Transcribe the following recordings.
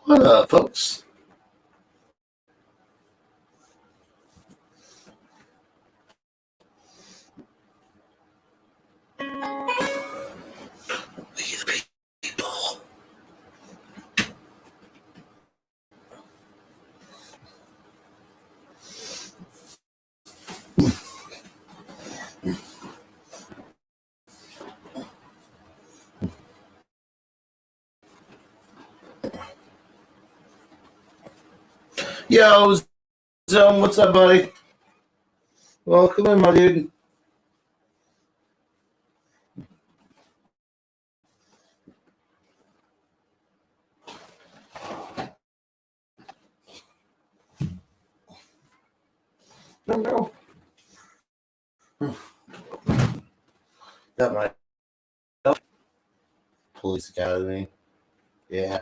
What up, folks? These people. Yo, Zone, what's up, buddy? Welcome in, my dude. No. That might Police Academy. Yeah.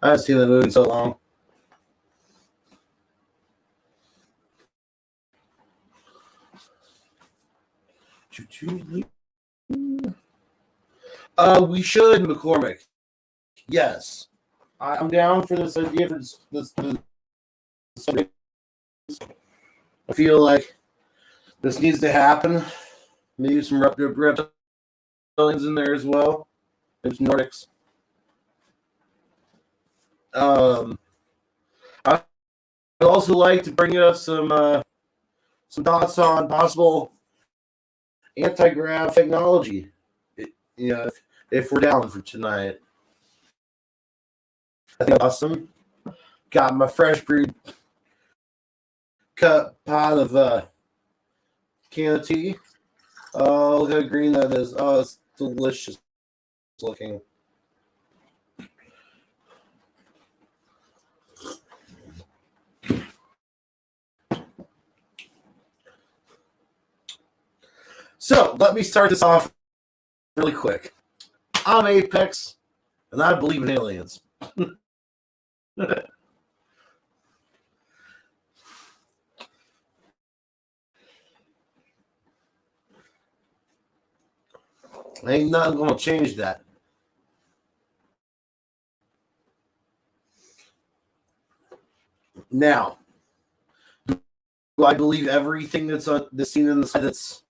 I haven't seen the movie in so long. We should, McCormick. Yes. I'm down for this idea for this. I feel like this needs to happen. Maybe some reptilians in there as well. Maybe some Nordics. I'd also like to bring up some thoughts on possible anti-grav technology. If we're down for tonight. I think awesome. Got my fresh brewed cut pot of can of tea. Oh, look how green that is. Oh, it's delicious looking. So, let me start this off really quick. I'm Apex, and I believe in aliens. Ain't nothing going to change that. Now, do I believe everything that's seen in the sky that's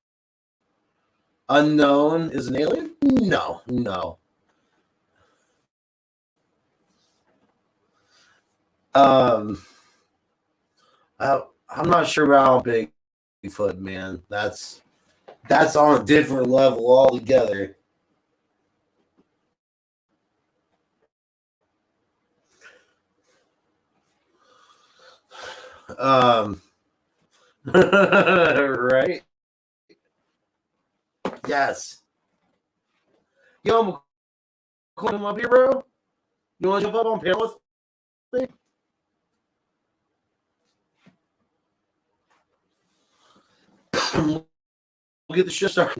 unknown is an alien? No. I'm not sure about Bigfoot, man. That's on a different level altogether. Right? Yes. Yo, come up here, bro. You want to jump up on panel with me? We'll get the show started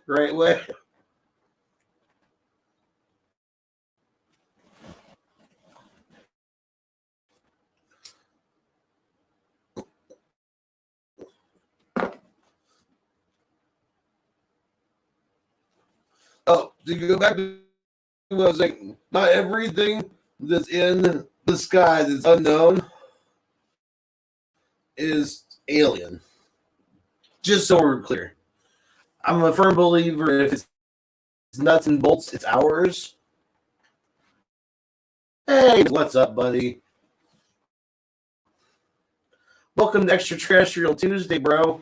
the right way. Oh, to go back to what I was saying, not everything that's in the sky that's unknown is alien. Just so we're clear. I'm a firm believer if it's nuts and bolts, it's ours. Hey, what's up, buddy? Welcome to Extraterrestrial Tuesday, bro.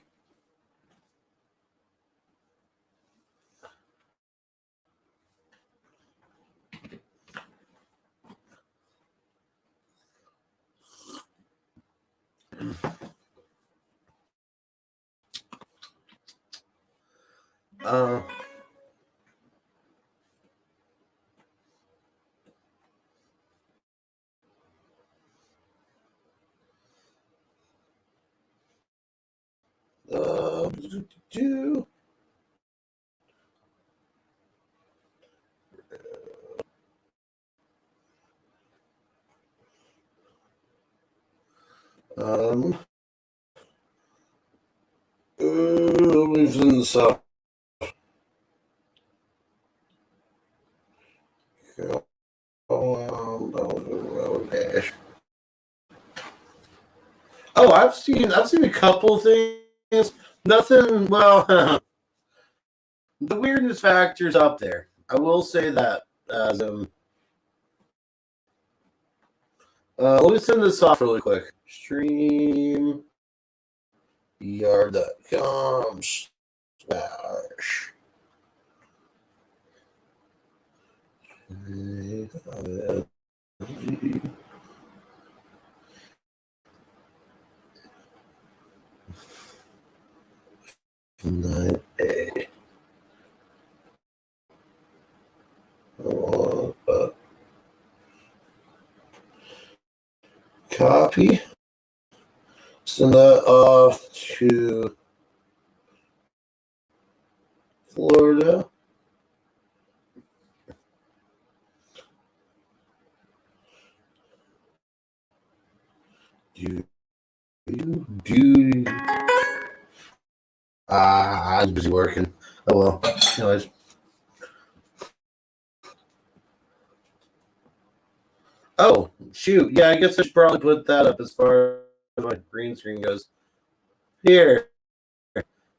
So Okay. Oh, I've seen a couple things. Nothing. Well, the weirdness factor's up there. I will say that. Let me send this off really quick. StreamYard.com slash. Copy. Send that off to Florida. I was busy working. Oh well. Anyways. Oh, shoot. Yeah, I guess I should probably put that up as far as my green screen goes. Here.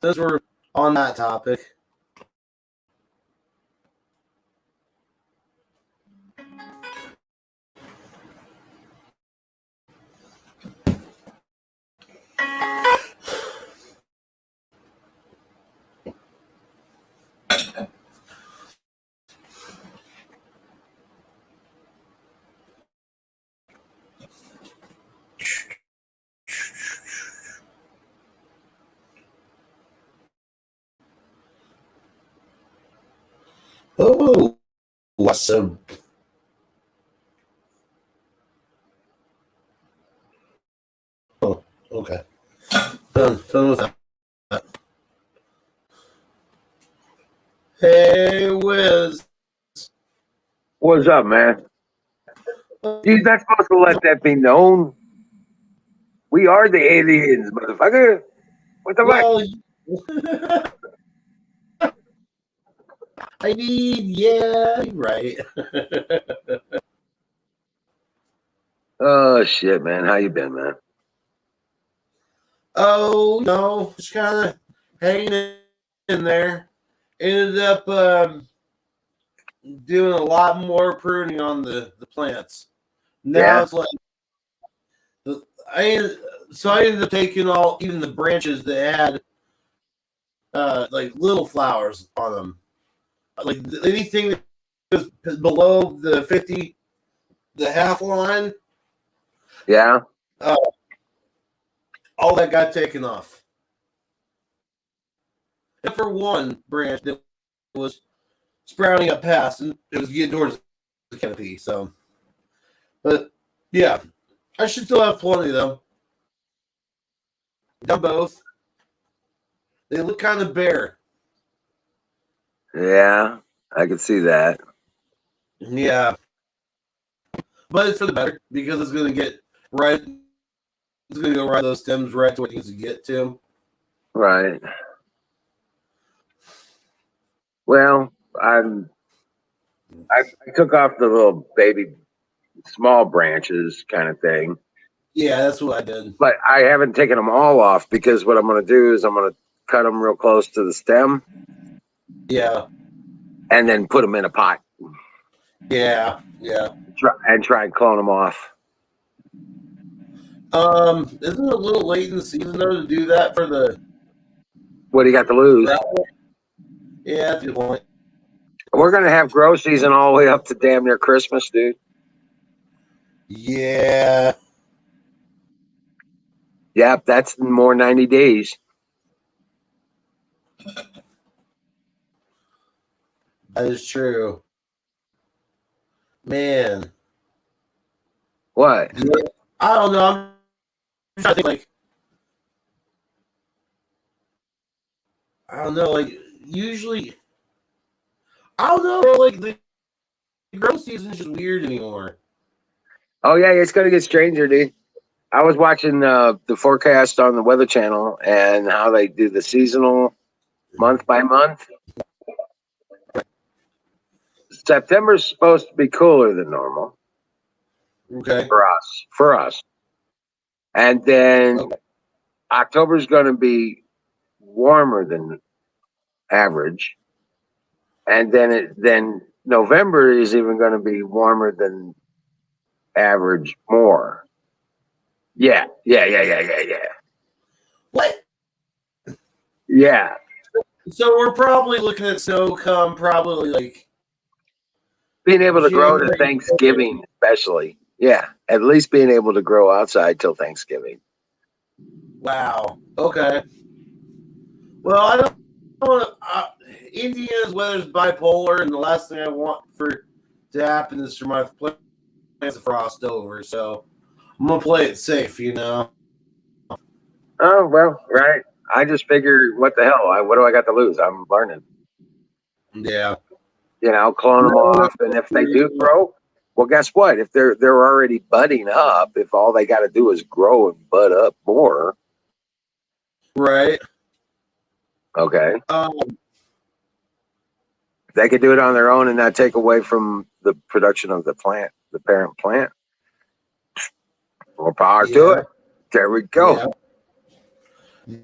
Since we're on that topic. Oh, what's up? Oh, okay. Done with that. Hey, Wiz. What's up, man? He's not supposed to let that be known. We are the aliens, motherfucker. What the fuck? Well, I mean, yeah, you're right. Oh shit, man. How you been, man? Oh, no, just kind of hanging in there. Ended up doing a lot more pruning on the plants. Now it's like I ended up taking even the branches that had like little flowers on them, like anything that was below the 50, the half line. Yeah. All that got taken off. And for one branch that was sprouting up past, and it was getting towards the canopy. So, but yeah, I should still have plenty of them. Done both. They look kind of bare. Yeah, I can see that. Yeah, but it's for the better because it's going to get right. It's going to go right those stems right to what it needs to get to. Right. Well, I took off the little baby small branches kind of thing. Yeah, that's what I did. But I haven't taken them all off because what I'm going to do is I'm going to cut them real close to the stem. Yeah. And then put them in a pot. Yeah. Try and clone them off. Isn't it a little late in the season though to do that for the? What do you got to lose? Yeah, that's a good point. We're gonna have grow season all the way up to damn near Christmas, dude. Yeah. Yep, that's more 90 days. That is true. Man. What? Yeah, I don't know. I'm trying to think, like, I don't know, like, usually, I don't know, like, the grow season is just weird anymore. Oh, yeah, it's going to get stranger, dude. I was watching the forecast on the Weather Channel and how they do the seasonal month by month. September's supposed to be cooler than normal. Okay. For us. And then Okay. October's going to be warmer than average. And then November is even going to be warmer than average more. Yeah. What? Yeah. So we're probably looking at snow come probably like Being able to grow to January. Thanksgiving, especially. Yeah. At least being able to grow outside till Thanksgiving. Wow. Okay. Well, I don't want Indiana's weather's bipolar, and the last thing I want for to happen is for my plants to frost over. So I'm gonna play it safe, you know. Oh, well, right. I just figure, what the hell? What do I got to lose? I'm learning. Yeah. Clone them No, off. And if they do grow, well, guess what? If they're already budding up, if all they got to do is grow and bud up more, right. okay. Um, If they could do it on their own and not take away from the production of the plant, the parent plant, more power to yeah. it. There we go. Yeah.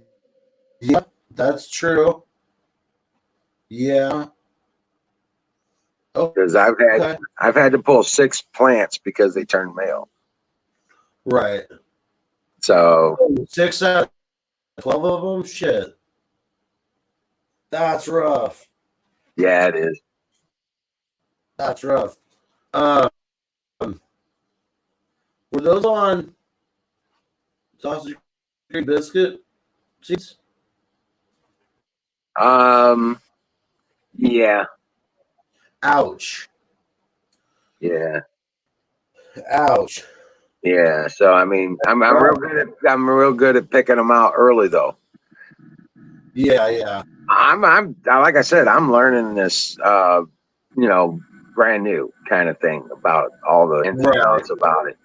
Yeah. That's true. Yeah. Because Okay. I've had to pull 6 plants because they turned male. Right. So 6 out of 12 of them? Shit. That's rough. yeah, it is. That's rough. Um, were those on sausage cream biscuit seeds? Um, yeah, Ouch. yeah. Ouch. Yeah, so I mean, I'm real good at picking them out early though. Yeah, yeah. I'm like I said, I'm learning this, brand new kind of thing about all the ins and Right. outs about it.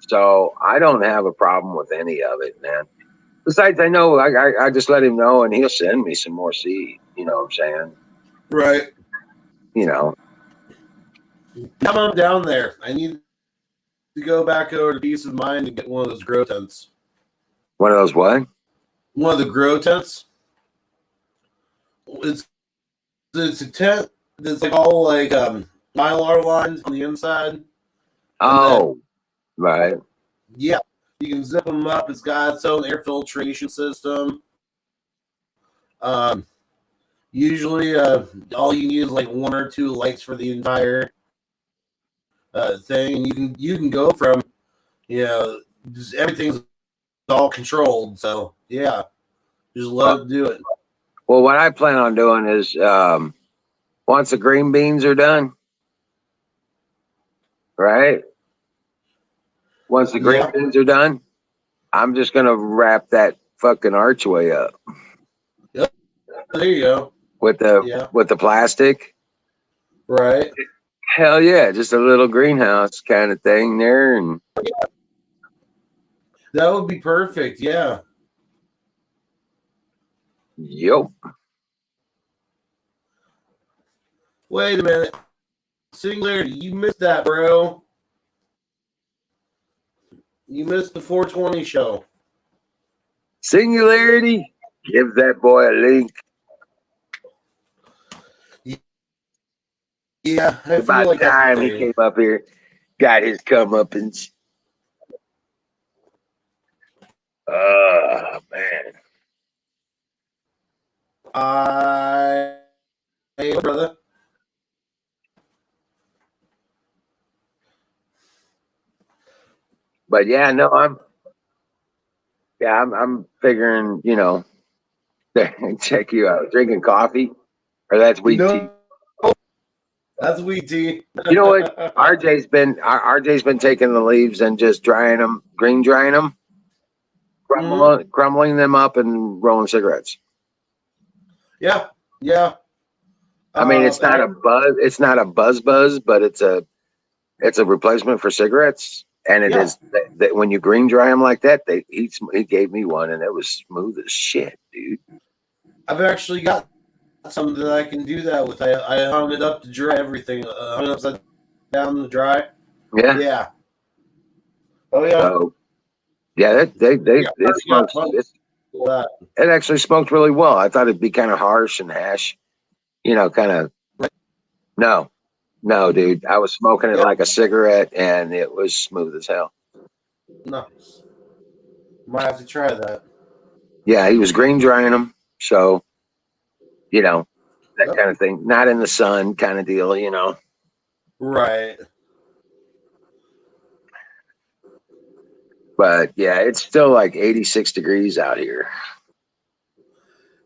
So I don't have a problem with any of it, man. Besides, I know I just let him know, and he'll send me some more seed. You know what I'm saying? Right. You know, Come on down there. I need to go back over to Peace of Mind and get one of those grow tents. one of those what? One of the grow tents. It's a tent that's like all like mylar lines on the inside. And then Oh, right. yeah, you can zip them up. It's got its own air filtration system. Um, usually, all you need is like 1 or 2 lights for the entire thing. You can go from just everything's all controlled. So yeah, just let it do it. Well, what I plan on doing is, once the green beans are done, right? Once the green Yeah, beans are done, I'm just gonna wrap that fucking archway up yep. There you go. with Yeah, the plastic. right. Hell yeah, just a little greenhouse kind of thing there, and That would be perfect. Yeah. yep. Wait a minute. Singularity, you missed that, bro. You missed the 420 show. Singularity, give that boy a link. Yeah, I feel About like that's time he the came up here, got his comeuppance. Oh man. Hey, brother. But yeah, no, I'm figuring, check you out. Drinking coffee, or that's weak tea. No, that's wheat tea. You know what? RJ's been taking the leaves and just drying them, green drying them, Mhm. crumbling them up and rolling cigarettes. Yeah, yeah. I mean, it's not a And, buzz. It's not a buzz, but it's a replacement for cigarettes. And it yeah, is that when you green dry them like that, he gave me one and it was smooth as shit, dude. I've actually got something that I can do that with. I hung it up to dry everything. Hung it upside down to dry. Yeah, Yeah, Oh yeah. So yeah, Yeah, it smokes. It actually smoked really well. I thought it'd be kind of harsh and hash, kind of. No, no, dude. I was smoking it like a cigarette, and it was smooth as hell. Nice. Might have to try that. Yeah, he was green drying them, so that kind of thing. Not in the sun, kind of deal. Right. But yeah, it's still like 86 degrees out here.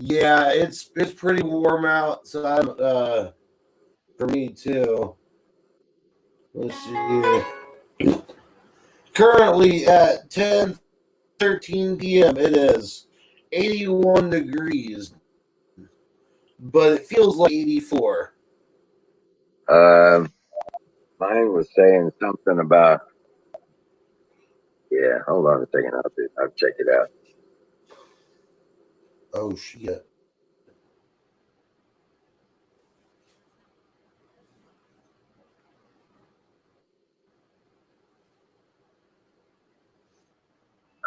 Yeah, it's pretty warm outside for me too. Let's see here. Currently at 10:13 p.m. it is 81 degrees, but it feels like 84. Um, Mine was saying something about. Yeah, hold on a second. I'll check it out. Oh shit.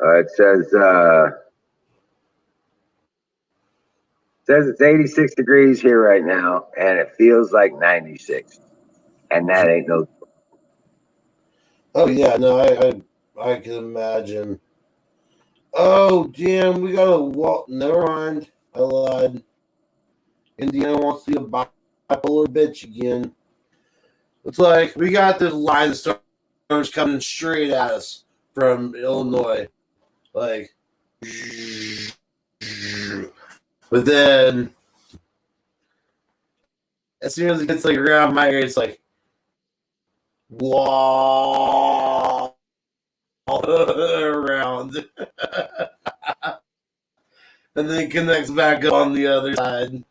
It says it's 86 degrees here right now, and it feels like 96, and that ain't no. Oh yeah, no, I can imagine. Oh damn, we got a wall. Never mind, I lied. Indiana wants to be a bipolar bitch again. Looks like we got this line of storms coming straight at us from Illinois. Like, but then as soon as it gets like around my area, it's like, wall around, and then connects back up on the other side.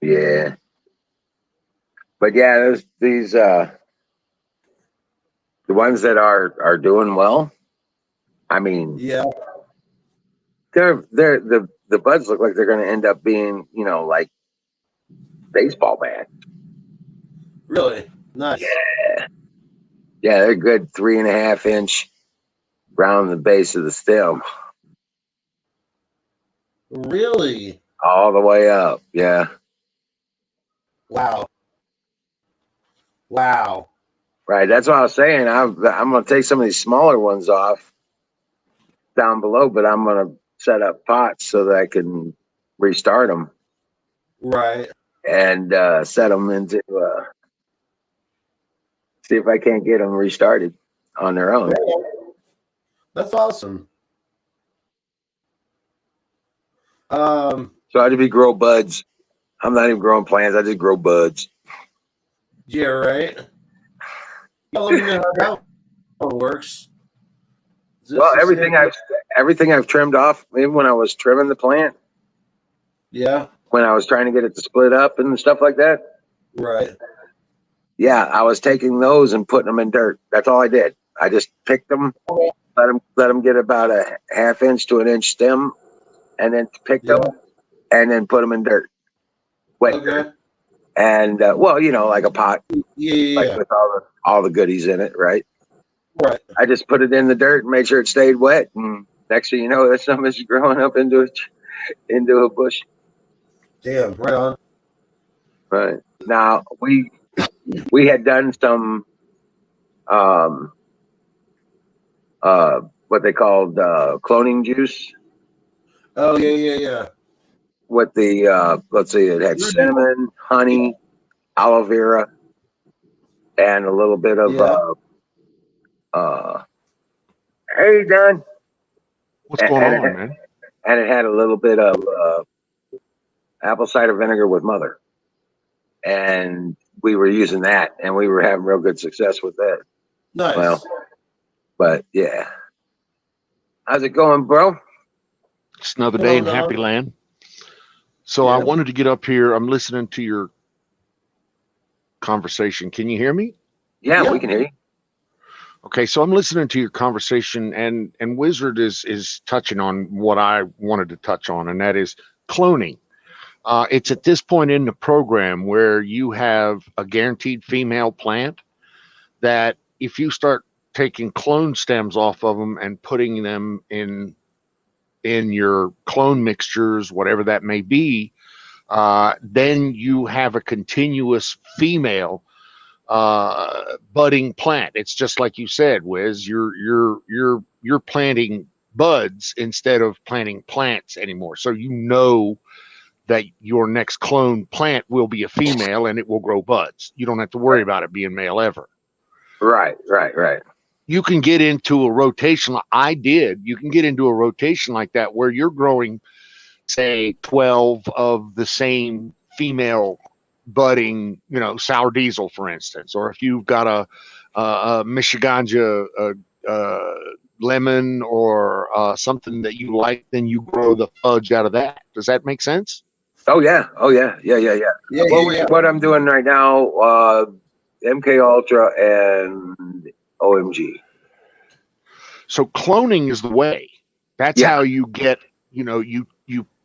Yeah, but yeah, there's these the ones that are doing well. I mean, Yeah, they're the buds look like they're going to end up being like baseball bats. really nice. Yeah, yeah, they're good 3.5 inch around the base of the stem, Really, all the way up. Yeah, wow, wow. right. That's what I was saying. I'm going to take some of these smaller ones off down below, but I'm going to set up pots so that I can restart them Right. and set them into see if I can't get them restarted on their own. That's awesome. So I just be grow buds. I'm not even growing plants. I just grow buds. Yeah, right. Yeah, let me know how that works. Is this Well, the same? everything I've trimmed off, even when I was trimming the plant, Yeah, when I was trying to get it to split up and stuff like that. right. Yeah, I was taking those and putting them in dirt. That's all I did. I just picked them, let them get about a 1/2 inch to 1 inch stem, and then picked Yeah. them and then put them in dirt, wet dirt, Okay. and like a pot, like Yeah. with all the goodies in it, right? Right. I just put it in the dirt and made sure it stayed wet, and next thing you know, that something's growing up into a bush. Damn. Right on. Right now, we had done some um what they called cloning juice Oh yeah. with the let's see, it had cinnamon, honey, aloe vera, and a little bit of Yeah. uh hey Don, What's going and on, man? it had a little bit of apple cider vinegar with mother, and we were using that, and we were having real good success with that. Well, Nice. but yeah, how's it going, bro? It's another day in Going Happy on. Land. So I Yeah. wanted to get up here. I'm listening to your conversation. Can you hear me? Yeah, Yeah. we can hear you. Okay, so I'm listening to your conversation, and Wizard is touching on what I wanted to touch on, and that is cloning. It's at this point in the program where you have a guaranteed female plant that if you start taking clone stems off of them and putting them in your clone mixtures, whatever that may be, then you have a continuous female budding plant. It's just like you said, Wiz. You're planting buds instead of planting plants anymore. So you know that your next clone plant will be a female and it will grow buds. You don't have to worry about it being male ever. Right. You can get into a rotation. I did. You can get into a rotation like that where you're growing, say, 12 of the same female budding, sour diesel, for instance, or if you've got a Michiganja lemon or something that you like, then you grow the fudge out of that. Does that make sense? Oh yeah. What I'm doing right now, MK Ultra and OMG. So cloning is the way. That's how you get, you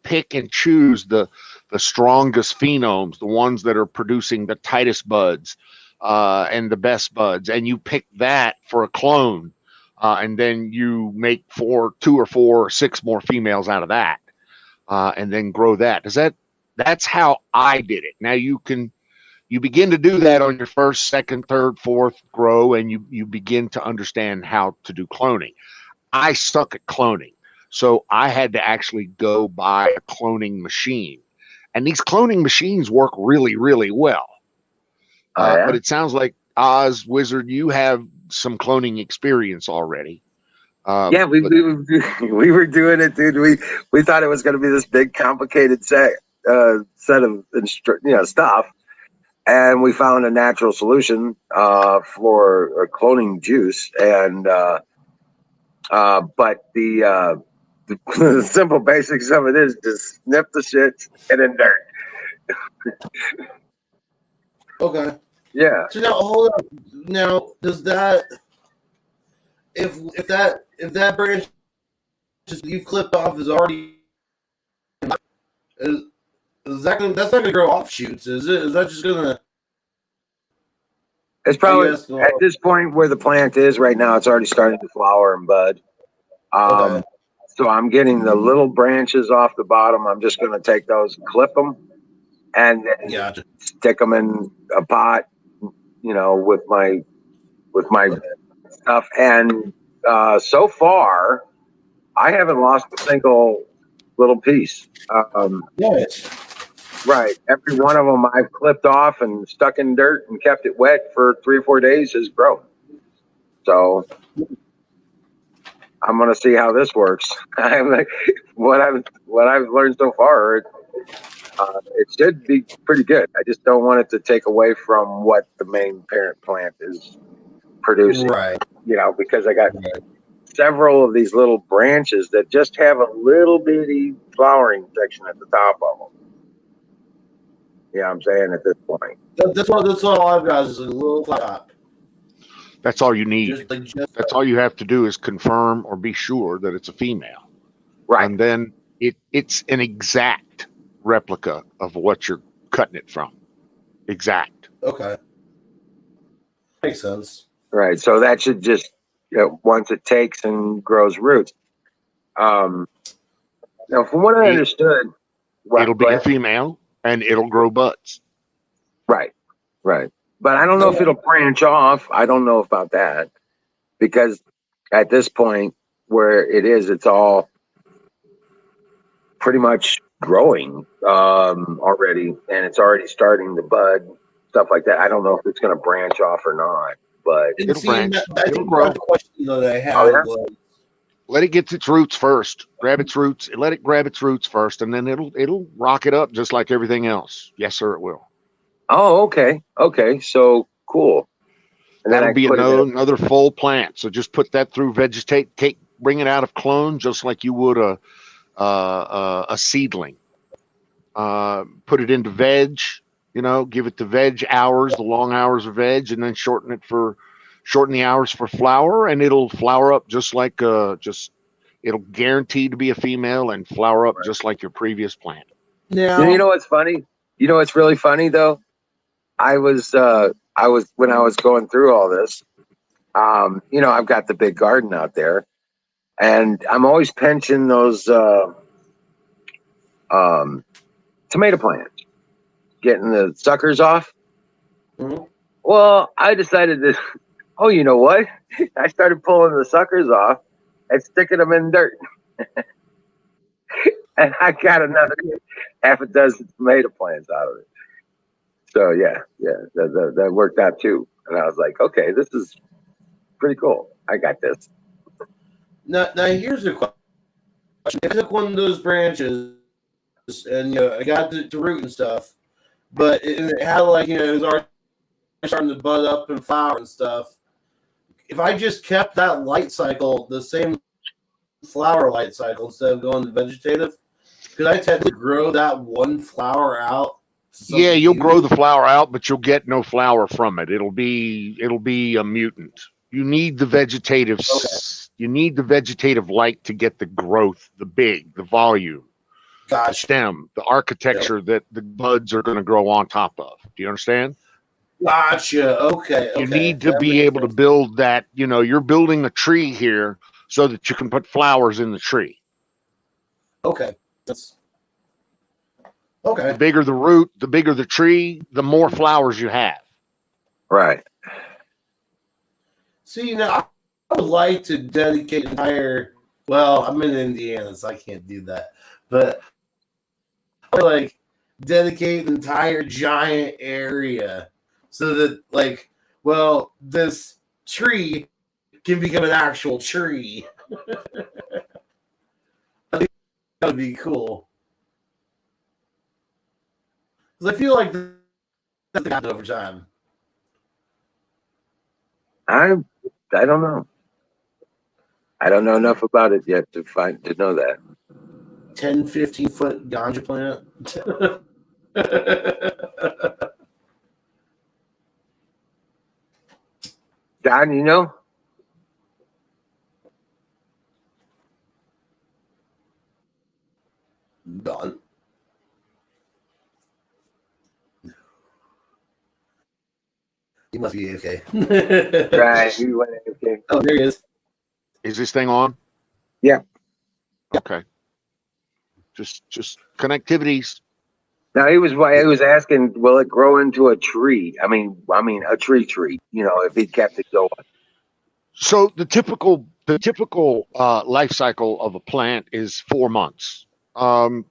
pick and choose the strongest phenomes, the ones that are producing the tightest buds and the best buds, and you pick that for a clone, and then you make 2 or 4 or 6 more females out of that, and then grow that. That's how I did it. Now you begin to do that on your first, second, third, fourth grow, and you begin to understand how to do cloning. I suck at cloning, so I had to actually go buy a cloning machine. And these cloning machines work really, really well. But it sounds like, Oz Wizard, you have some cloning experience already. We were doing it, dude. We thought it was going to be this big, complicated set of stuff, and we found a natural solution for cloning juice. And but the simple basics of it is just snip the shit and in dirt. Okay. Yeah. So now hold on. Now does that if that branch you've clipped off is already is that that's not gonna grow offshoots, is it? Is that just gonna It's probably at this point where the plant is right now, it's already starting to flower and bud. okay. So I'm getting the little branches off the bottom. I'm just going to take those, clip them, and then stick them in a pot, with my stuff. And so far, I haven't lost a single little piece. Yes. Right. Every one of them I've clipped off and stuck in dirt and kept it wet for 3 or 4 days has grown. So I'm going to see how this works. What I've learned so far, it should be pretty good. I just don't want it to take away from what the main parent plant is producing. Right. Because I got several of these little branches that just have a little bitty flowering section at the top of them. Yeah, I'm saying at this point. That's all I've got is a little top. That's all you need. That's all you have to do is confirm or be sure that it's a female. Right. And then it's an exact replica of what you're cutting it from. Exact. Okay. Makes sense. Right. So that should just, once it takes and grows roots. Now, from what I understood, it'll be a female and it'll grow buds. Right. But I don't know if it'll branch off. I don't know about that, because at this point where it is, it's all pretty much growing already, and it's already starting to bud, stuff like that. I don't know if it's going to branch off or not, but it'll branch. It'll grow. The question that I have was, let it get its roots first. Grab its roots. Let it grab its roots first, and then it'll rock it up just like everything else. Yes, sir, it will. Oh, okay. So cool. And that'll be another full plant. So just put that through vegetate. Bring it out of clone just like you would a seedling. Put it into veg. Give it the veg hours, the long hours of veg, and then shorten the hours for flower, and it'll flower up just like it'll guarantee to be a female and flower up just like your previous plant. Now, you know what's funny? You know what's really funny though? I was when I was going through all this, I've got the big garden out there, and I'm always pinching those tomato plants, getting the suckers off. Mhm. Well, I decided to. Oh, you know what? I started pulling the suckers off and sticking them in dirt, and I got another half a dozen tomato plants out of it. So yeah, that worked out too. And I was like, okay, this is pretty cool. I got this. Now here's the question: if I took one of those branches and I got the root and stuff, but it had like it was already starting to bud up and flower and stuff. If I just kept that light cycle, the same flower light cycle instead of going to vegetative, could I technically grow that one flower out? Yeah, you'll grow the flower out, but you'll get no flower from it. It'll be a mutant. You need the vegetative. Okay. You need the vegetative light to get the growth, the volume, the stem, the architecture that the buds are going to grow on top of. Do you understand? Gotcha. Okay. You need to be able to build that. You're building a tree here so that you can put flowers in the tree. Okay. Okay. The bigger the root, the bigger the tree, the more flowers you have. Right. See, now I would like to dedicate entire. Well, I'm in Indiana, so I can't do that. But I would like dedicate an entire giant area so that, this tree can become an actual tree. I think that would be cool. Because I feel like that's happened over time. I don't know. I don't know enough about it yet to know that. 10, 15-foot ganja plant. Don, you know? Don. He must be okay. Right. He went AFK. Oh, there he is. Is this thing on? Yeah. Okay. Just connectivities. Now he was asking, will it grow into a tree? I mean a tree, if he kept it going. So the typical life cycle of a plant is 4 months.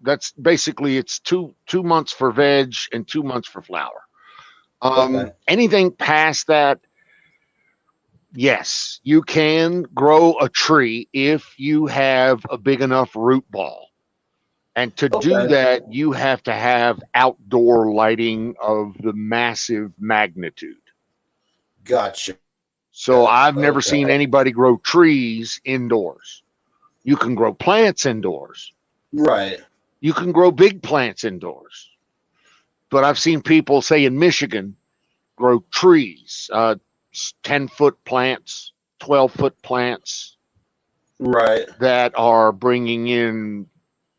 That's basically it's two months for veg and 2 months for flower. Okay. Anything past that, yes, you can grow a tree if you have a big enough root ball. And to do that, you have to have outdoor lighting of the massive magnitude. Gotcha. So I've never seen anybody grow trees indoors. You can grow plants indoors. Right. You can grow big plants indoors. But I've seen people, say in Michigan, grow trees, 10-foot plants, 12-foot plants. Right. That are bringing in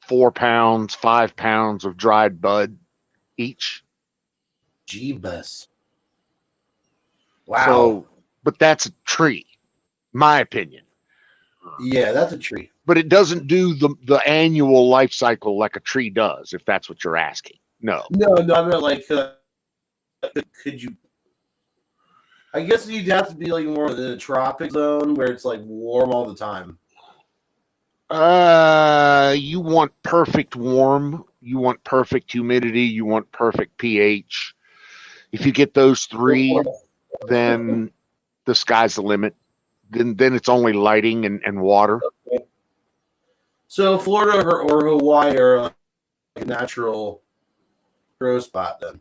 4 pounds, 5 pounds of dried bud each. Jeebus. Wow. So, but that's a tree, my opinion. Yeah, that's a tree. But it doesn't do the annual life cycle like a tree does, if that's what you're asking. No. No, I meant like, could you? I guess you'd have to be like more in the tropic zone where it's like warm all the time. You want perfect warm, you want perfect humidity, you want perfect pH. If you get those three, then the sky's the limit. Then it's only lighting and water. Okay. So Florida or Hawaii are a natural grow spot then.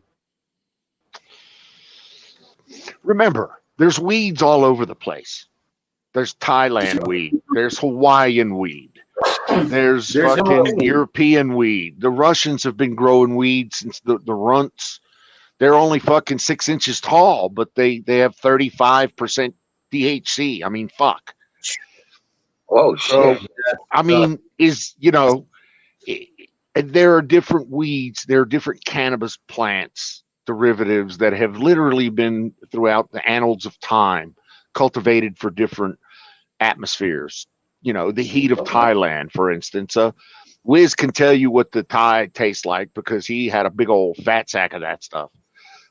Remember, there's weeds all over the place. There's Thailand weed. There's Hawaiian weed. There's fucking European weed. The Russians have been growing weed since the runts. They're only fucking 6 inches tall, but they have 35% THC. I mean, fuck. Oh, shit. So, I mean, there are different weeds. There are different cannabis plants, derivatives that have literally been throughout the annals of time cultivated for different atmospheres. You know, the heat of Thailand, for instance. Wiz can tell you what the Thai tastes like because he had a big old fat sack of that stuff.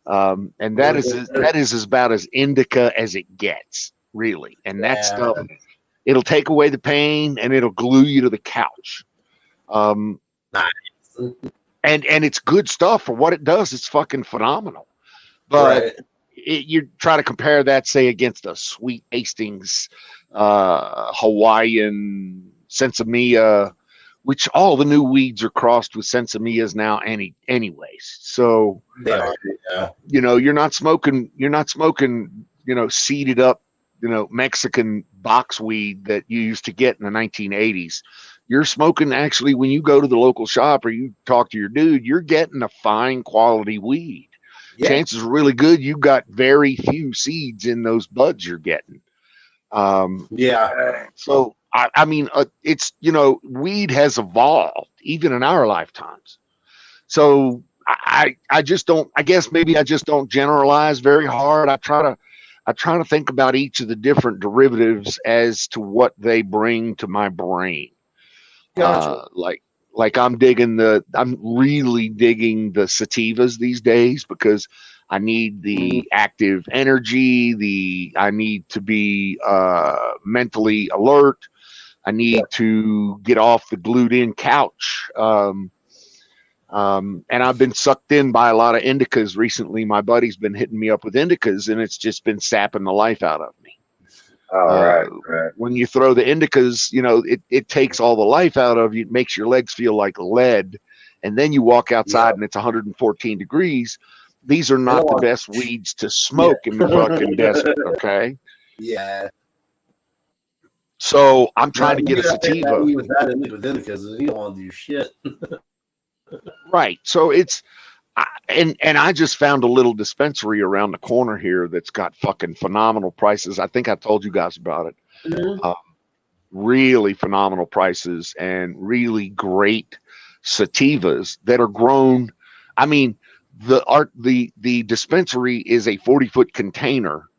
And that is about as indica as it gets, really. And that stuff, it'll take away the pain and it'll glue you to the couch. Nice. And it's good stuff for what it does. It's fucking phenomenal. But you try to compare that, say, against a sweet Hastings, Hawaiian Sensimilla, which all the new weeds are crossed with Sensimillas now anyways. So, you know, you're not smoking, seeded up, Mexican boxweed that you used to get in the 1980s. You're smoking, actually, when you go to the local shop or you talk to your dude, you're getting a fine quality weed. Yeah. Chances are really good you've got very few seeds in those buds you're getting. So, I mean, it's, weed has evolved even in our lifetimes. So I just don't, I guess maybe I just don't generalize very hard. I try to think about each of the different derivatives as to what they bring to my brain. Gotcha. Like I'm really digging the sativas these days because I need the active energy. I need to be mentally alert. I need to get off the glued in couch. And I've been sucked in by a lot of indicas recently. My buddy's been hitting me up with indicas and it's just been sapping the life out of me. Right. When you throw the indicas, it takes all the life out of you. It makes your legs feel like lead. And then you walk outside and it's 114 degrees. These are not the best weeds to smoke in the fucking desert. Okay. Yeah. So I'm trying to get a sativa. With indicas, you don't want to do shit. Right. So it's, and I just found a little dispensary around the corner here that's got fucking phenomenal prices. I think I told you guys about it. Mm-hmm. Really phenomenal prices and really great sativas that are grown. I mean, the dispensary is a 40-foot container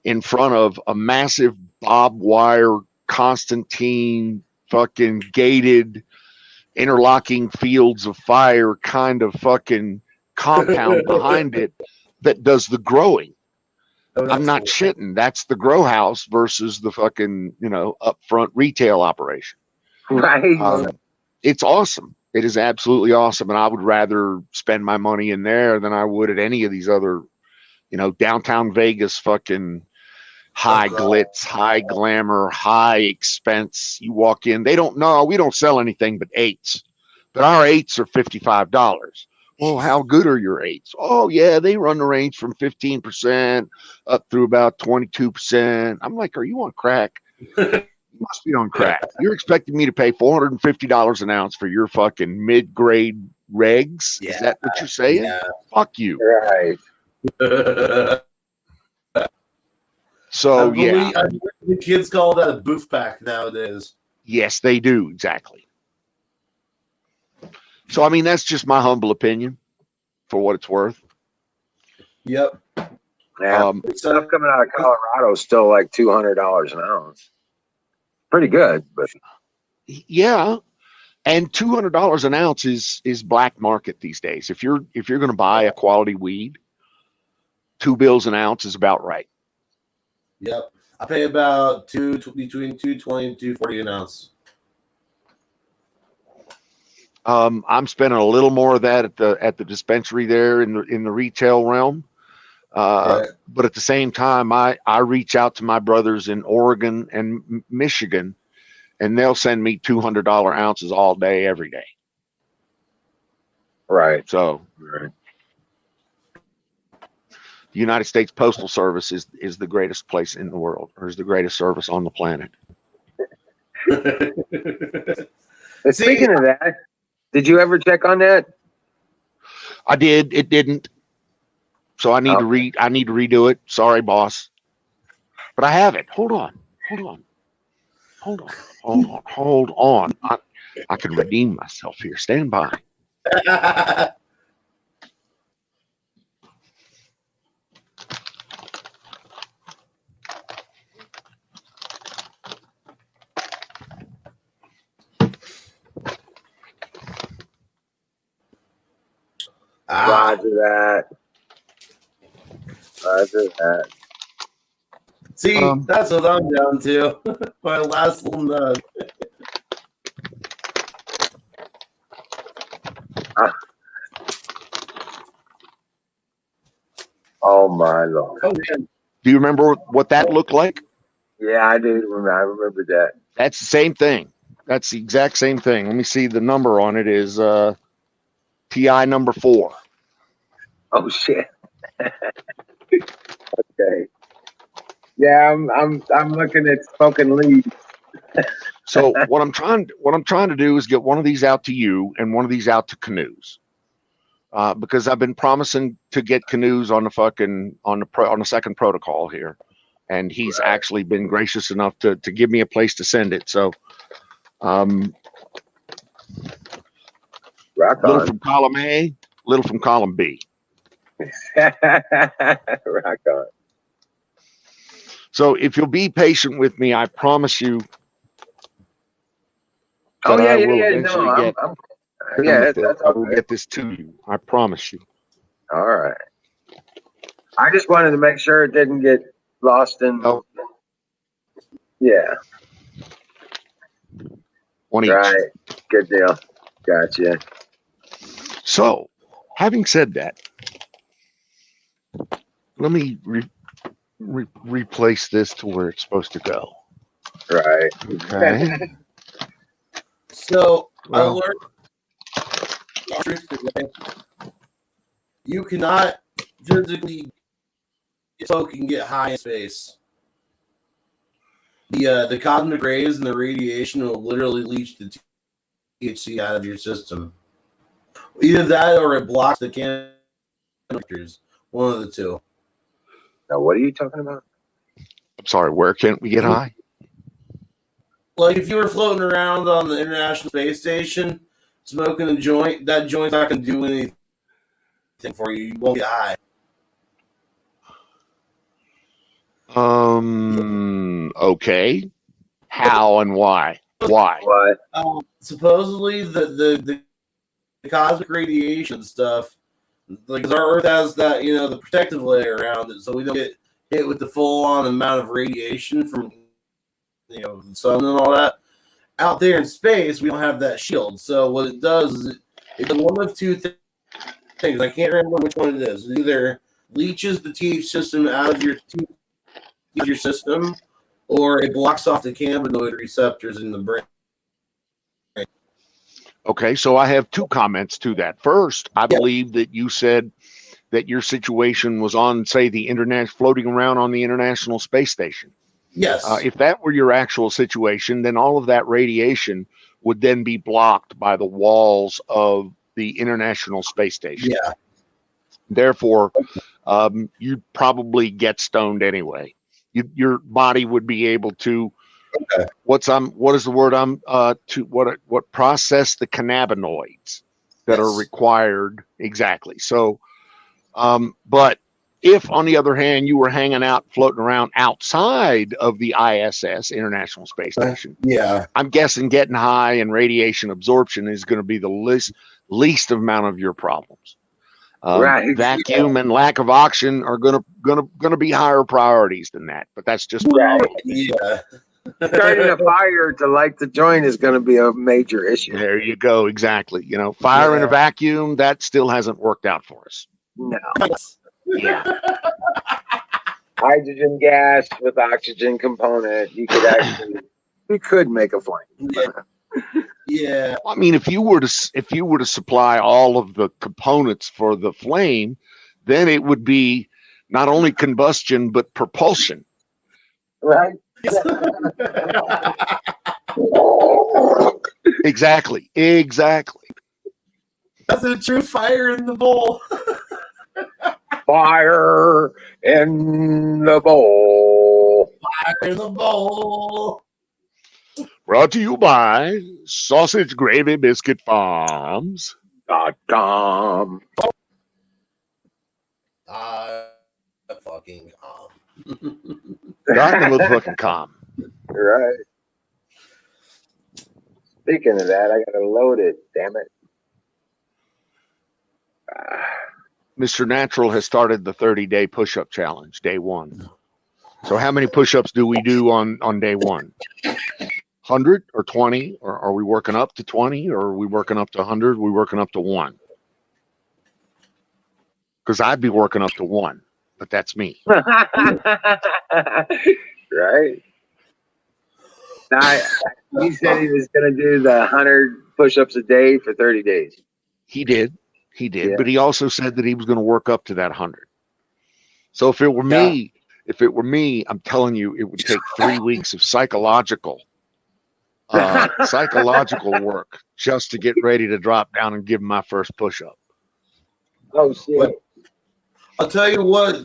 in front of a massive barbed wire Constantine fucking gated interlocking fields of fire kind of fucking compound behind it that does the growing. I'm not shitting. That's the grow house versus the fucking, upfront retail operation. Right. It's awesome. It is absolutely awesome. And I would rather spend my money in there than I would at any of these other, downtown Vegas fucking high glitz, high glamour, high expense. You walk in, we don't sell anything but eights, but our eights are $55. Well, how good are your eights? Oh yeah, they run the range from 15% up through about 22%. I'm like, are you on crack? You must be on crack. You're expecting me to pay $450 an ounce for your fucking mid-grade regs? Yeah, is that what you're saying? Yeah. Fuck you. Right. So I believe the kids call that a booth pack nowadays. Yes, they do. Exactly. So, I mean, that's just my humble opinion for what it's worth. Yep. Yeah. Stuff coming out of Colorado is still like $200 an ounce. Pretty good, but yeah. And $200 an ounce is black market these days. If you're going to buy a quality weed, $2 an ounce is about right. Yep. I pay about between $2.20 and $2.40 an ounce. I'm spending a little more of that at the dispensary there in the retail realm. But at the same time, I reach out to my brothers in Oregon and Michigan, and they'll send me $200 ounces all day, every day. Right. So, the United States Postal Service is the greatest place in the world, or is the greatest service on the planet. Speaking of that, did you ever check on that? I did. It didn't. So I need to redo it. Sorry, boss. But I have it. Hold on. I can redeem myself here. Stand by. Roger that. Roger that. See, that's what I'm down to. My last little nug. Oh my Lord. Oh, man. Do you remember what that looked like? Yeah, I do. I remember that. That's the same thing. That's the exact same thing. Let me see. The number on it is TI number 4. Oh shit. Okay. Yeah, I'm looking at smoking leaves. So what I'm trying to do is get one of these out to you and one of these out to Canoes, because I've been promising to get Canoes on the second protocol here, and he's actually been gracious enough to give me a place to send it. So, little from column A, little from column B. Rock on. So if you'll be patient with me, I promise you. Oh yeah, I yeah, will yeah. eventually No, get. yeah, that's I will get this to you. I promise you. all right. I just wanted to make sure it didn't get lost in. No. Yeah. One each. Right. Good deal. Gotcha. So, having said that, let me replace this to where it's supposed to go. Right. Okay. So, Well, I learned you cannot physically smoke and get high in space. The cosmic rays and the radiation will literally leach the THC out of your system. Either that or it blocks the connectors. One of the two. Now, what are you talking about? I'm sorry, where can't we get high? Like if you were floating around on the International Space Station smoking a joint, that joint's not going to do anything for you. You won't get high. Okay. How and why? Why? What? Supposedly the cosmic radiation stuff, like our Earth has that, the protective layer around it, so we don't get hit with the full on amount of radiation from the sun and all that. Out there in space, we don't have that shield. So what it does is it's one of two things. I can't remember which one it is. It either leaches the TH system out of your system, or it blocks off the cannabinoid receptors in the brain. Okay, so I have two comments to that. First, I believe that you said that your situation was on, say, floating around on the International Space Station. Yes. If that were your actual situation, then all of that radiation would then be blocked by the walls of the International Space Station. Yeah. Therefore, you'd probably get stoned anyway. Your body would be able to. Okay. What is the word? What process the cannabinoids that are required exactly. So, but if on the other hand you were hanging out, floating around outside of the ISS, International Space Station, I'm guessing getting high and radiation absorption is going to be the least amount of your problems. Right. Vacuum and lack of oxygen are gonna be higher priorities than that. But that's just right. Yeah. Starting a fire to light the joint is going to be a major issue. There you go. Exactly. Fire in a vacuum, that still hasn't worked out for us. No. Yeah. Hydrogen gas with oxygen component, you could make a flame. Yeah. I mean, if you were to supply all of the components for the flame, then it would be not only combustion but propulsion. Right. Exactly. That's a true fire in the bowl. Fire in the bowl. Fire in the bowl. Brought to you by Sausage Gravy Biscuit Farms.com. Fucking Got the motherfucking com. Right. Speaking of that, I gotta load it. Damn it. Mr. Natural has started the 30-day push-up challenge, day one. So how many push-ups do we do on day one? 100 or 20? Or are we working up to 20? Or are we working up to 100? Are we working up to 1? Because I'd be working up to 1, but that's me. Right. Now, he said he was going to do the 100 push-ups a day for 30 days. He did. Yeah. But he also said that he was going to work up to that 100. So if it were me, I'm telling you, it would take 3 weeks of psychological work just to get ready to drop down and give him my first push-up. Oh shit! But I'll tell you what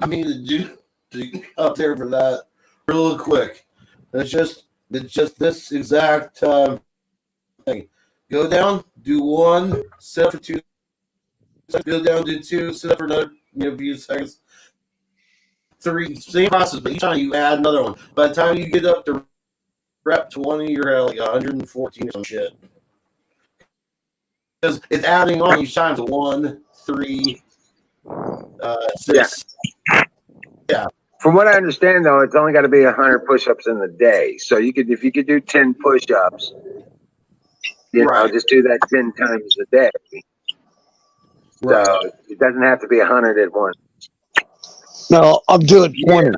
I need to do to get up there for that real quick. It's just this exact thing. Go down, do 1, sit up for 2. Go down, do 2, sit up for another few seconds. 3, same process, but each time you add another one. By the time you get up to rep 20, you're at like 114 or some shit. Because it's adding on each time to 1, 3, 6. Yeah. From what I understand, though, it's only got to be 100 push-ups in the day. So if you could do 10 push-ups, just do that 10 times a day. Right. So it doesn't have to be 100 at once. No, I'm doing 20.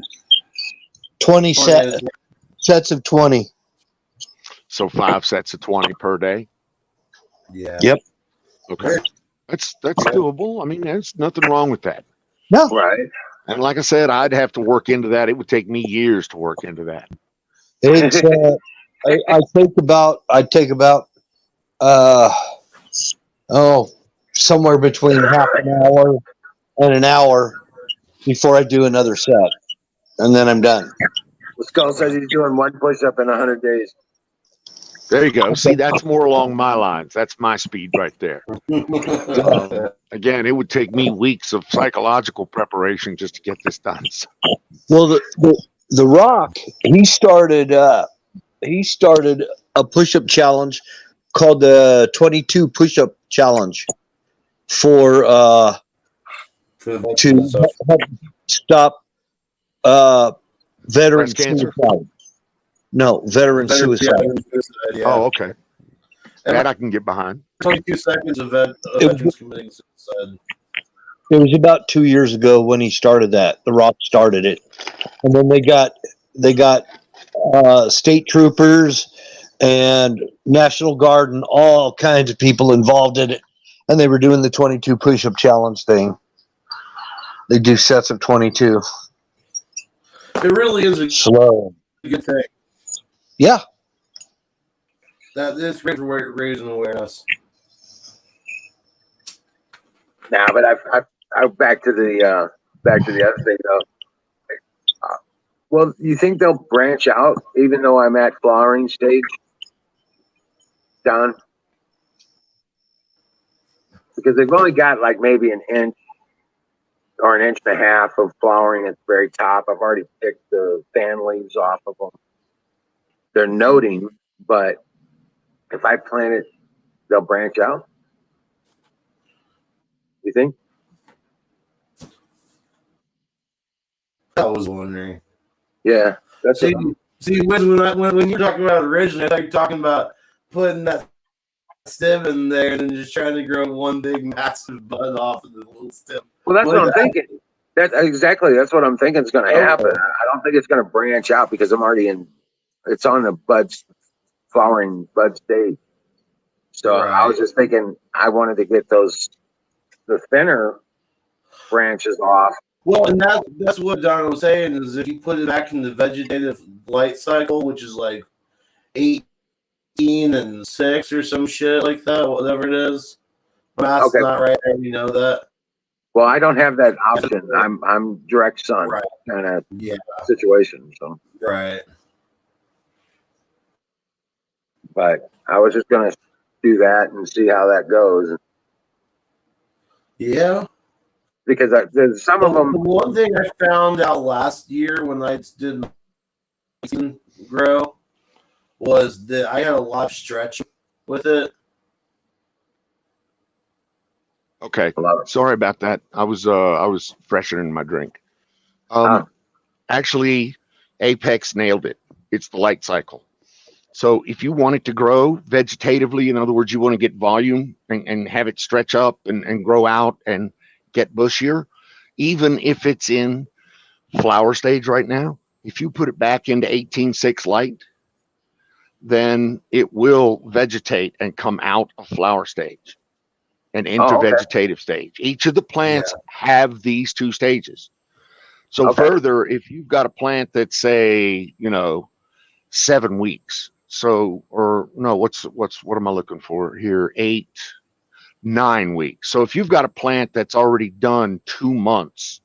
20 sets of 20. So 5 sets of 20 per day. Yeah. Yep. Okay. That's doable. I mean, there's nothing wrong with that. No. Right. And like I said, I'd have to work into that. It would take me years to work into that. It's I take about somewhere between half an hour and an hour before I do another set, and then I'm done. Skull says he's doing 1 push-up in 100 days. There you go. See, that's more along my lines. That's my speed right there. Again, it would take me weeks of psychological preparation just to get this done. Well, the Rock, he started a push-up challenge called the 22 push-up challenge to help stop veteran cancer? suicide. No, veteran suicide. Yeah. Oh, okay. That I can get behind. 22 seconds of veterans committing suicide. It was about 2 years ago when he started that. The Rock started it, and then they got state troopers and National Guard and all kinds of people involved in it, and they were doing the 22 push-up challenge thing. They do sets of 22. It really is a Slow. good thing. Yeah. That is great for raising awareness. Nah, but I back to the other thing though. Well, you think they'll branch out even though I'm at flowering stage, Don? Because they've only got like maybe an inch or an inch and a half of flowering at the very top. I've already picked the fan leaves off of them. They're noting, but if I plant it, they'll branch out. You think? I was wondering. Yeah, that's See, when you're talking about originally, I thought you're talking about putting that stem in there and then just trying to grow one big massive bud off of the little stem. Well, that's what I'm thinking. That's what I'm thinking is going to happen. I don't think it's going to branch out because I'm already in. It's on the flowering bud stage. So I was just thinking I wanted to get the thinner branches off. Well, and that's what Don was saying is if you put it back in the vegetative light cycle, which is like 18 and 6 or some shit like that, whatever it is. Math's not right. I already know that. Well, I don't have that option. I'm direct sun kind of situation. So right. But I was just gonna do that and see how that goes. Yeah. Because there's some of them. The one thing I found out last year when I did my grow was that I had a lot of stretch with it. Okay. I love it. Sorry about that. I was freshening my drink. Ah. Actually, Apex nailed it. It's the light cycle. So if you want it to grow vegetatively, in other words, you want to get volume and have it stretch up and grow out and get bushier, even if it's in flower stage right now, if you put it back into 18.6 light, then it will vegetate and come out of flower stage and enter Okay. vegetative stage. Each of the plants have these two stages. So Okay. further, if you've got a plant that's, say, 7 weeks, so, or no, what am I looking for here? 8, 9 weeks. So if you've got a plant that's already done 2 months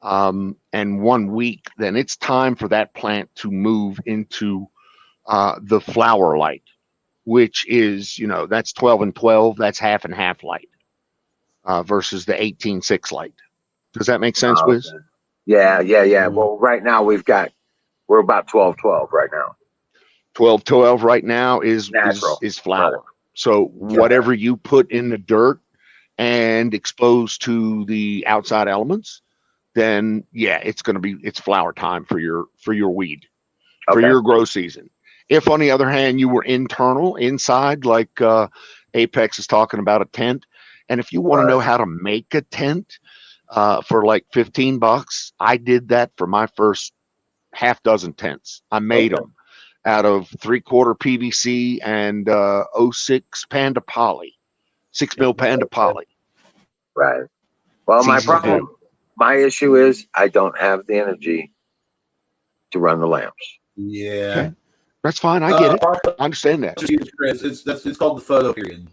and 1 week, then it's time for that plant to move into the flower light, which is, that's 12 and 12, that's half and half light versus the 18.6 light. Does that make sense, Wiz? Okay. Yeah. Well, right now we're about 12-12 right now. 12 right now is Natural. flower. Right. So whatever you put in the dirt and exposed to the outside elements, then it's flower time for your weed, for your grow season. If on the other hand you were internal inside, like Apex is talking about a tent, and if you want to know how to make a tent for like $15, I did that for my first half dozen tents. I made them out of 3/4 PVC and 06 Panda Poly, 6 mil Panda Poly. Right. Well, my issue is I don't have the energy to run the lamps. Yeah. Okay. That's fine. I get it. I understand that. It's called the photo period.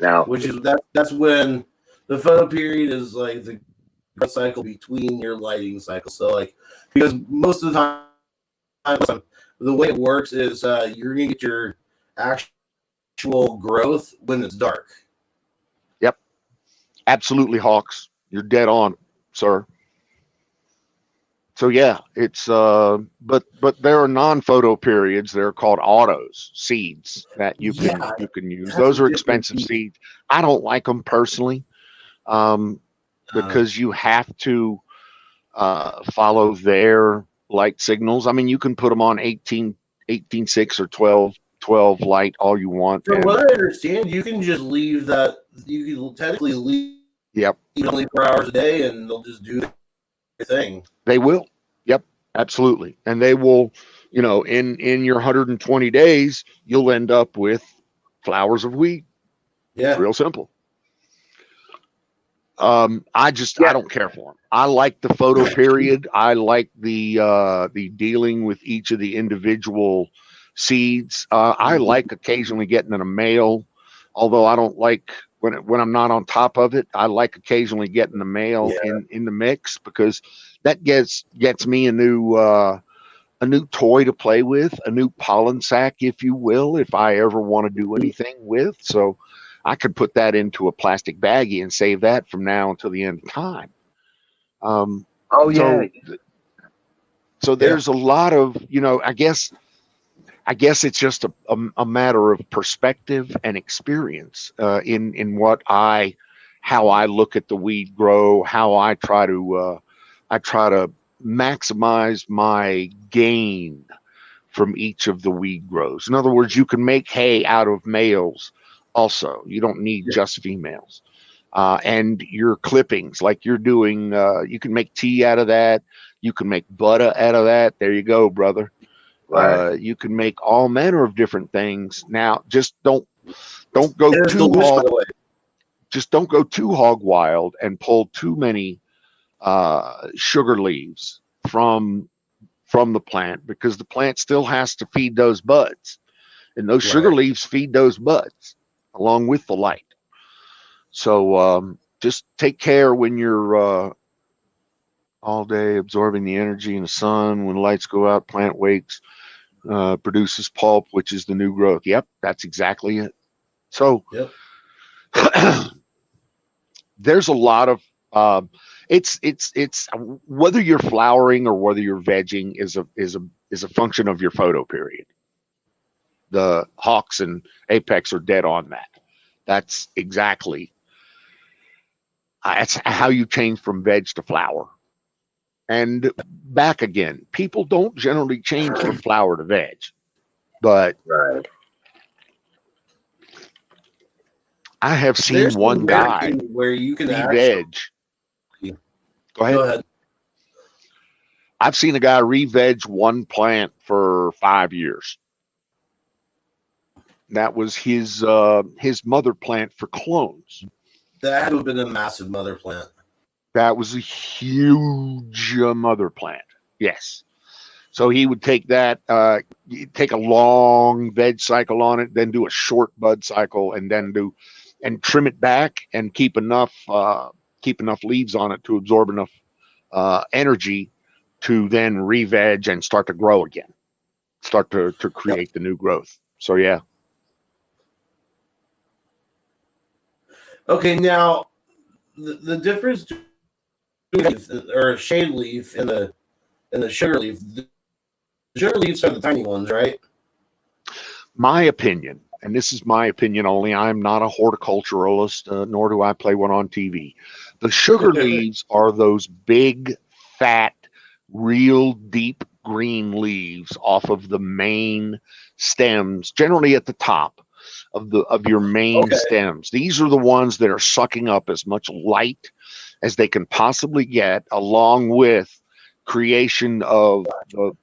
Now, which is that's when the photo period is like the cycle between your lighting cycle. So like, because most of the time, the way it works is you're gonna get your actual growth when it's dark. Yep. Absolutely, Hawks. You're dead on, sir. So yeah, it's but there are non-photo periods. They're called autos, seeds that you can use. Those are expensive seeds. I don't like them personally because you have to follow their light signals. I mean, you can put them on 18.6 or 12 light all you want. From what I understand, you can just leave that. You can technically leave. Yep. Only 4 hours a day, and they'll just do their thing. They will. Yep. Absolutely. And they will, in your 120 days, you'll end up with flowers of wheat. Yeah. It's real simple. I don't care for them. I like the photo period. I like the dealing with each of the individual seeds. I like occasionally getting in a male, although I don't like when I'm not on top of it. I like occasionally getting the male in the mix because that gets me a new toy to play with, a new pollen sac, if you will, if I ever want to do anything with. So I could put that into a plastic baggie and save that from now until the end of time. So there's a lot of, I guess it's just a matter of perspective and experience in how I look at the weed grow, how I try to maximize my gain from each of the weed grows. In other words, you can make hay out of males also. You don't need just females. And your clippings, like you're doing, you can make tea out of that. You can make butter out of that. There you go, brother. Right. You can make all manner of different things. Now, just don't go too hog wild and pull too many sugar leaves from the plant, because the plant still has to feed those buds, and those sugar leaves feed those buds along with the light. So just take care when you're all day absorbing the energy in the sun. When lights go out, plant wakes, produces pulp, which is the new growth. Yep, that's exactly it. So there's a lot of it's whether you're flowering or whether you're vegging is a function of your photo period. The Hawks and Apex are dead on that. That's exactly that's how you change from veg to flower. And back again, people don't generally change from flower to veg, but Right. I have seen There's one guy where you can re-veg. Go ahead. Go ahead. I've seen a guy re-veg one plant for 5 years. That was his mother plant for clones. That would have been a massive mother plant. That was a huge mother plant. Yes. So he would take that, take a long veg cycle on it, then do a short bud cycle, and then trim it back and keep enough leaves on it to absorb enough energy to then re-veg and start to grow again, start to create the new growth. So yeah. Okay, now the difference between or shade leaf and the sugar leaf. The sugar leaves are the tiny ones, right? My opinion, and this is my opinion only, I'm not a horticulturalist, nor do I play one on TV. The sugar leaves are those big, fat, real deep green leaves off of the main stems, generally at the top of your main stems. These are the ones that are sucking up as much light as they can possibly get, along with creation of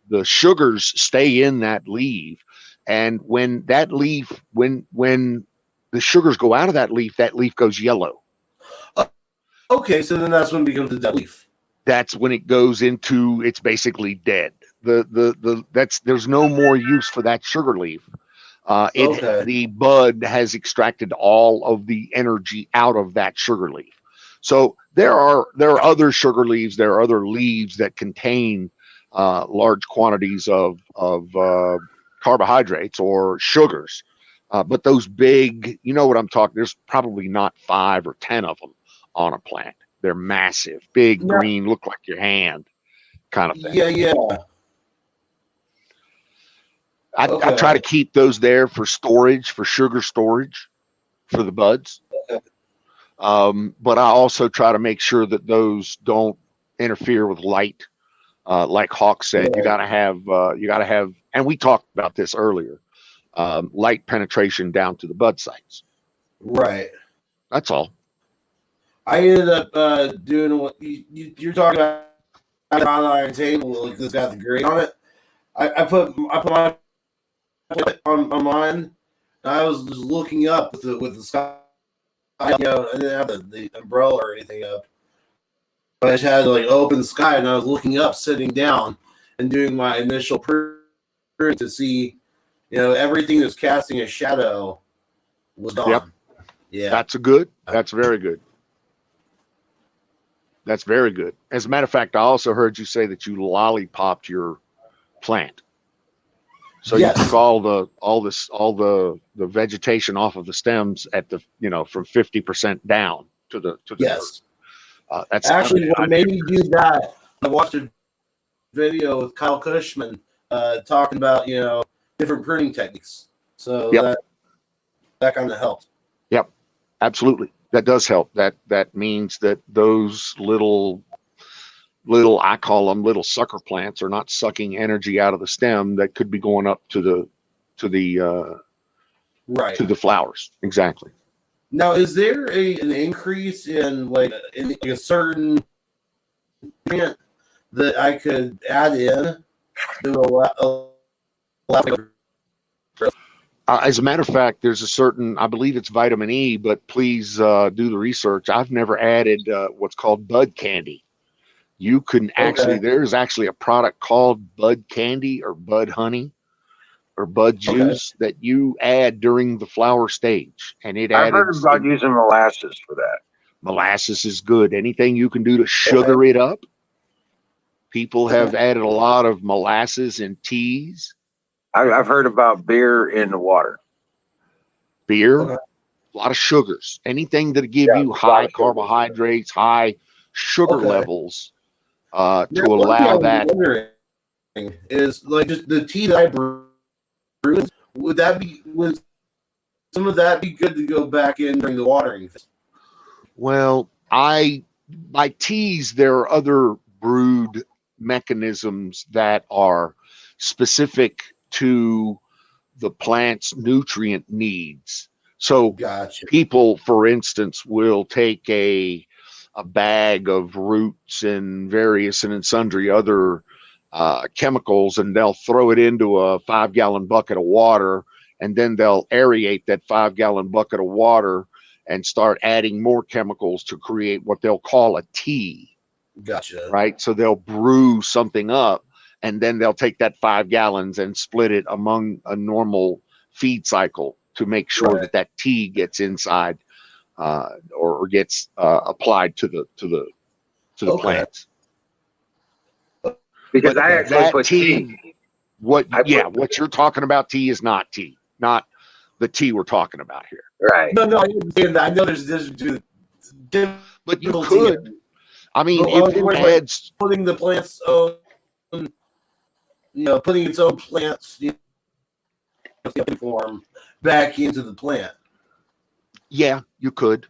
the sugars stay in that leaf. And when that leaf, when the sugars go out of that leaf goes yellow. Okay, so then that's when it becomes a dead leaf. That's when it goes into, it's basically dead. There's no more use for that sugar leaf. The bud has extracted all of the energy out of that sugar leaf. So there are other sugar leaves, there are other leaves that contain large quantities of carbohydrates or sugars, but those big, you know what I'm talking, there's probably not 5 or 10 of them on a plant. They're massive, big, green, look like your hand kind of thing. Yeah. I try to keep those there for storage, for sugar storage, for the buds. But I also try to make sure that those don't interfere with light. Like Hawk said, you gotta have, and we talked about this earlier, light penetration down to the bud sites. Right. That's all. I ended up doing what you're talking about, the hot iron table, like this got the grate on it. I put my on mine, and I was just looking up with the sky. I didn't have the umbrella or anything up. I just had like open sky, and I was looking up, sitting down, and doing my initial pruning to see, everything that's casting a shadow was gone. Yep. Yeah, That's very good. That's very good. As a matter of fact, I also heard you say that you lollipopped your plant. So you took all the vegetation off of the stems at the from 50% down to the yes. That's actually what made me do that. I watched a video with Kyle Cushman talking about different pruning techniques. So that kind of helped. Yep, absolutely. That does help. That means that those little I call them little sucker plants are not sucking energy out of the stem that could be going up to the flowers. Exactly. Now, is there an increase in like a certain plant that I could add in to allow as a matter of fact, there's a certain, I believe it's vitamin E, but please do the research. I've never added what's called bud candy. You can actually, there's actually a product called bud candy or bud honey or bud juice that you add during the flower stage. And I've heard about using molasses for that. Molasses is good. Anything you can do to sugar it up. People have added a lot of molasses in teas. I've heard about beer in the water. Beer, a lot of sugars. Anything that give you high carbohydrates, high sugar levels, to allow that. Is like just the tea that I brew. Would that be some of that be good to go back in during the watering? Well, by teas, there are other brewed mechanisms that are specific to the plant's nutrient needs. So Gotcha. people, for instance, will take a bag of roots and various and sundry other chemicals, and they'll throw it into a 5-gallon bucket of water, and then they'll aerate that 5-gallon bucket of water and start adding more chemicals to create what they'll call a tea. Gotcha. Right? So they'll brew something up, and then they'll take that 5 gallons and split it among a normal feed cycle to make sure Right. that tea gets inside or gets applied to the Okay. plants. Because But I actually that put tea. what you're talking about, tea is not tea, not the tea we're talking about here. Right. No, I understand that. I know there's different. But you could, I mean, Well, if you wait, had putting the plant's own, putting its own plants, form back into the plant. yeah, you could.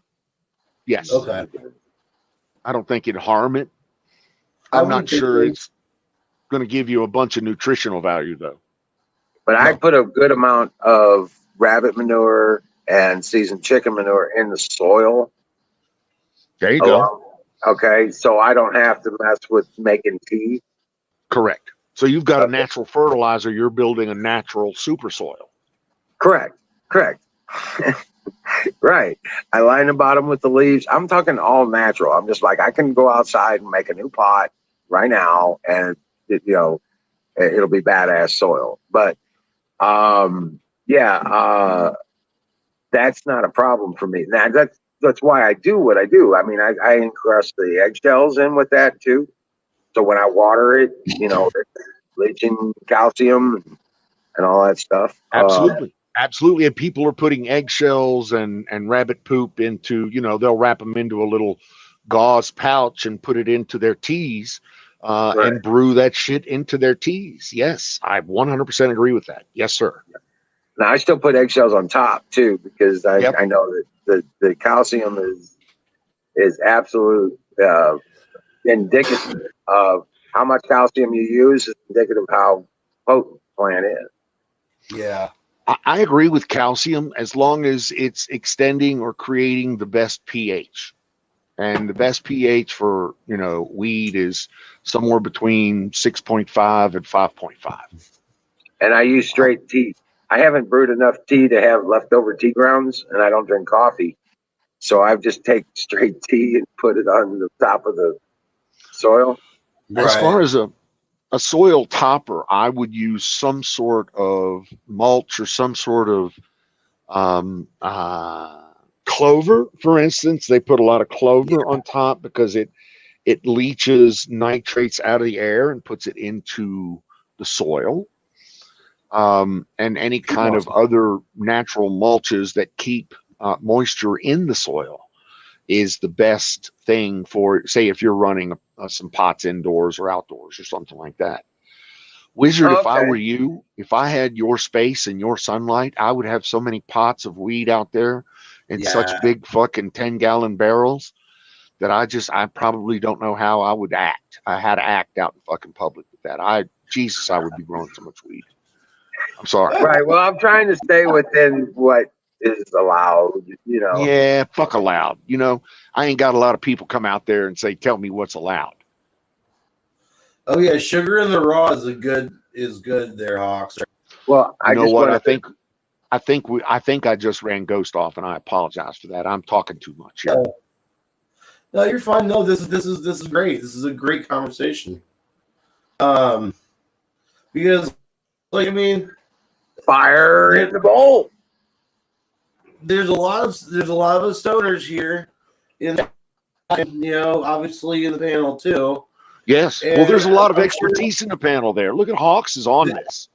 Yes. Okay. I don't think it'd harm it. I I'm not wouldn't think sure so. it's going to give you a bunch of nutritional value, though. But I put a good amount of rabbit manure and seasoned chicken manure in the soil. There you go. Okay, so I don't have to mess with making tea. Correct. So you've got a Okay. natural fertilizer. You're building a natural super soil. Correct. Right. I line the bottom with the leaves. I'm talking all natural. I'm just like, I can go outside and make a new pot right now, and it'll be badass soil. But that's not a problem for me. Now that's why I do what I do. I mean, I encrust the eggshells in with that too. So when I water it, it's leaching calcium and all that stuff. Absolutely. Absolutely. And people are putting eggshells and rabbit poop into, they'll wrap them into a little gauze pouch and put it into their teas and brew that shit into their teas. Yes, I 100% agree with that. Yes, sir. Now I still put eggshells on top too, because I know that the calcium is absolute indicative of how much calcium you use is indicative of how potent the plant is. Yeah. I agree with calcium as long as it's extending or creating the best pH. And the best pH for, weed is somewhere between 6.5 and 5.5. And I use straight tea. I haven't brewed enough tea to have leftover tea grounds, and I don't drink coffee. So I just take straight tea and put it on the top of the soil. As far as a soil topper, I would use some sort of mulch or some sort of clover, for instance. They put a lot of clover on top because it leaches nitrates out of the air and puts it into the soil. And any kind of other natural mulches that keep moisture in the soil is the best thing for, say, if you're running some pots indoors or outdoors or something like that. Wizard, if I were you, if I had your space and your sunlight, I would have so many pots of weed out there in such big fucking 10-gallon barrels that I probably don't know how I would act. I had to act out in fucking public with that. I would be growing so much weed. I'm sorry. Right. Well, I'm trying to stay within what is allowed, Yeah, fuck allowed. I ain't got a lot of people come out there and say, tell me what's allowed. Oh yeah, sugar in the raw is good there, Hawks. Well, I think I just ran Ghost off, and I apologize for that. I'm talking too much here. No, you're fine. No, this is great. This is a great conversation. Because fire in the bowl. There's a lot of us stoners here, obviously in the panel too. Yes. And well, there's a lot of expertise in the panel there. Look at Hawks is on this.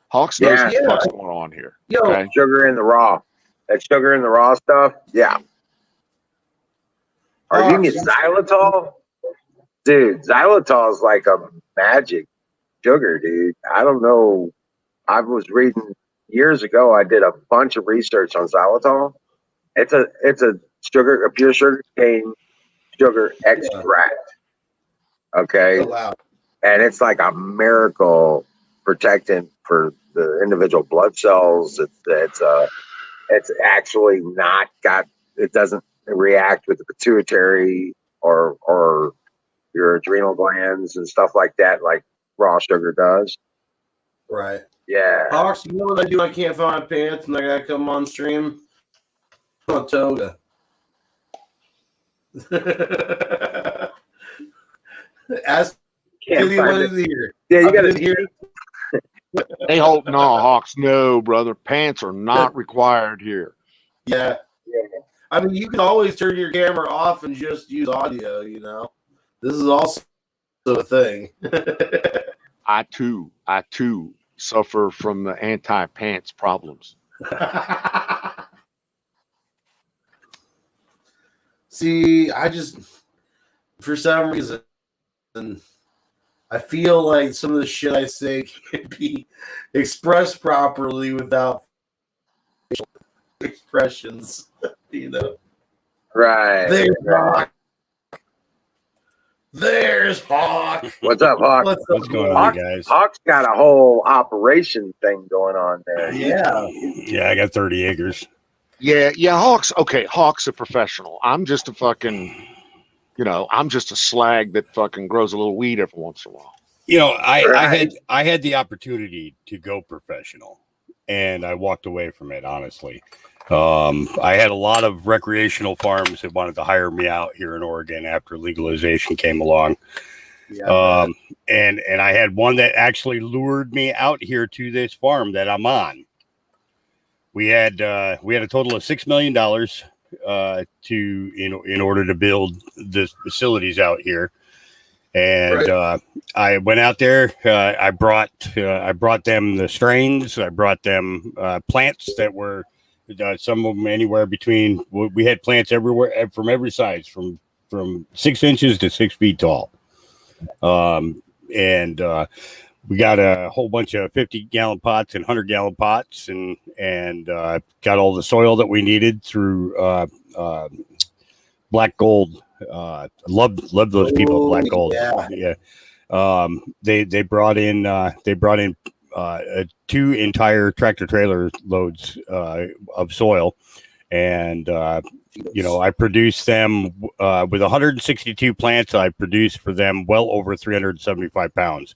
Hawks knows what the fuck's going on here. Okay? Sugar in the raw. That sugar in the raw stuff. Yeah. Or you can get xylitol. Dude, xylitol is like a magic sugar, dude. I don't know. I was reading years ago, I did a bunch of research on xylitol. It's a pure sugar cane sugar extract. Okay. Oh, wow. And it's like a miracle protectant for the individual blood cells. It's actually not got, it doesn't react with the pituitary or your adrenal glands and stuff like that, like raw sugar does. Right. Yeah. Hawks, you know what I do? I can't find my pants and I gotta come on stream. On toga. Ask anyone in here. Yeah, you gotta hear. They hope no, Hawks. No, brother. Pants are not required here. Yeah. I mean, you can always turn your camera off and just use audio, you know. This is also a thing. I too suffer from the anti-pants problems. See, I just, for some reason, I feel like some of the shit I say can't be expressed properly without expressions, you know. Right. There's Hawk. There's Hawk. What's up, Hawk? What's going on, guys? Hawk's got a whole operation thing going on there. Yeah. I got 30 acres. Yeah, Hawks. Okay, Hawk's a professional. I'm just a fucking, I'm just a slag that fucking grows a little weed every once in a while. I had the opportunity to go professional, and I walked away from it, honestly. I had a lot of recreational farms that wanted to hire me out here in Oregon after legalization came along. Yeah, and I had one that actually lured me out here to this farm that I'm on. We had a total of $6 million in order to build the facilities out here. And I went out there. I brought them the strains. I brought them plants that were some of them anywhere between. We had plants everywhere from every size, from 6 inches to 6 feet tall. We got a whole bunch of 50-gallon pots and 100-gallon pots, and got all the soil that we needed through Black Gold. Love those people at Black Gold. Yeah. They brought in 2 entire tractor trailer loads of soil, and I produced them with 162 plants. I produced for them well over 375 pounds.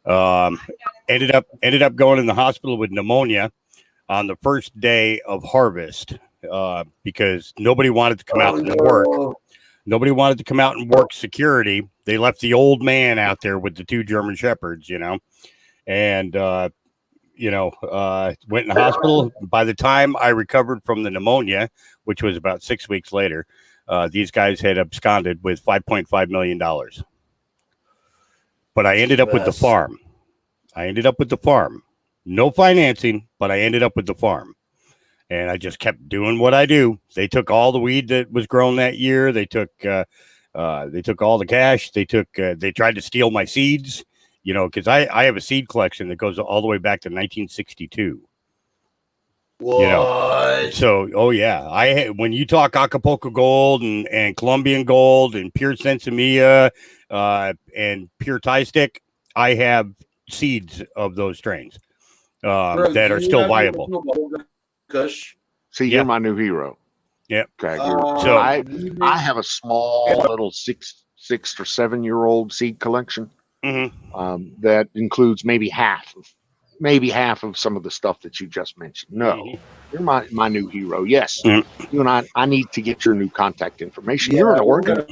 Ended up going in the hospital with pneumonia on the first day of harvest because nobody wanted to come out and work. Nobody wanted to come out and work security. They left the old man out there with the 2 German shepherds, and went in the hospital. By the time I recovered from the pneumonia, which was about 6 weeks later, these guys had absconded with $5.5 million. But I ended up with the farm. No financing, but I ended up with the farm. And I just kept doing what I do. They took all the weed that was grown that year. They took all the cash. They tried to steal my seeds, because I have a seed collection that goes all the way back to 1962. What? So, oh yeah, when you talk Acapulco Gold and Colombian Gold and Pure Sensimilla and Pure Tie Stick, I have seeds of those strains that are still viable. Kush. See, you're my new hero. Yep. Okay. So I have a small little 6 or 7 year old seed collection that includes maybe half of some of the stuff that you just mentioned. No, you're my new hero. Yes, you and I need to get your new contact information. Yeah, you're in Oregon,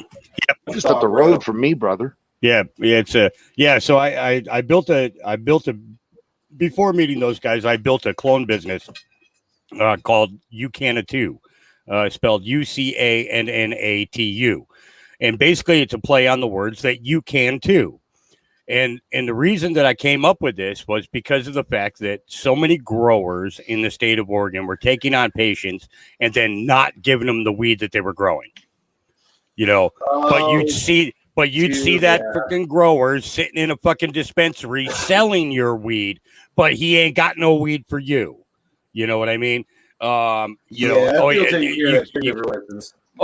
just up the road from me, brother. Yeah, So I built a before meeting those guys. I built a clone business called Ucanatu, spelled UCANNATU, and basically it's a play on the words that you can too. And the reason that I came up with this was because of the fact that so many growers in the state of Oregon were taking on patients and then not giving them the weed that they were growing. But But you'd see that freaking grower sitting in a fucking dispensary selling your weed, but he ain't got no weed for you. You know what I mean? Oh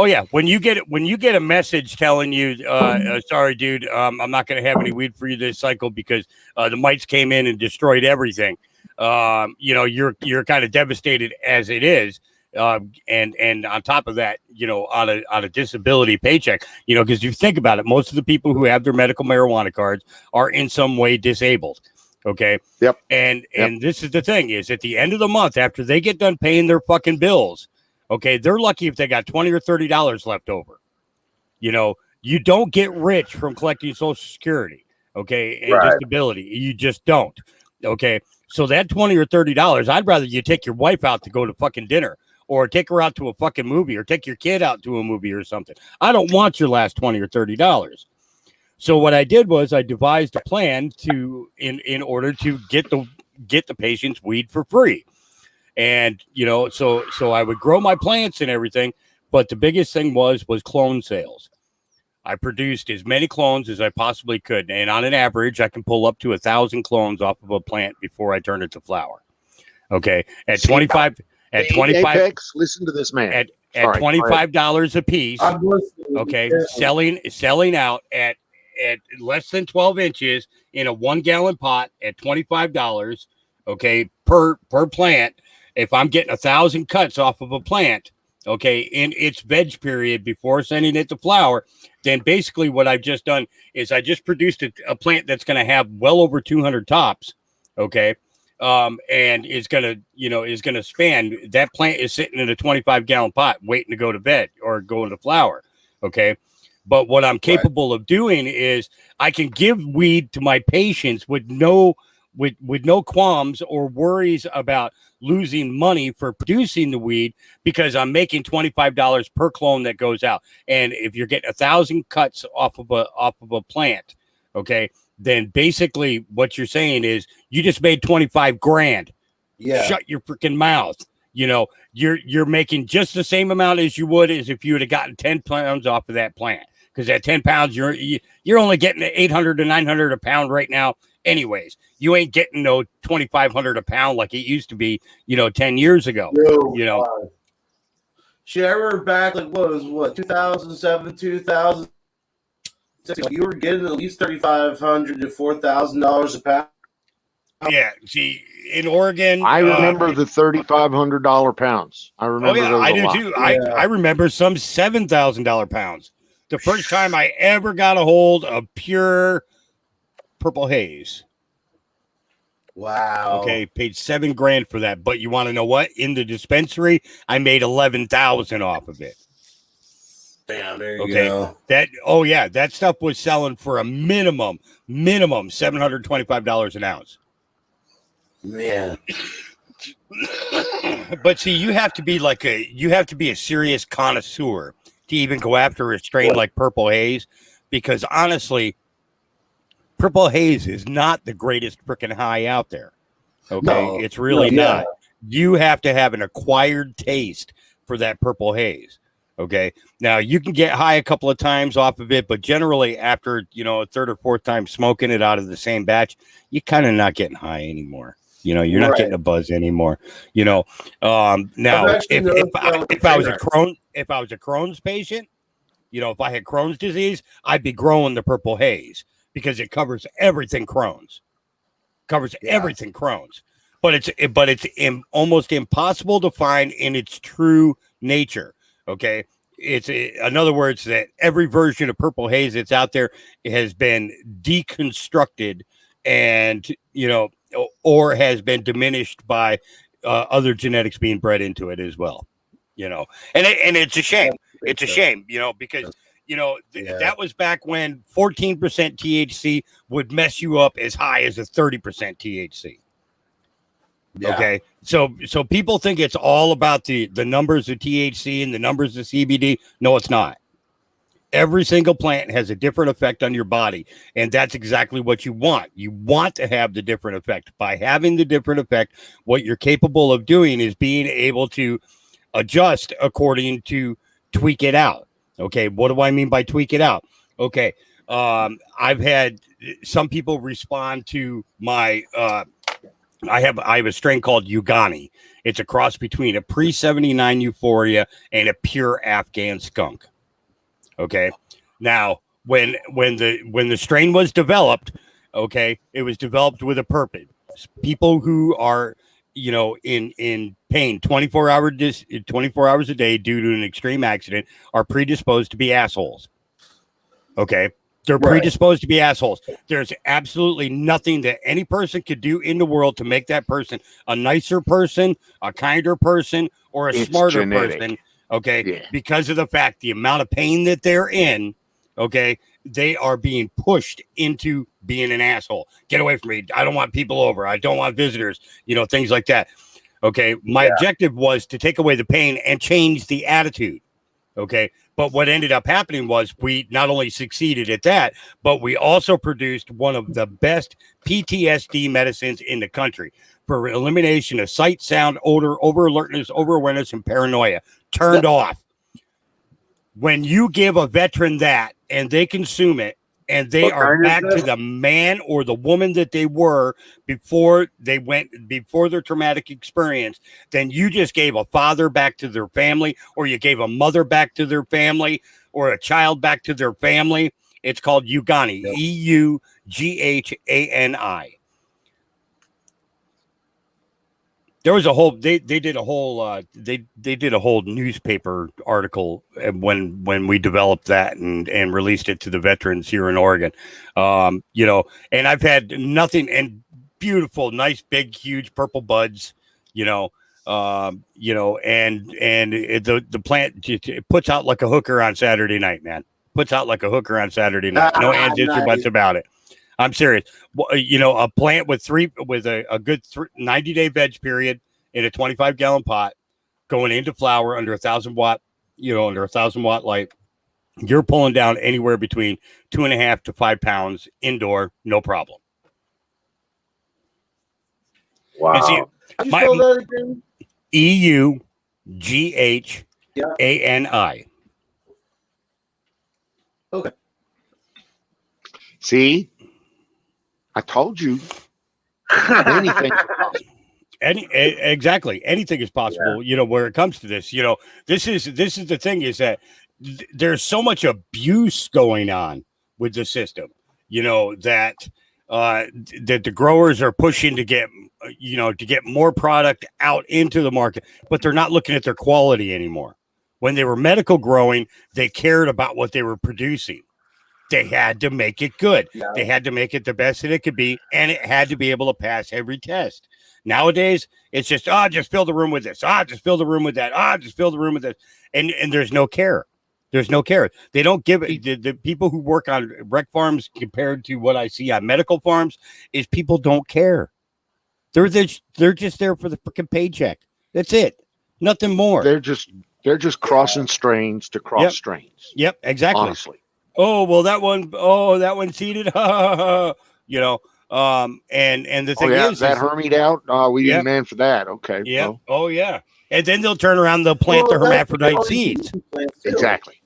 yeah. When you get a message telling you, sorry, dude, I'm not going to have any weed for you this cycle because the mites came in and destroyed everything. You're kind of devastated as it is. And on top of that, on a disability paycheck, because you think about it, most of the people who have their medical marijuana cards are in some way disabled. Okay. Yep. And this is the thing is at the end of the month, after they get done paying their fucking bills, okay, they're lucky if they got $20 or $30 left over. You don't get rich from collecting Social Security, okay, and disability. You just don't. Okay. So that $20 or $30, I'd rather you take your wife out to go to fucking dinner or take her out to a fucking movie or take your kid out to a movie or something. I don't want your last $20 or $30. So what I did was I devised a plan in order to get the patient's weed for free. And, so I would grow my plants and everything. But the biggest thing was clone sales. I produced as many clones as I possibly could. And on an average, I can pull up to 1,000 clones off of a plant before I turn it to flower. Okay. At 25, Apex, listen to this man. At $25 a piece. Okay. Selling out at less than 12 inches in a 1 gallon pot at $25. Okay. Per plant. If I'm getting 1,000 cuts off of a plant, okay, in its veg period before sending it to flower, then basically what I've just done is I just produced a plant that's going to have well over 200 tops, okay, and is going to span. That plant is sitting in a 25-gallon pot waiting to go to bed or go into flower, okay. But what I'm capable of doing is I can give weed to my patients with no qualms or worries about losing money for producing the weed because I'm making $25 per clone that goes out. And if you're getting 1,000 cuts off of a plant, okay, then basically what you're saying is you just made 25 grand. Yeah. Shut your freaking mouth. You're making just the same amount as you would as if you would have gotten 10 pounds off of that plant. Because at 10 pounds, you're only getting 800 to 900 a pound right now. Anyways, you ain't getting no 2,500 a pound like it used to be, 10 years ago. Shit, I remember back, 2007, 2000. You were getting at least $3,500 to $4,000 a pound. Yeah, see, in Oregon, I remember the $3,500 pounds. I remember. Oh yeah, I do too. Yeah. I remember some $7,000 pounds. The first time I ever got a hold of pure purple haze. Wow. Okay, paid $7 grand for that. But you want to know what? In the dispensary, I made 11,000 off of it. Damn, there you go. That stuff was selling for a minimum $725 an ounce. Man. But see, you have to be a serious connoisseur to even go after a strain like Purple Haze, because honestly, Purple Haze is not the greatest freaking high out there. Okay, no, it's really not. You have to have an acquired taste for that Purple Haze. Okay, now you can get high a couple of times off of it, but generally after a third or fourth time smoking it out of the same batch, you're kind of not getting high anymore. You're not getting a buzz anymore. Now if I was a Crohn's patient, if I had Crohn's disease, I'd be growing the Purple Haze because it covers everything Crohn's. Everything Crohn's. But it's almost impossible to find in its true nature. Okay. In other words, that every version of Purple Haze that's out there has been deconstructed and, or has been diminished by other genetics being bred into it as well, and it's a shame. It's a shame, because, that was back when 14% THC would mess you up as high as a 30% THC. Yeah. Okay. So people think it's all about the numbers of THC and the numbers of CBD. No, it's not. Every single plant has a different effect on your body, and that's exactly what you want. You want to have the different effect. By having the different effect, what you're capable of doing is being able to adjust according to tweak it out. Okay, what do I mean by tweak it out? Okay, I've had some people respond to my. I have a strain called Ugani. It's a cross between a pre-79 Euphoria and a pure Afghan skunk. Okay, now when the strain was developed, okay, it was developed with a purpose. People who are in pain 24 hours a day due to an extreme accident are predisposed to be assholes. Okay. They're predisposed to be assholes. There's absolutely nothing that any person could do in the world to make that person a nicer person, a kinder person, or a smarter person. Okay. Yeah. Because of the fact, the amount of pain that they're in, okay, they are being pushed into being an asshole. Get away from me. I don't want people over. I don't want visitors, things like that. Okay. My objective was to take away the pain and change the attitude. Okay. But what ended up happening was we not only succeeded at that, but we also produced one of the best PTSD medicines in the country for elimination of sight, sound, odor, over alertness, over awareness, and paranoia. Turned off. When you give a veteran that and they consume it, and they are back to the man or the woman that they were before their traumatic experience, then you just gave a father back to their family, or you gave a mother back to their family, or a child back to their family. It's called Ugani, Eughani. There was a whole they did a whole they did a whole newspaper article when we developed that and released it to the veterans here in Oregon. And I've had nothing and beautiful, nice, big, huge purple buds, and the plant it puts out like a hooker on Saturday night, man. Puts out like a hooker on Saturday night. No ands, ifs, or buts about it. I'm serious. A plant with a good 90-day veg period in a 25-gallon pot going into flower under 1,000 watt light. You're pulling down anywhere between 2.5 to 5 pounds indoor, no problem. Wow. EUGHANI. Okay. See? I told you. Anything is possible. Exactly. Anything is possible, where it comes to this. This is the thing is that there's so much abuse going on with the system, that the growers are pushing to get more product out into the market, but they're not looking at their quality anymore. When they were medical growing, they cared about what they were producing. They had to make it good. Yeah. They had to make it the best that it could be, and it had to be able to pass every test. Nowadays, it's just, just fill the room with this. Just fill the room with that. Just fill the room with this. And there's no care. There's no care. They don't give it. The people who work on rec farms compared to what I see on medical farms is people don't care. They're just there for the freaking paycheck. That's it. Nothing more. They're just crossing strains to cross strains. Yep, exactly. Honestly. Oh, well, that one seeded, and the thing is that hermit out. We didn't man for that. Okay. Yeah. Well. Oh, yeah. And then they'll turn around, they'll plant the hermaphrodite seeds. Exactly.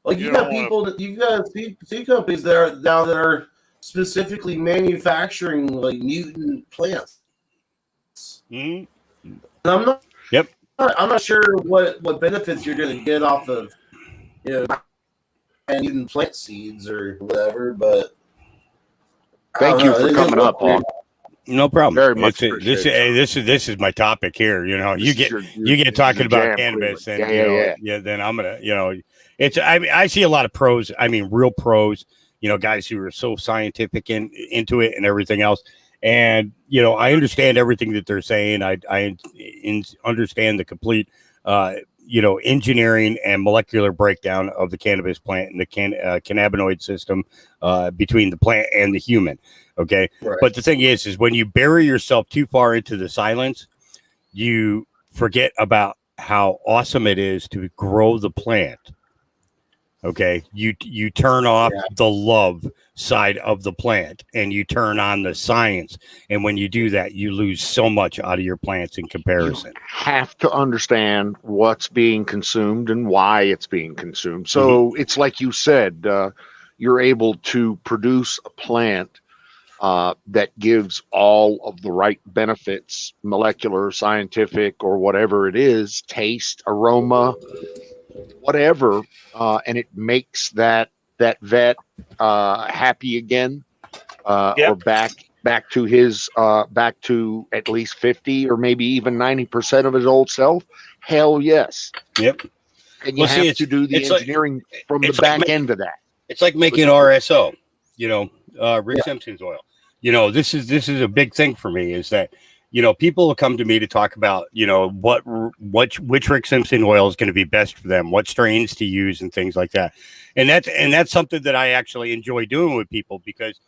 Like you got seed companies that are specifically manufacturing like mutant plants. Mm-hmm. And I'm not. Yep. I'm not sure what benefits you're going to get off of. And even plant seeds or whatever, but thank you for coming up, Paul. No problem. Very much. This is my topic here. You get talking about cannabis, and then I'm gonna, it's. I see a lot of pros. I mean, real pros. Guys who are so scientific into it and everything else. And I understand everything that they're saying. I understand the complete. Engineering and molecular breakdown of the cannabis plant and the cannabinoid system between the plant and the human. Okay. Right. But the thing is when you bury yourself too far into the silence, you forget about how awesome it is to grow the plant Okay, you turn off the love side of the plant and you turn on the science, and when you do that, you lose so much out of your plants in comparison. You have to understand what's being consumed and why it's being consumed. So it's like you said, you're able to produce a plant that gives all of the right benefits, molecular, scientific, or whatever it is, taste, aroma, whatever, and it makes that vet happy again, or back to his back to at least 50 or maybe even 90% of his old self. Hell yes. Yep. And you have to do the engineering from the back end of that. It's like making RSO, Rick Simpson's oil. This is a big thing for me, is that people will come to me to talk about which Rick Simpson oil is going to be best for them, what strains to use, and things like that. And that's something that I actually enjoy doing with people, because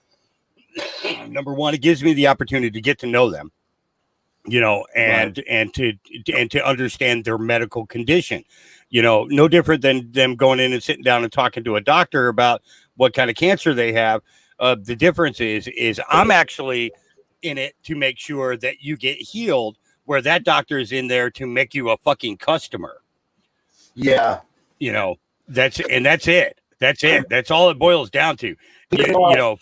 number one, it gives me the opportunity to get to know them, and to understand their medical condition. No different than them going in and sitting down and talking to a doctor about what kind of cancer they have. The difference is I'm actually in it to make sure that you get healed, where that doctor is in there to make you a fucking customer. Yeah. That's it. That's all it boils down to.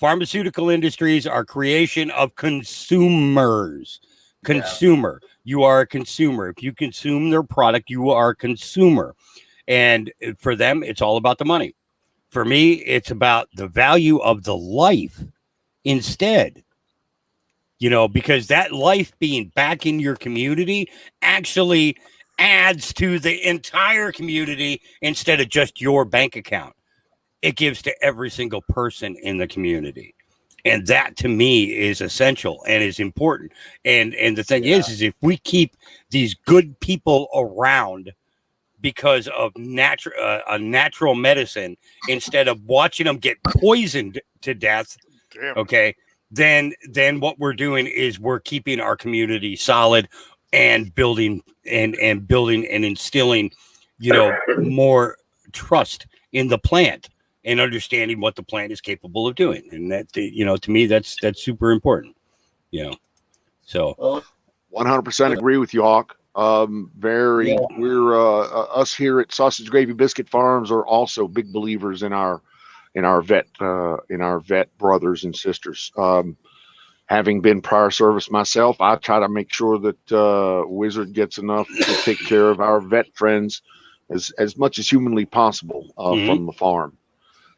Pharmaceutical industries are creation of consumers. Consumer. You are a consumer. If you consume their product, you are a consumer. And for them, it's all about the money. For me, it's about the value of the life instead. Because that life being back in your community actually adds to the entire community instead of just your bank account. It gives to every single person in the community. And that, to me, is essential and is important. And the thing is if we keep these good people around because of natural medicine, instead of watching them get poisoned to death, okay, then what we're doing is we're keeping our community solid and building and instilling, more trust in the plant and understanding what the plant is capable of doing. And that, to me, that's super important, so 100% agree with you, Hawk. We're us here at Sausage Gravy Biscuit Farms are also big believers in our vet brothers and sisters. Having been prior service myself, I try to make sure that Wizard gets enough to take care of our vet friends as much as humanly possible from the farm.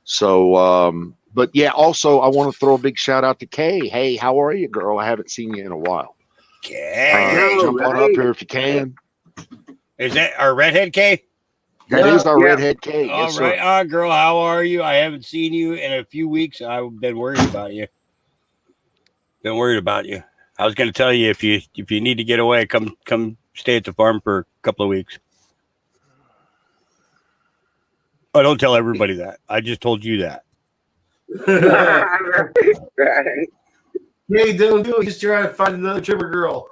So, but yeah, also I want to throw a big shout out to Kay. Hey, how are you, girl? I haven't seen you in a while. Jump on up here if you can. Is that our redhead Kay? That is our redhead Kay. All right, girl, how are you? I haven't seen you in a few weeks. I've been worried about you. I was going to tell you, if you need to get away, come stay at the farm for a couple of weeks. I don't tell everybody that. I just told you that. Hey, don't do it. Just try to find another trimmer girl.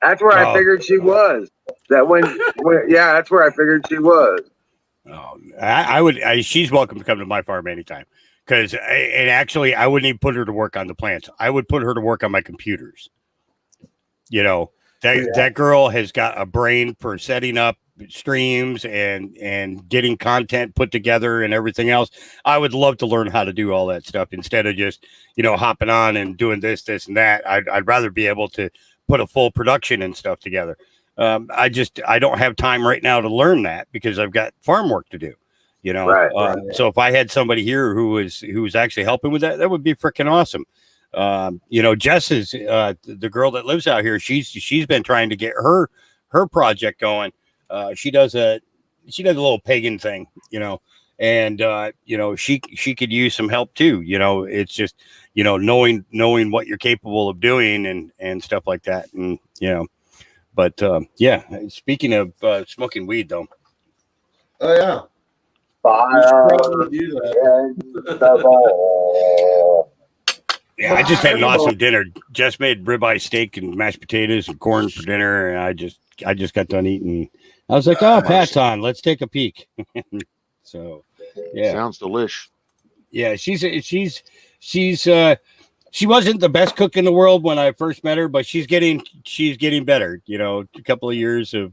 That's where I figured she was. That's where I figured she was. Oh, I would. She's welcome to come to my farm anytime. And actually, I wouldn't even put her to work on the plants. I would put her to work on my computers. That girl has got a brain for setting up streams and getting content put together and everything else. I would love to learn how to do all that stuff instead of just, hopping on and doing this and that. I'd rather be able to put a full production and stuff together. I don't have time right now to learn that because I've got farm work to do, Right. So if I had somebody here who was actually helping with that would be freaking awesome. Jess is the girl that lives out here. She's been trying to get her project going. She does a little pagan thing, and she could use some help too. It's just, knowing what you're capable of doing and stuff like that. And, but speaking of smoking weed though. Oh yeah. Yeah, I just had an awesome dinner. Just made ribeye steak and mashed potatoes and corn for dinner, and I just got done eating. I was like, "Oh, Pat's on. Let's take a peek." So Yeah. Sounds delish. Yeah, she wasn't the best cook in the world when I first met her, but she's getting better. You know, a couple of years of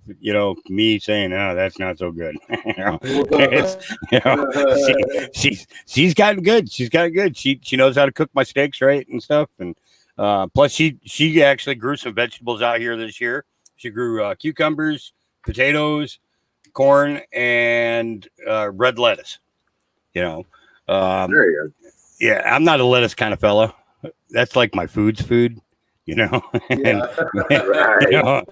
me saying, "Oh, that's not so good." She's gotten good. She's gotten good. She knows how to cook my steaks right and stuff. And plus, she actually grew some vegetables out here this year. She grew cucumbers, potatoes, corn, and red lettuce. There you go. Yeah, I'm not a lettuce kind of fella. That's like my food, and Right.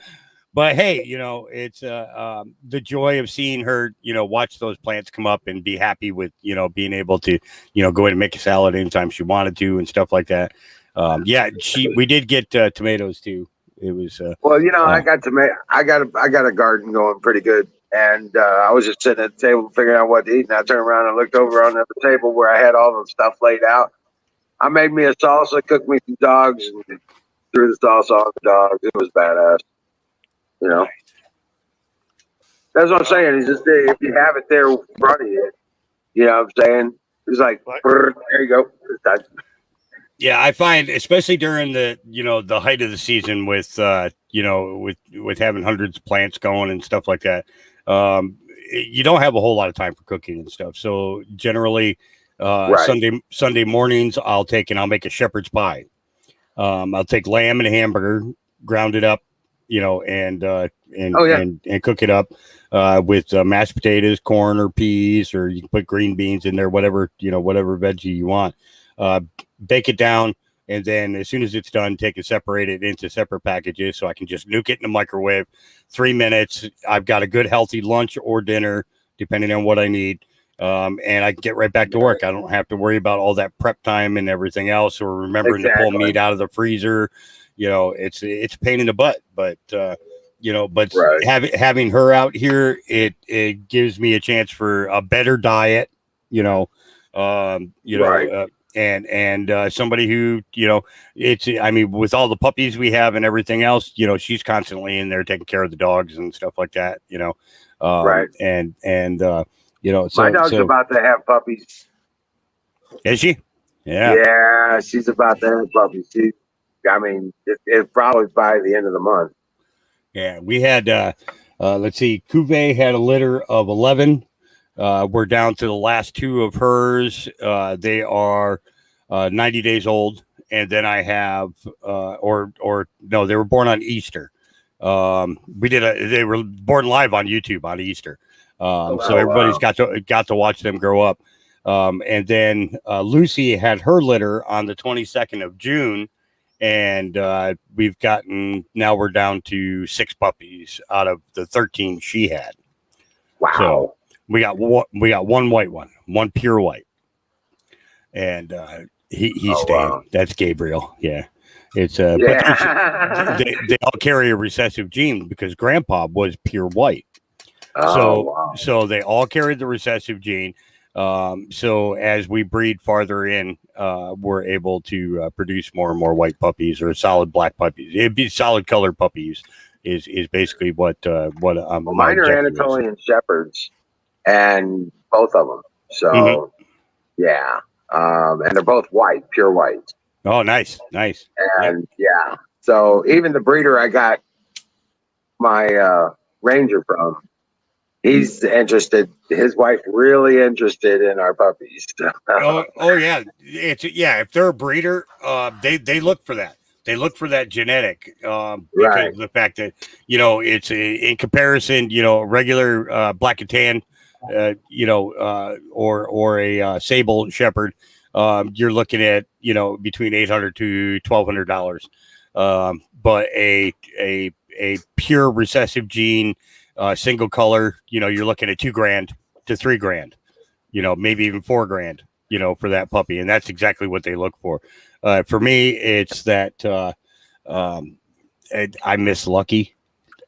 but hey, it's the joy of seeing her, watch those plants come up and be happy with, being able to, go in and make a salad anytime she wanted to and stuff like that. We did get tomatoes too. It was Well, I got a garden going pretty good, and I was just sitting at the table figuring out what to eat, and I turned around and looked over on the table where I had all the stuff laid out. I made me a salsa, cooked me some dogs, and threw the salsa on the dogs. It was badass. That's what I'm saying. Is just if you have it there in front of you, you know what I'm saying? It's like, there you go. It's done. Yeah, I find especially during the the height of the season with with having hundreds of plants going and stuff like that, you don't have a whole lot of time for cooking and stuff. So generally, Right. Sunday mornings I'll make a shepherd's pie. I'll take lamb and hamburger, ground it up, and cook it up with mashed potatoes, corn or peas, or you can put green beans in there, whatever veggie you want. Bake it down, and then as soon as it's done, separate it into separate packages so I can just nuke it in the microwave. 3 minutes. I've got a good healthy lunch or dinner, depending on what I need. And I can get right back to work. I don't have to worry about all that prep time and everything else, or remembering to pull meat out of the freezer. It's a pain in the butt, but Right. having her out here, it gives me a chance for a better diet, Right. and somebody who, with all the puppies we have and everything else, she's constantly in there taking care of the dogs and stuff like that, Right. So My dog's about to have puppies. is she? Yeah. Yeah, she's about to have puppies. It probably by the end of the month. Yeah, we had let's see, Cuvée had a litter of 11. We're down to the last 2 of hers. They are 90 days old, and then I have or no, they were born on Easter. They were born live on YouTube on Easter. So everybody's got to watch them grow up. And then Lucy had her litter on the 22nd of June. And now we're down to 6 puppies out of the 13 she had. Wow. So we got one white one pure white. And he's staying. Wow. That's Gabriel. Yeah. It's but they all carry a recessive gene because grandpa was pure white. So they all carried the recessive gene. So as we breed farther in, we're able to produce more and more white puppies or solid black puppies. It'd be solid colored puppies is basically what mine are Anatolian shepherds, and both of them. So yeah, and they're both white, pure white. Oh, nice. And yeah, so even the breeder I got my Ranger from, he's interested. His wife really interested in our puppies. oh yeah, if they're a breeder, they look for that. They look for that genetic because of the fact that it's in comparison, regular black and tan, or a sable shepherd. You're looking at between $800 to $1,200. But a pure recessive gene. Single color, you're looking at $2,000 to $3,000, maybe even $4,000, for that puppy. And that's exactly what they look for. For me, it's that I miss Lucky,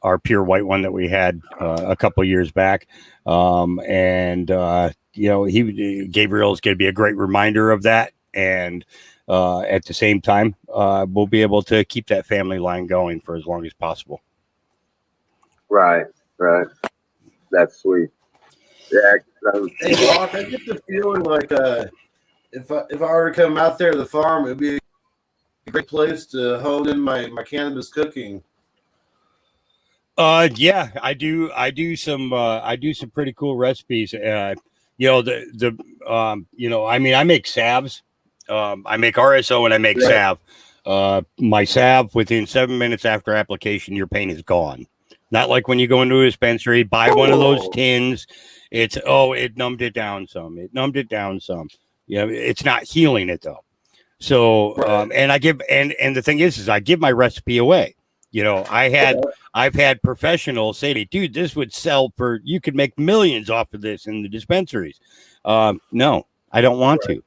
our pure white one that we had a couple years back. Gabriel is going to be a great reminder of that. And at the same time, we'll be able to keep that family line going for as long as possible. Right. That's sweet. Yeah. Hey, Doc, I get the feeling like if I were to come out there to the farm, it'd be a great place to hone in my cannabis cooking. Yeah, I do some pretty cool recipes. I mean, I make salves. I make RSO and I make salve. My salve, within 7 minutes after application, your pain is gone. Not like when you go into a dispensary, buy one of those tins. It numbed it down some. It numbed it down some. It's not healing it though. So, and I give, and the thing is I give my recipe away. I've had professionals say to me, dude, this would sell for, you could make millions off of this in the dispensaries. No, I don't want to.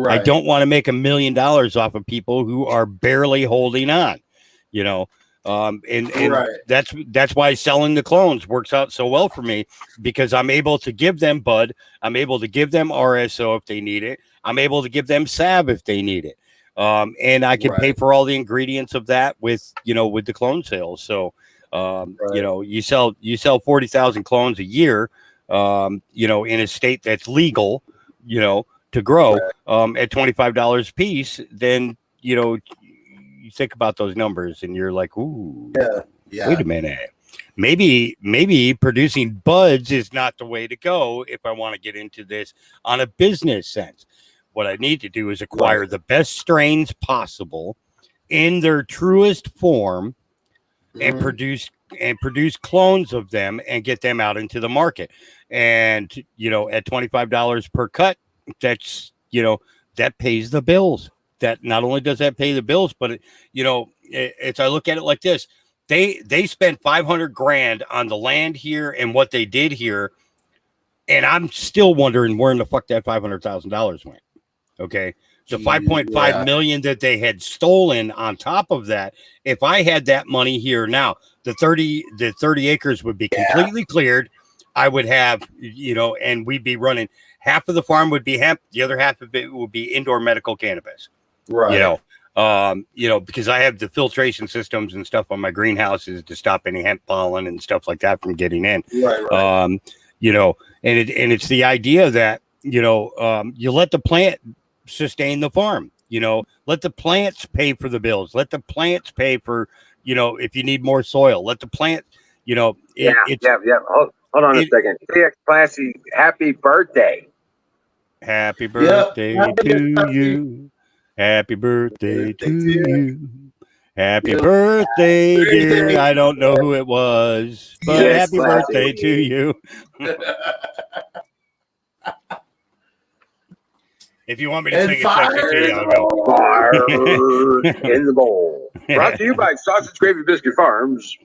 I don't want to make $1 million off of people who are barely holding on, and that's why selling the clones works out so well for me, because I'm able to give them bud. I'm able to give them RSO if they need it. I'm able to give them salve if they need it. And I can pay for all the ingredients of that with the clone sales. So, you sell 40,000 clones a year, in a state that's legal, to grow, at $25 a piece. Then, you think about those numbers and you're like, ooh, wait a minute. Maybe producing buds is not the way to go if I want to get into this on a business sense. What I need to do is acquire the best strains possible in their truest form, and produce clones of them and get them out into the market. And at $25 per cut, that's that pays the bills. That not only does that pay the bills, but it's, I look at it like this: they spent $500,000 on the land here and what they did here, and I'm still wondering where in the fuck that $500,000 went. Okay. The 5.5 million that they had stolen on top of that. If I had that money here now, the 30 acres would be completely cleared. I would have, and we'd be running, half of the farm would be hemp. The other half of it would be indoor medical cannabis. Right. Because I have the filtration systems and stuff on my greenhouses to stop any hemp pollen and stuff like that from getting in. Right. And it's the idea that, you let the plant sustain the farm, let the plants pay for the bills, let the plants pay for, if you need more soil, let the plant, hold on a second. CX Classy, happy birthday. Happy birthday to you. Happy birthday to you. Happy birthday, dear. I don't know who it was, but happy birthday to you. If you want me to sing it sexy to you, I'll go. Fire in the bowl. Brought to you by Sausage Gravy Biscuit Farms.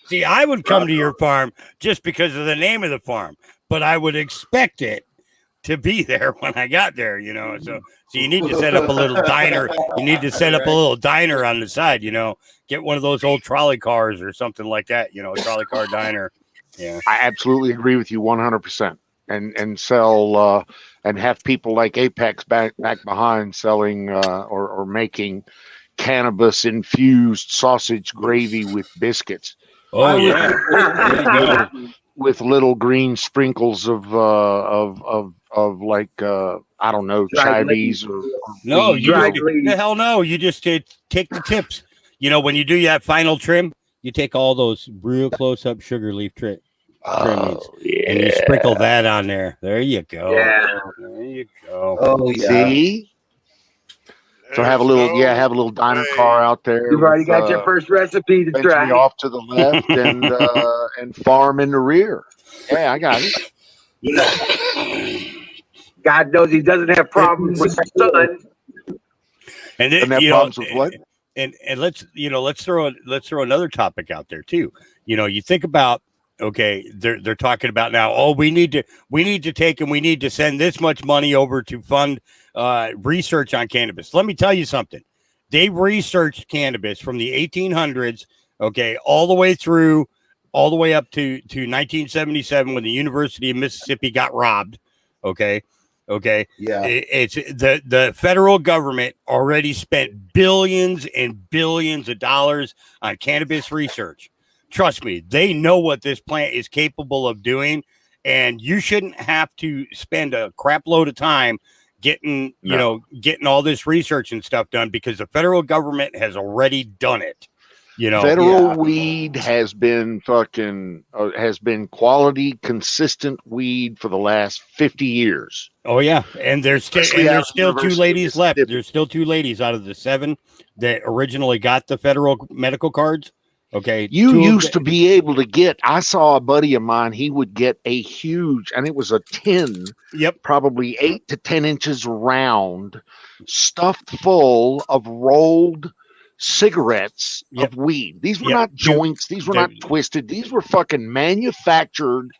See, I would come to your farm just because of the name of the farm, but I would expect it to be there when I got there, So you need to set up a little diner. You need to set up a little diner on the side, Get one of those old trolley cars or something like that, a trolley car diner. Yeah, I absolutely agree with you 100%. And sell and have people like Apex back behind selling or making cannabis infused sausage gravy with biscuits. Oh yeah, with little green sprinkles of like I don't know, chives or no, the hell no. You just take the tips. When you do that final trim, you take all those real close up sugar leaf trimmings, and you sprinkle that on there. There you go. Yeah. There you go. Oh yeah. See? So have a little diner car out there. You've already got your first recipe to try. Off to the left and farm in the rear. Yeah, I got it. God knows he doesn't have problems with his son. And then, problems with what? And let's throw another topic out there too. You think about, okay, they're talking about now, oh, we need to take and we need to send this much money over to fund research on cannabis. Let me tell you something. They researched cannabis from the 1800s, okay, all the way up to 1977 when the University of Mississippi got robbed. Okay. Yeah. It's the federal government already spent billions and billions of dollars on cannabis research. trust me, they know what this plant is capable of doing, and you shouldn't have to spend a crap load of time getting all this research and stuff done, because the federal government has already done it. Federal weed has been quality, consistent weed for the last 50 years. Oh yeah, and there's still two ladies left. There's still 2 ladies out of the 7 that originally got the federal medical cards. Okay, you used to be able to get. I saw a buddy of mine. He would get a huge, and it was a tin. Yep, probably 8 to 10 inches round, stuffed full of rolled cigarettes of weed. These were not joints. These were not twisted. These were fucking manufactured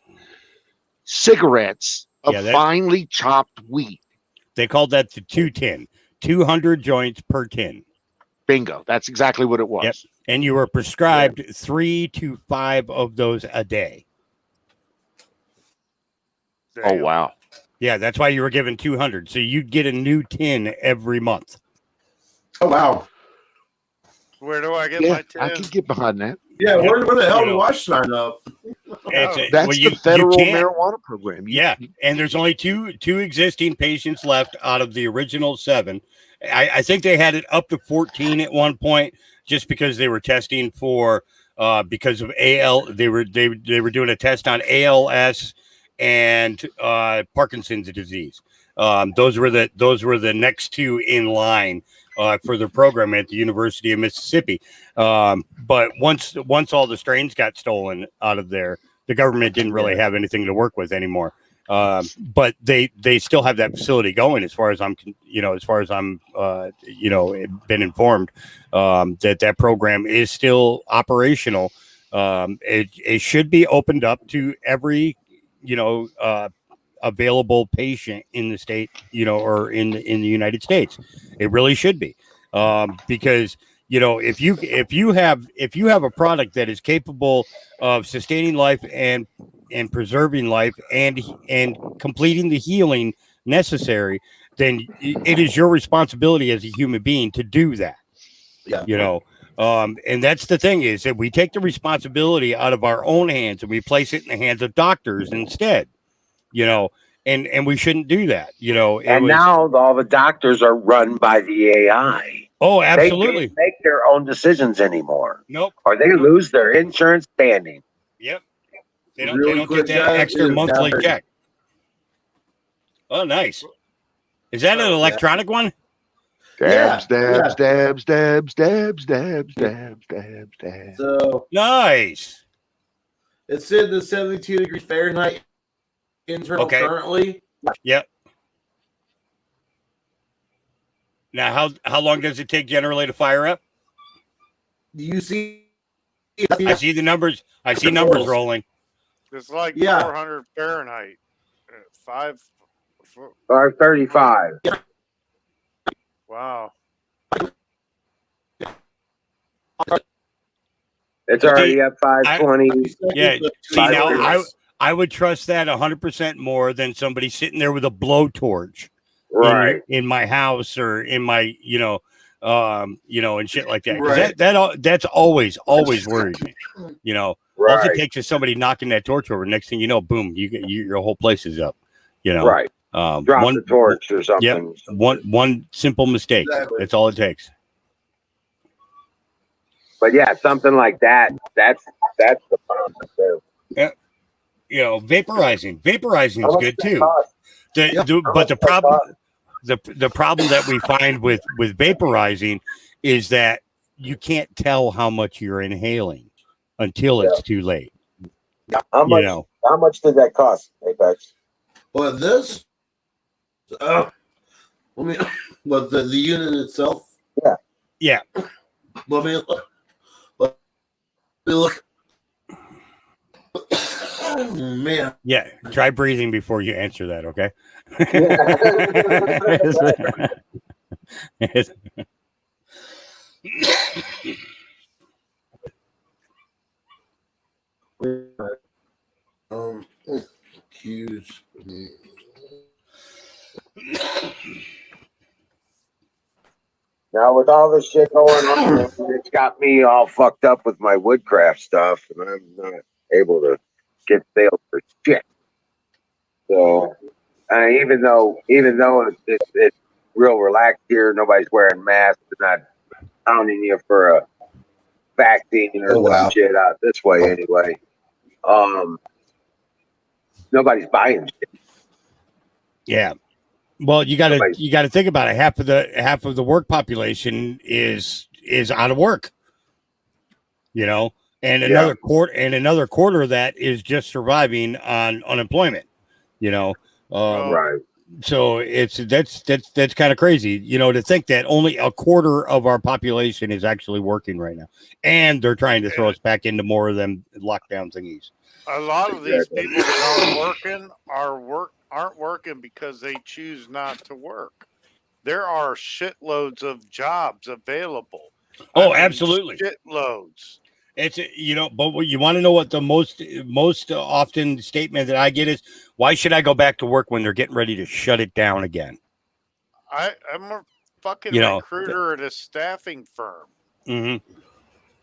cigarettes of finely chopped weed. They called that the 210, 200 joints per tin. Bingo. That's exactly what it was. Yep. And you were prescribed 3 to 5 of those a day. Oh, wow. Yeah, that's why you were given 200. So you'd get a new tin every month. Oh, wow. Where do I get my tin? I can get behind that. Yeah, where the hell do I sign up? That's the federal marijuana program. And there's only two existing patients left out of the original 7. I think they had it up to 14 at one point, just because they were testing for because of AL. They were doing a test on ALS and Parkinson's disease. Those were the next 2 in line for the program at the University of Mississippi. But once all the strains got stolen out of there, the government didn't really have anything to work with anymore. But they still have that facility going, as far as I'm been informed, that program is still operational. It should be opened up to every, available patient in the state, or in the United States. It really should be, because if you have a product that is capable of sustaining life and preserving life and completing the healing necessary, then it is your responsibility as a human being to do that. And that's the thing, is that we take the responsibility out of our own hands and we place it in the hands of doctors instead. And we shouldn't do that. Now all the doctors are run by the AI. Oh, absolutely. They can't make their own decisions anymore. Nope. Or they lose their insurance standing. Yep. They don't get that extra monthly check. Oh, nice. Is that an electronic one? Dabs. So nice. It's in the 72 degree Fahrenheit internal currently. Yep. Now, how long does it take generally to fire up? Do you see? I see the numbers. I see numbers rolling. It's like 400 Fahrenheit. 535. Wow. It's already at 520. See, now I would trust that 100% more than somebody sitting there with a blowtorch, right, in my house or in my, and shit like that. Right. That's always worried me. All it takes is somebody knocking that torch over. Next thing you know, boom, your whole place is up. Right. Drop the torch or something. Yep. One simple mistake. Exactly. That's all it takes. But yeah, something like that. That's the problem too. Yeah. Vaporizing is good too. But the problem that we find with vaporizing is that you can't tell how much you're inhaling until it's too late. How much did that cost, Apex? Well, this, the unit itself. Yeah. Let me look. Oh, man. Yeah, try breathing before you answer that, okay? Huge. Now with all this shit going on, it's got me all fucked up with my woodcraft stuff, and I'm not able to get sales for shit. So, even though it's real relaxed here, nobody's wearing masks, they're not pounding you for a vaccine or some shit out this way anyway. Nobody's buying shit. Yeah. Well, you got to think about it. Half of the work population is out of work. You know, and another quarter of that is just surviving on unemployment. You know, right. So that's kind of crazy. You know, to think that only a quarter of our population is actually working right now, and they're trying to throw us back into more of them lockdown thingies. A lot of these people that aren't working because they choose not to work. There are shitloads of jobs available. Oh, absolutely, shitloads. It's but what you want to know what the most often statement that I get is, why should I go back to work when they're getting ready to shut it down again? I'm a fucking recruiter at a staffing firm. Mm-hmm.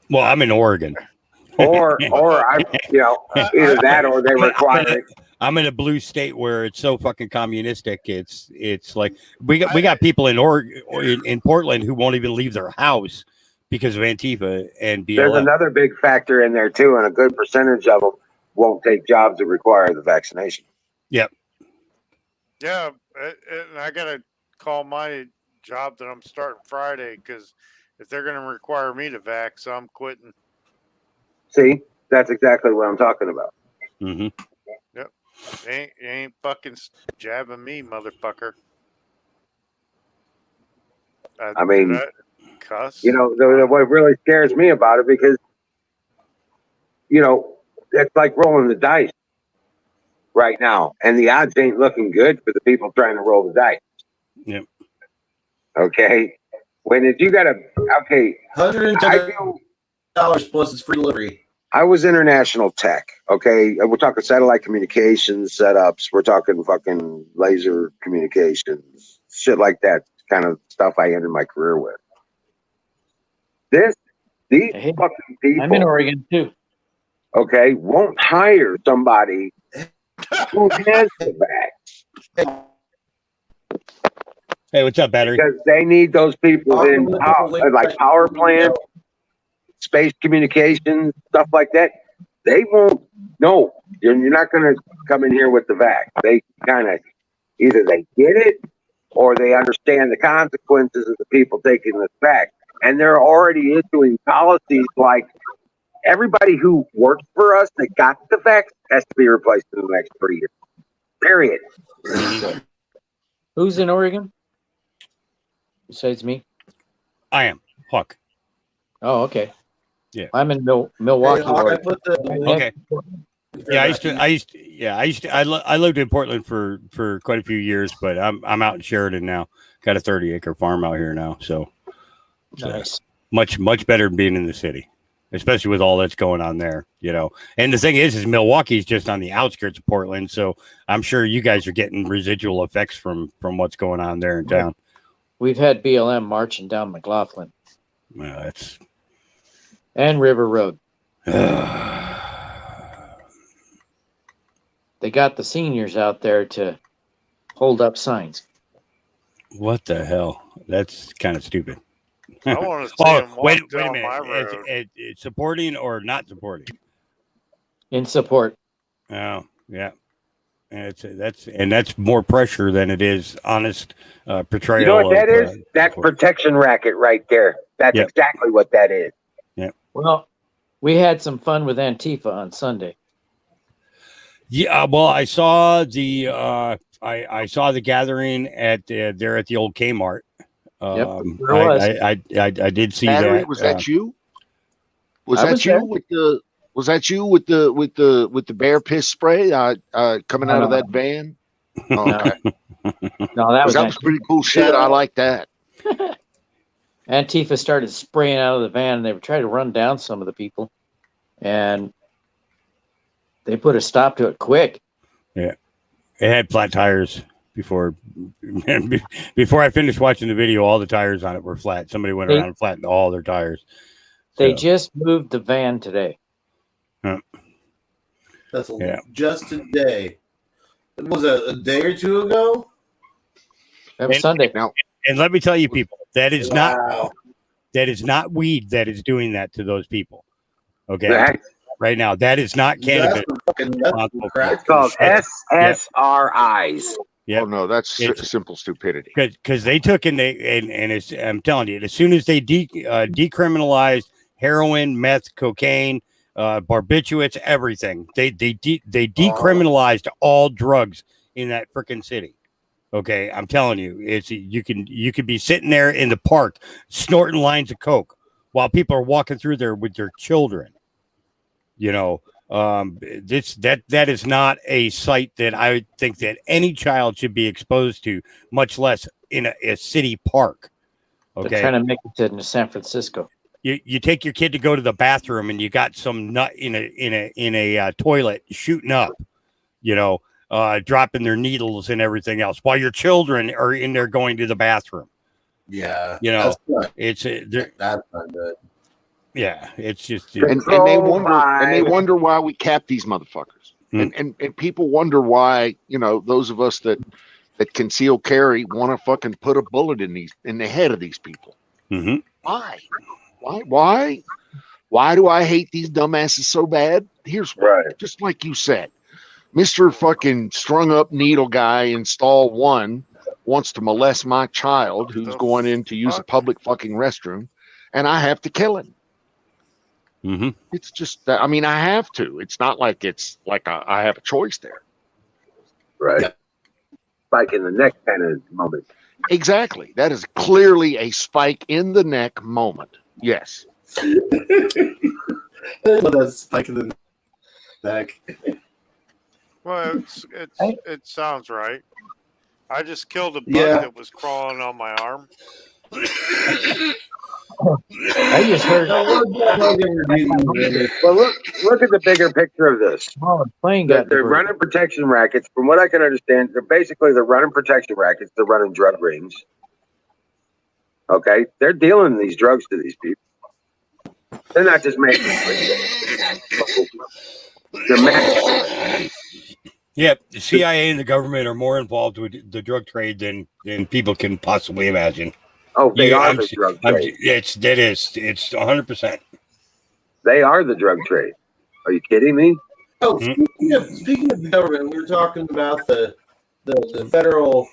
Well, I'm in Oregon. Or I, either that or they require it. I'm in a blue state where it's so fucking communistic. It's like we got people in Oregon, in Portland, who won't even leave their house because of Antifa and BLM. There's another big factor in there too, and a good percentage of them won't take jobs that require the vaccination. Yep. Yeah, and I gotta call my job that I'm starting Friday, because if they're gonna require me to vax, I'm quitting. See, that's exactly what I'm talking about. Mm-hmm. Yep. You ain't fucking jabbing me, motherfucker. I mean, cuss. What really scares me about it, because, it's like rolling the dice right now, and the odds ain't looking good for the people trying to roll the dice. Yep. Okay. $110 plus it's free delivery. I was international tech. Okay. We're talking satellite communications setups. We're talking fucking laser communications, shit like that kind of stuff I ended my career with. These fucking people. I'm in Oregon too. Okay. Won't hire somebody who has the vax. Hey, what's up, battery? Because they need those people in power plants, space communications, stuff like that. They won't. No, you're not going to come in here with the vax. They kind of either they get it or they understand the consequences of the people taking this vax, and they're already issuing policies like everybody who works for us that got the vax has to be replaced in the next 3 years. Period. Who's in Oregon besides me? I am Hawk. Oh, okay. Yeah, I'm in Milwaukee. Hey, Hawk, okay. Yeah, I lived in Portland for quite a few years, but I'm out in Sheridan now. Got a 30-acre farm out here now, so nice. Much better than being in the city, especially with all that's going on there, And the thing is Milwaukee's just on the outskirts of Portland, so I'm sure you guys are getting residual effects from what's going on there in town. We've had BLM marching down McLaughlin. Well, that's and River Road. They got the seniors out there to hold up signs. What the hell? That's kind of stupid. I want to see them wait a down minute. my road. It's supporting or not supporting? In support. Oh, yeah. That's more pressure than it is honest portrayal. You know what that is? That's protection racket right there. That's exactly what that is. Yeah. Well, we had some fun with Antifa on Sunday. Yeah. Well, I saw the I saw the gathering at there at the old Kmart. I did see Battery, that. Was that you? Was that you with the bear piss spray coming out of that van? Oh, okay. No, that was pretty cool shit. I like that. Antifa started spraying out of the van, and they were trying to run down some of the people, and they put a stop to it quick. Yeah, it had flat tires. before before I finished watching the video. All the tires on it were flat. Somebody went around and flattened all their tires. They just moved the van today. That's just today. Was it a day or two ago? That was Sunday. Now, and let me tell you, people, that is not weed that is doing that to those people. Okay, right now, that is not cannabis. It's called SSRIs. Yeah. Oh no, that's simple stupidity. Because they took and I'm telling you, as soon as they decriminalized heroin, meth, cocaine, barbiturates, everything, they decriminalized all drugs in that freaking city. Okay, I'm telling you, you could be sitting there in the park snorting lines of coke while people are walking through there with their children. You know, that is not a sight that I think that any child should be exposed to, much less in a city park. Okay, they're trying to make it to San Francisco. You take your kid to go to the bathroom and you got some nut in a toilet shooting up, you know, dropping their needles and everything else while your children are in there going to the bathroom. Yeah, you know, that's not good. Yeah, it's just and they wonder why we cap these motherfuckers, and people wonder why, you know, those of us that conceal carry want to fucking put a bullet in the head of these people. Mm-hmm. Why do I hate these dumbasses so bad? Here's why. Just like you said, Mr. fucking strung up needle guy in stall 1 wants to molest my child who's going in to use a public fucking restroom, and I have to kill him. Mm-hmm. It's just that, I mean, I have to. It's not like it's like I have a choice there. Right. Yeah. Spike in the neck kind of moment. Exactly. That is clearly a spike in the neck moment. Yes. That spike in the neck. Well, it sounds right. I just killed a bug that was crawling on my arm. I just heard. Well, look at the bigger picture of this. They're running protection rackets. From what I can understand, they're running protection rackets. They're running drug rings. Okay, they're dealing these drugs to these people. They're not just making. They're making. Yep, the CIA and the government are more involved with the drug trade than people can possibly imagine. Oh, they are the drug trade. It's 100%. They are the drug trade. Are you kidding me? Oh, speaking of the government, we were talking about the federal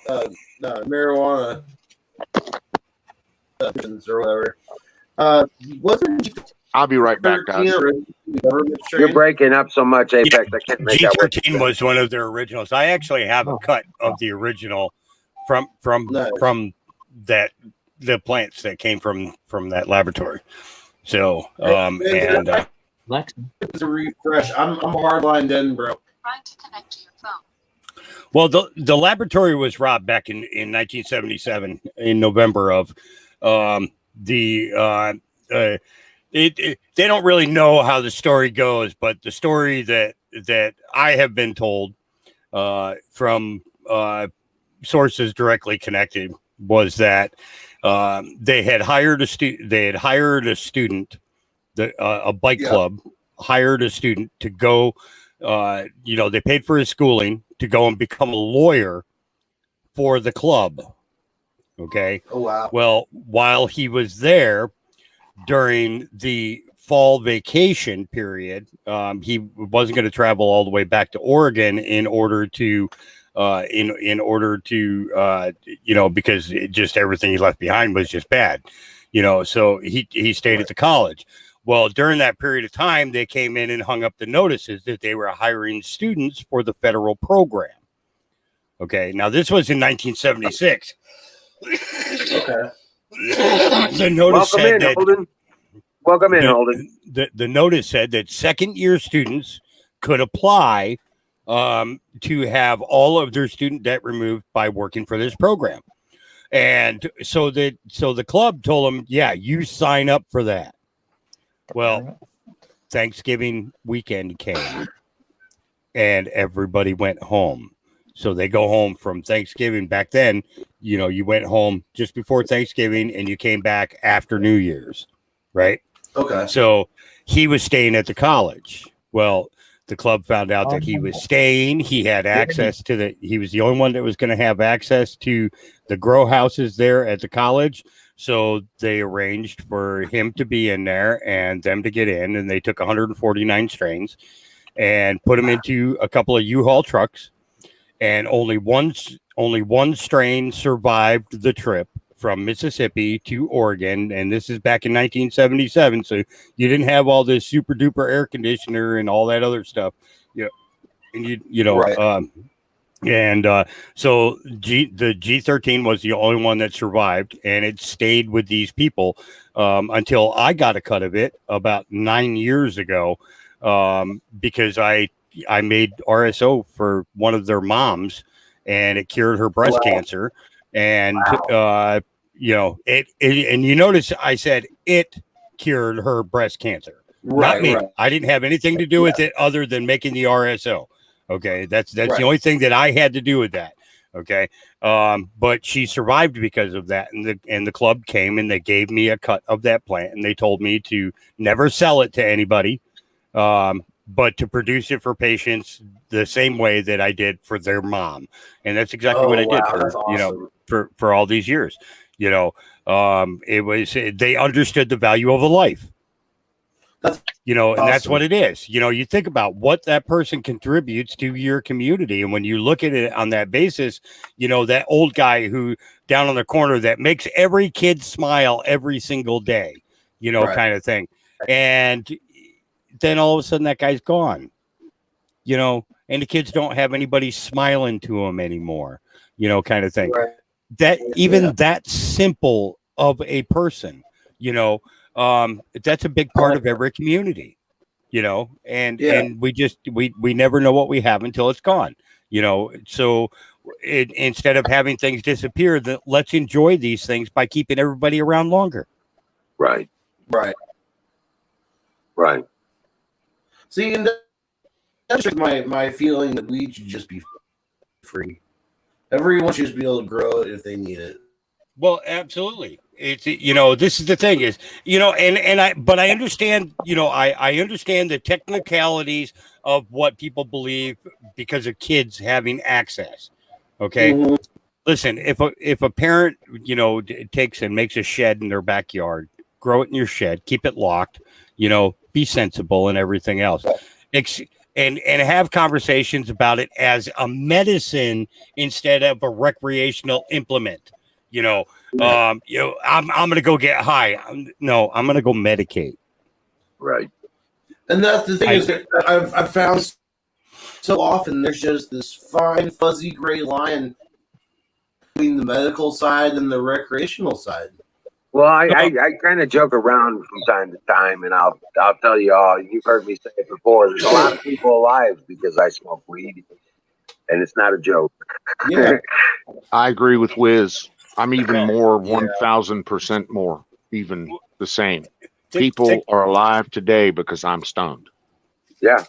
marijuana or whatever. I'll be right back, guys. You're breaking up so much, Apex. I can't make that work. G13 was one of their originals. I actually have a cut of the original from that. The plants that came from that laboratory. So it's a refresh. I'm hardline then, bro. Trying to connect to your phone. Well, the laboratory was robbed back in 1977 in November of they don't really know how the story goes, but the story that I have been told from sources directly connected was that they had hired a student. A bike club hired a student to go. They paid for his schooling to go and become a lawyer for the club. Okay. Oh wow. Well, while he was there during the fall vacation period, he wasn't going to travel all the way back to Oregon in order to. Because just everything he left behind was just bad, so he stayed at the college. Well, during that period of time, they came in and hung up the notices that they were hiring students for the federal program. Okay. Now this was in 1976. Okay. The notice said that Welcome in, Holden. The notice said that second-year students could apply to have all of their student debt removed by working for this program. And so the club told them, yeah, you sign up for that. Well, Thanksgiving weekend came and everybody went home. So they go home from Thanksgiving. Back then, you went home just before Thanksgiving and you came back after New Year's, right? Okay. So he was staying at the college. Well, the club found out that he was staying. He had access to he was the only one that was going to have access to the grow houses there at the college. So they arranged for him to be in there and them to get in. And they took 149 strains and put them into a couple of U-Haul trucks. And only one strain survived the trip from Mississippi to Oregon, and this is back in 1977. So you didn't have all this super duper air conditioner and all that other stuff, and Right. So the G13 was the only one that survived, and it stayed with these people until I got a cut of it about 9 years ago, because I made RSO for one of their moms, and it cured her breast cancer. And and you notice I said it cured her breast cancer, not me. Right. I didn't have anything to do with it other than making the RSO. Okay, that's the only thing that I had to do with that. Okay, but she survived because of that, and the club came and they gave me a cut of that plant, and they told me to never sell it to anybody, but to produce it for patients the same way that I did for their mom, and that's exactly what I did for awesome. for all these years. It was they understood the value of a life. That's and awesome. That's what it is. You think about what that person contributes to your community. And when you look at it on that basis, that old guy who down on the corner that makes every kid smile every single day, kind of thing. And then all of a sudden that guy's gone, and the kids don't have anybody smiling to them anymore, kind of thing. Right. That even that simple of a person, that's a big part of every community, and we never know what we have until it's gone, so instead of having things disappear, let's enjoy these things by keeping everybody around longer. Right. See, and that's just my feeling that weed should just be free. Everyone should be able to grow it if they need it. Well, absolutely. It's this is the thing is but I understand I understand the technicalities of what people believe because of kids having access. Okay, listen, if a parent takes and makes a shed in their backyard, grow it in your shed, keep it locked, be sensible and everything else. And have conversations about it as a medicine instead of a recreational implement. I'm going to go get high. I'm going to go medicate. Right. And that's the thing is that I've found so often there's just this fine, fuzzy gray line between the medical side and the recreational side. Well, I kind of joke around from time to time, and I'll tell you all, you've heard me say it before, there's a lot of people alive because I smoke weed, and it's not a joke. Yeah. I agree with Wiz. I'm even more, 1,000% more, even the same. People are alive today because I'm stoned. Yeah.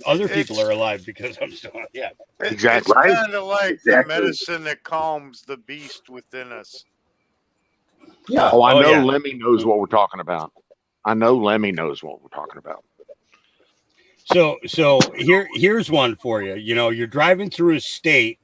Other people are alive because I'm stoned. Yeah, exactly. It's kind of like the medicine that calms the beast within us. Yeah. Oh, I know Lemmy knows what we're talking about. So here's one for you. You're driving through a state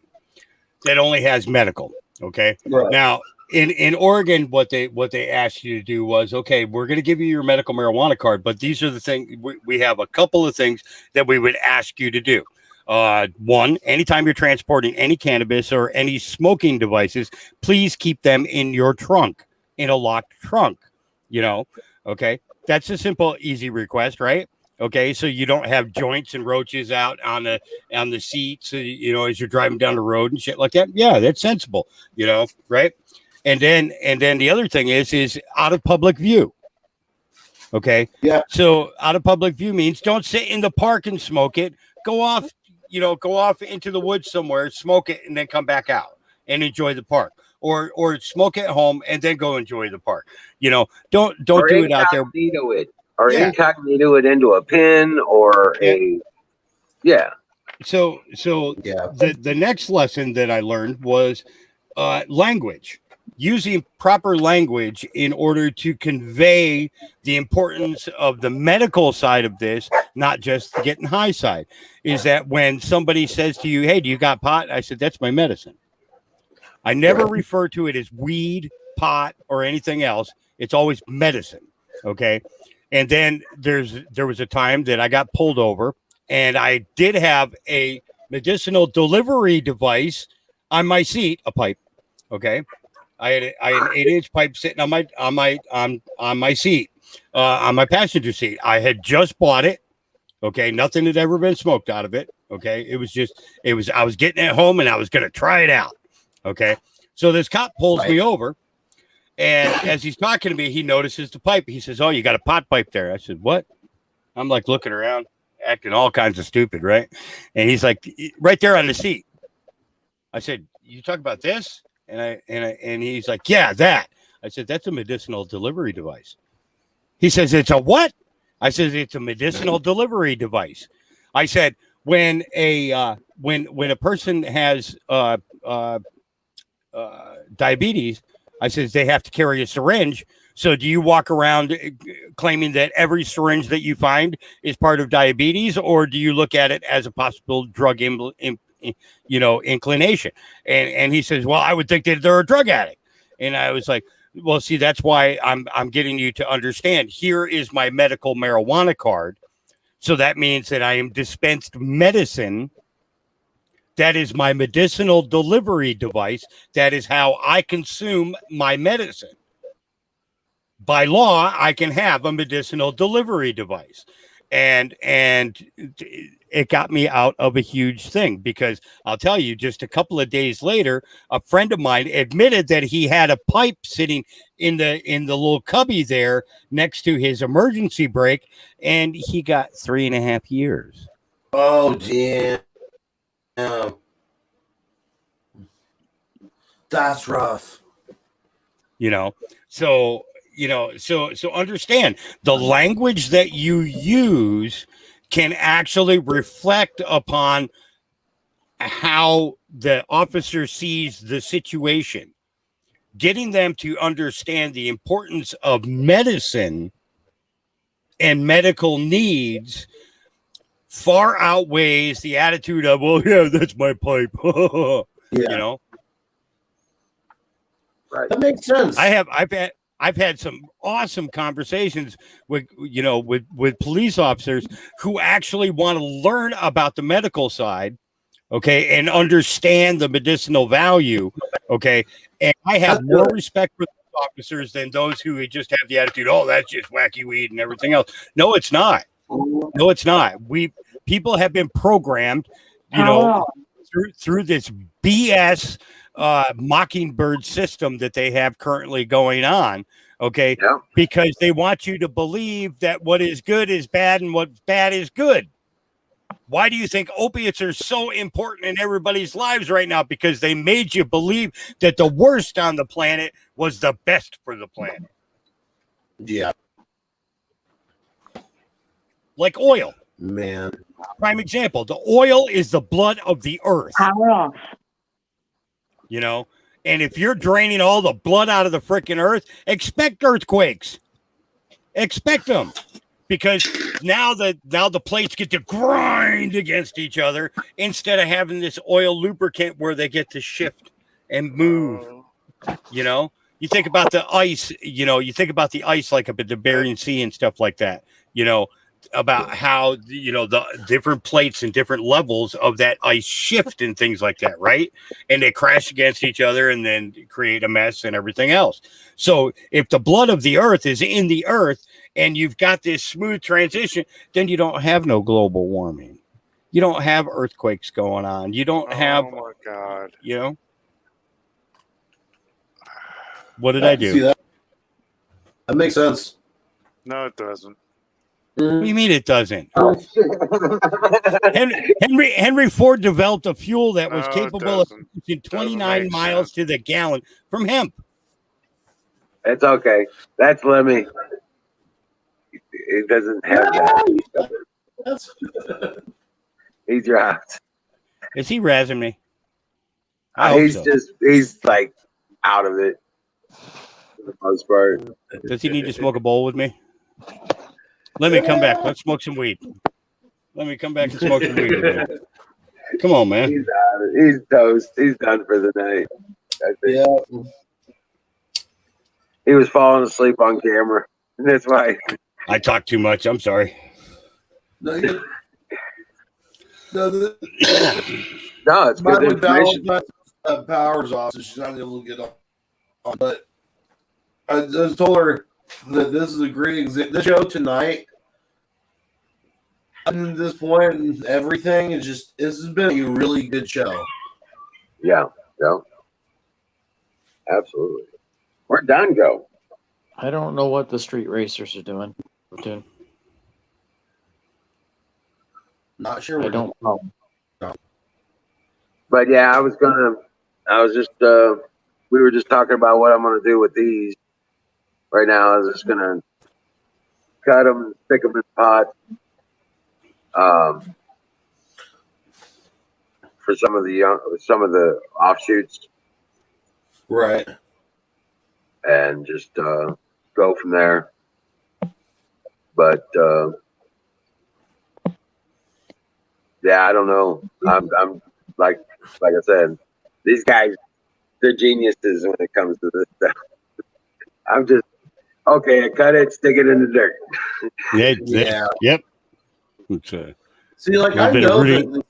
that only has medical. Okay. Right. Now in Oregon, what they asked you to do was, okay, we're going to give you your medical marijuana card, but these are the things we have a couple of things that we would ask you to do. One, anytime you're transporting any cannabis or any smoking devices, please keep them in your trunk, in a locked trunk. Okay, that's a simple, easy request, right? Okay, so you don't have joints and roaches out on the seats, as you're driving down the road and shit like that. Yeah, that's sensible, right? And then the other thing is out of public view. Okay. Yeah. So out of public view means don't sit in the park and smoke it. Go off into the woods somewhere, smoke it, and then come back out and enjoy the park. Or smoke at home and then go enjoy the park. Don't do it out there. Incognito it into a pin or Yeah. the next lesson that I learned was language, using proper language in order to convey the importance of the medical side of this, not just the getting high side. Is that when somebody says to you, "Hey, do you got pot?" I said, "That's my medicine." I never refer to it as weed, pot, or anything else. It's always medicine. Okay. And then there was a time that I got pulled over, and I did have a medicinal delivery device on my seat, a pipe. Okay. I had an 8-inch pipe sitting on my seat, on my passenger seat. I had just bought it. Okay. Nothing had ever been smoked out of it. Okay. I was getting it home and I was going to try it out. Okay. So this cop pulls me over, and as he's talking to me, he notices the pipe. He says, "Oh, you got a pot pipe there." I said, "What?" I'm like looking around, acting all kinds of stupid, right? And he's like, "Right there on the seat." I said, "You talk about this?" And he's like, "Yeah, that." I said, "That's a medicinal delivery device." He says, "It's a what?" I said, "It's a medicinal delivery device." I said, when a person has diabetes, I said, they have to carry a syringe. So do you walk around claiming that every syringe that you find is part of diabetes, or do you look at it as a possible drug inclination? And he says, "Well, I would think that they're a drug addict." And I was like, "Well, see, that's why I'm getting you to understand. Here is my medical marijuana card. So that means that I am dispensed medicine. That is my medicinal delivery device. That is how I consume my medicine. By law, I can have a medicinal delivery device." And it got me out of a huge thing, because I'll tell you, just a couple of days later, a friend of mine admitted that he had a pipe sitting in the little cubby there next to his emergency brake, and he got 3.5 years. Oh, damn. That's rough. So understand, the language that you use can actually reflect upon how the officer sees the situation. Getting them to understand the importance of medicine and medical needs far outweighs the attitude of, "Well, yeah, that's my pipe." Yeah. Right. That makes sense. I've had some awesome conversations with police officers who actually want to learn about the medical side, okay, and understand the medicinal value, okay. And I have more respect for those officers than those who just have the attitude, "Oh, that's just wacky weed and everything else." No, it's not. No, it's not. People have been programmed, through this BS mockingbird system that they have currently going on, okay? Yeah. Because they want you to believe that what is good is bad and what's bad is good. Why do you think opiates are so important in everybody's lives right now? Because they made you believe that the worst on the planet was the best for the planet. Yeah. Like oil. Man. Prime example. The oil is the blood of the earth. And if you're draining all the blood out of the freaking earth, expect earthquakes. Expect them. Because now the plates get to grind against each other instead of having this oil lubricant where they get to shift and move. You think about the ice, like up at the Bering Sea and stuff like that, about how, the different plates and different levels of that ice shift and things like that, right? And they crash against each other and then create a mess and everything else. So if the blood of the earth is in the earth and you've got this smooth transition, then you don't have no global warming. You don't have earthquakes going on. You don't have, oh my God. What did I do? See that makes sense. No, it doesn't. What do you mean it doesn't? Henry Ford developed a fuel that was capable of producing 29 miles to the gallon from hemp. It's okay. That's Lemmy. It doesn't have that. He's your house. Is he razzing me? I hope so. He's like out of it for the most part. Does he need to smoke a bowl with me? Let me come back. Let's smoke some weed. Let me come back and smoke some weed with me. Come on, man. He's out. He's toast. He's done for the night. I think. Yeah. He was falling asleep on camera. That's why. I talk too much. I'm sorry. No, no, No, it's good information. Power's off, so she's not able to get on. But I just told her that this is a great example. The show tonight, at this point, and everything is just. This has been a really good show. Yeah. Absolutely. Where'd Don go? I don't know what the street racers are doing. Not sure. I don't know. But yeah, we were just talking about what I'm going to do with these. Right now, I was just going to cut them and stick them in pots. For some of the offshoots. Right. And just go from there. But yeah, I don't know. I'm like I said, these guys, they're geniuses when it comes to this stuff. I'm just okay. I cut it, stick it in the dirt. Yeah. Yep. It's, see, like I know the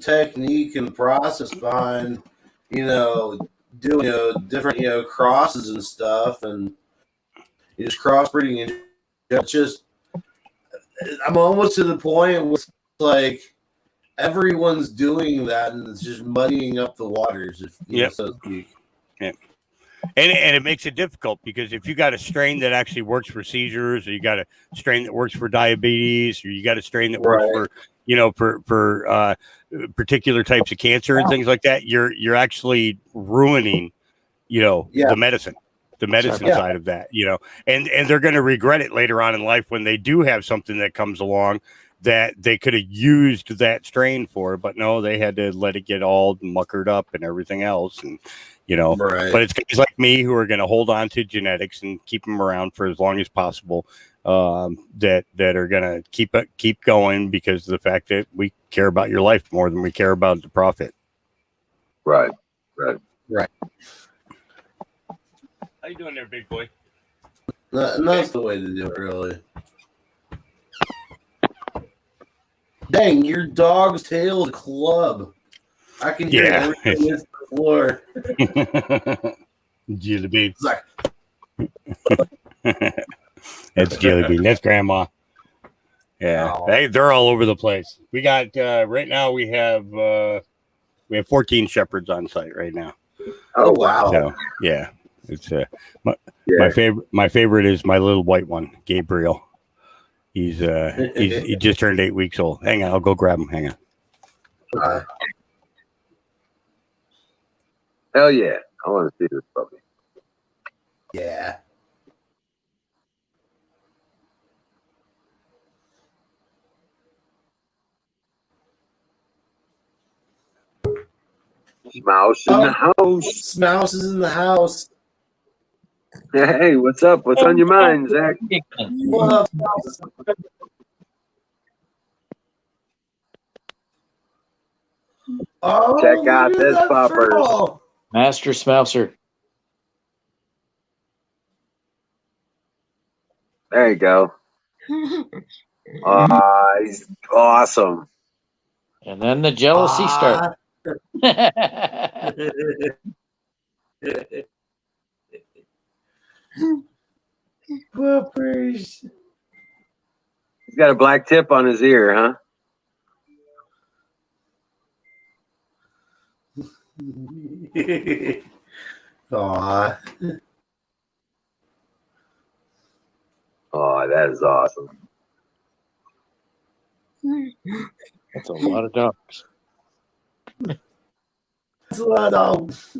technique and the process behind, doing different crosses and stuff, and just crossbreeding, and it's just I'm almost to the point where it's like everyone's doing that, and it's just muddying up the waters, so to speak. Yeah. And it makes it difficult because if you got a strain that actually works for seizures, or you got a strain that works for diabetes, or you got a strain that works for particular types of cancer and things like that, you're actually ruining, the medicine side of that, and they're going to regret it later on in life when they do have something that comes along that they could have used that strain for, but no, they had to let it get all muckered up and everything else. And, but it's guys like me who are going to hold on to genetics and keep them around for as long as possible, that are going to keep going because of the fact that we care about your life more than we care about the profit. Right. How you doing there, big boy? That's the way to do it, really. Dang, your dog's tail is a club. I can hear everything hits the floor. Jelly bean. It's like, that's Jelly bean. That's Grandma. Yeah, they're all over the place. We got right now. We have 14 shepherds on site right now. Oh wow! So, yeah, it's my favorite is my little white one, Gabriel. He just turned 8 weeks old. Hang on, I'll go grab him. Hang on. Hell yeah! I want to see this puppy. Yeah. Mouse in the house. Mouse is in the house. Hey, what's up? What's on your mind, Zach? What up? Oh, check out this pupper. Master Smouser. There you go. He's awesome. And then the jealousy starts. Puppers. He's got a black tip on his ear, huh? Aw. Oh, that is awesome. That's a lot of dogs. That's a lot of dogs.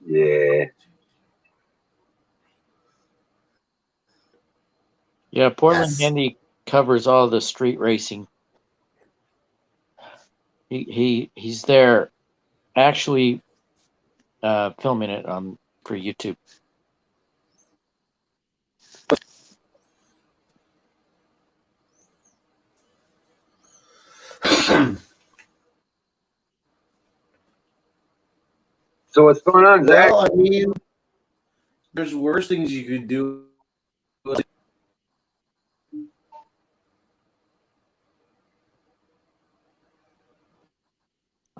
Yeah. Yeah, Portland Yes. Andy covers all the street racing. He's there actually filming it for YouTube. So what's going on, Zach? Well, I mean, there's worse things you could do.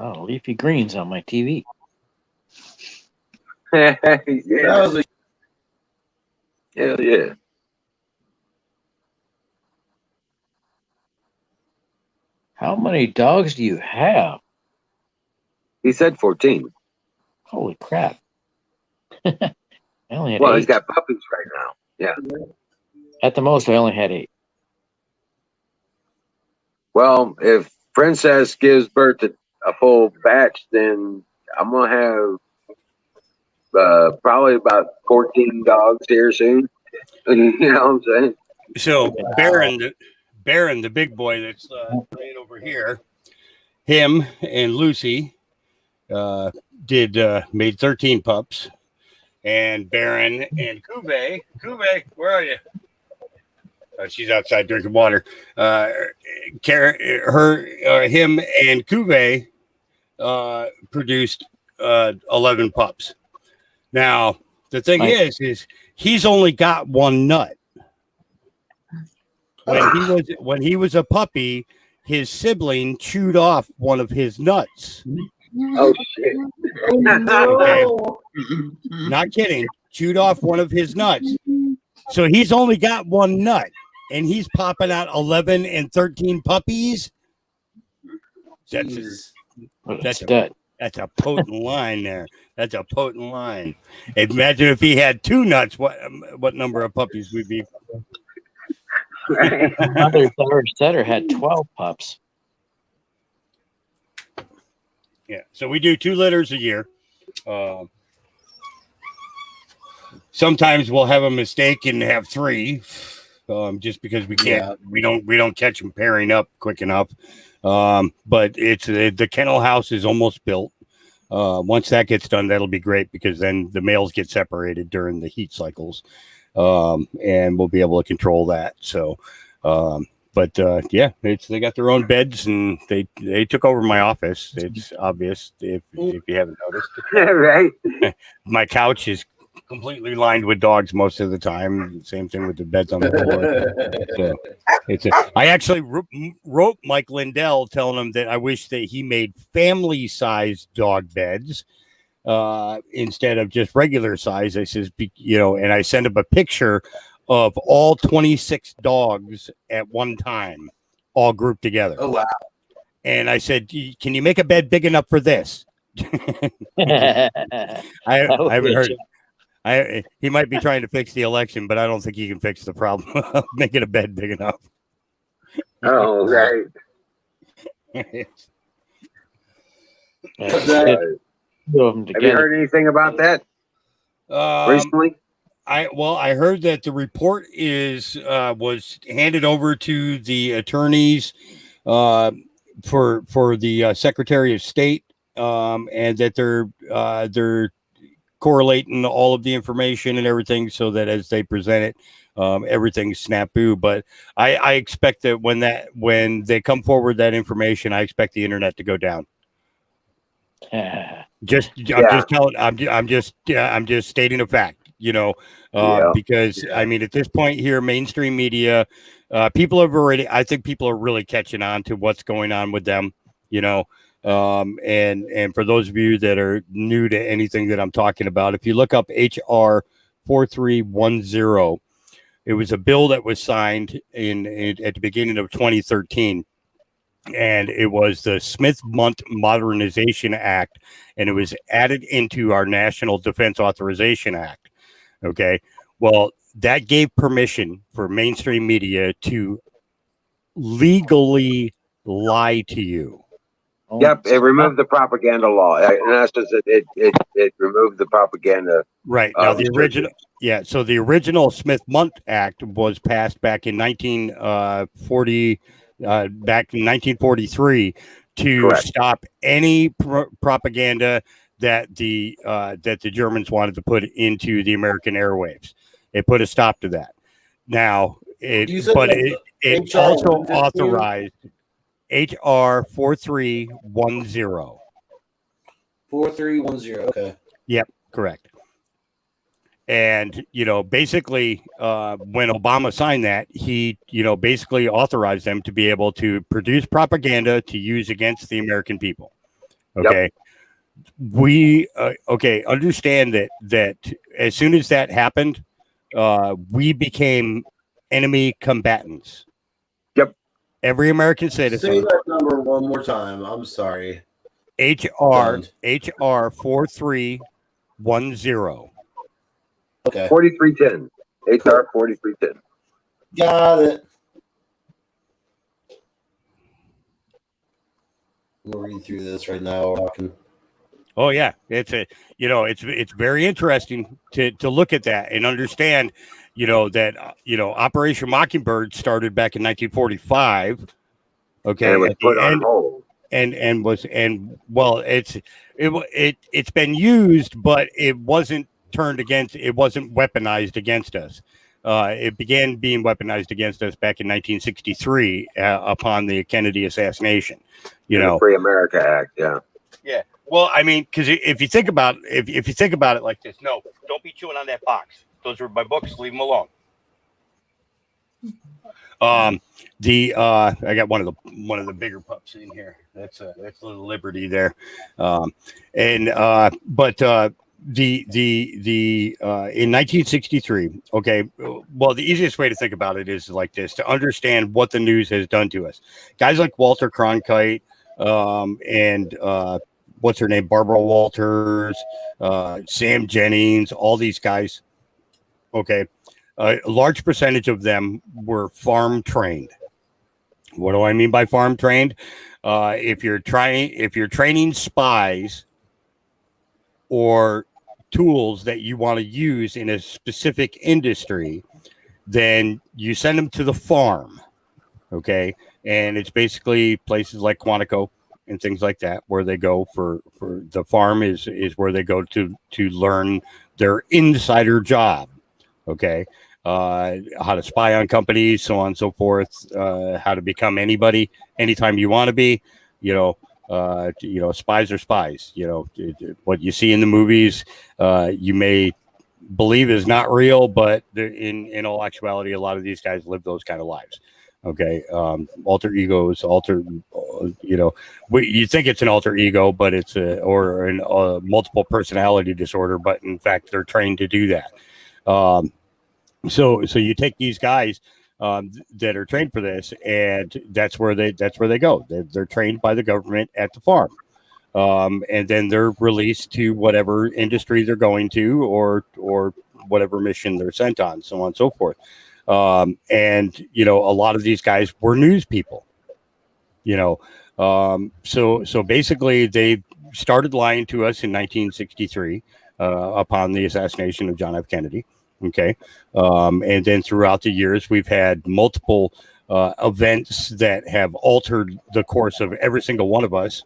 Oh, leafy greens on my TV. Yeah. That was a Hell yeah. How many dogs do you have? He said 14. Holy crap. I only had Well, 8. he's got puppies right now. Yeah. At the most, I only had 8. Well, if Princess gives birth to a full batch, then I'm going to have probably about 14 dogs here soon. You know what I'm saying? So Baron, the big boy that's laying over here, him and Lucy made 13 pups, and Baron and Kube, where are you? She's outside drinking water. Him and Kube produced 11 pups. Now the thing is he's only got one nut. When he was a puppy, his sibling chewed off one of his nuts. Oh, shit. Okay. Not kidding. Chewed off one of his nuts. So he's only got one nut, and he's popping out 11 and 13 puppies. That's a potent line there. That's a potent line. Imagine if he had 2 nuts, what number of puppies would be? Mother setter had 12 pups. Yeah. So we do 2 litters a year. Sometimes we'll have a mistake and have 3, just because we can't. Yeah. We don't catch them pairing up quick enough. But it's the kennel house is almost built. Once that gets done, that'll be great because then the males get separated during the heat cycles, and we'll be able to control that. So, they got their own beds and they took over my office. It's obvious if you haven't noticed. Right. My couch is completely lined with dogs most of the time. Same thing with the beds on the floor. So I actually wrote Mike Lindell telling him that I wish that he made family-sized dog beds instead of just regular size. I says, and I sent him a picture of all 26 dogs at one time, all grouped together. Oh, wow. And I said, can you make a bed big enough for this? I haven't heard it. He might be trying to fix the election, but I don't think he can fix the problem of making a bed big enough. Oh, right. Have you heard anything about that recently? I heard that the report was handed over to the attorneys for the Secretary of State, and that they're correlating all of the information and everything so that as they present it, everything's snafu. But I expect that when they come forward that information, I expect the internet to go down. I'm just stating a fact, because I mean, at this point here, mainstream media, I think people are really catching on to what's going on with them, and for those of you that are new to anything that I'm talking about, if you look up HR 4310, it was a bill that was signed at the beginning of 2013. And it was the Smith-Mundt Modernization Act, and it was added into our National Defense Authorization Act. Okay. Well, that gave permission for mainstream media to legally lie to you. Yep, it removed the propaganda law. In essence, it removed the propaganda. Right. Now the original, yeah. So the original Smith-Mundt Act was passed back in 1940, back in 1943, to Correct. stop any propaganda that the Germans wanted to put into the American airwaves. It put a stop to that. Now, it also authorized HR 4310. 4310. Okay. Yep, correct. And, basically, when Obama signed that, he, basically authorized them to be able to produce propaganda to use against the American people. Okay. Yep. We, understand that as soon as that happened, we became enemy combatants. Yep. Every American citizen. Say that number one more time. I'm sorry. HR 4310. Okay. 4310. HR 4310. Got it. I'm gonna read through this right now. Oh yeah, it's very interesting to look at that and understand, that Operation Mockingbird started back in 1945. Okay, and it was put on hold. It's been used, but it wasn't weaponized against us. It began being weaponized against us back in 1963 upon the Kennedy assassination. The Free America Act, yeah. Yeah. Well, I mean, because if you think about it like this, no, don't be chewing on that box. Those are my books. Leave them alone. I got one of the bigger pups in here. That's a little Liberty there. In 1963, okay, well, the easiest way to think about it is like this: to understand what the news has done to us. Guys like Walter Cronkite, and what's her name, Barbara Walters, Sam Jennings, all these guys. Okay. A large percentage of them were farm trained. What do I mean by farm trained? If you're training spies or tools that you want to use in a specific industry, then you send them to the farm. Okay. And it's basically places like Quantico and things like that, where they go for the farm is where they go to learn their insider job. Okay. How to spy on companies, so on and so forth, how to become anybody, anytime you want to be, spies are spies, what you see in the movies, you may believe is not real, but in all actuality, a lot of these guys live those kind of lives. Okay. Alter egos, you think it's an alter ego, but it's a multiple personality disorder, but in fact, they're trained to do that. So you take these guys that are trained for this, and that's where they go. They're trained by the government at the farm, and then they're released to whatever industry they're going to, or whatever mission they're sent on, so on and so forth. And a lot of these guys were news people. So basically, they started lying to us in 1963 upon the assassination of John F. Kennedy. Okay. And then throughout the years, we've had multiple events that have altered the course of every single one of us,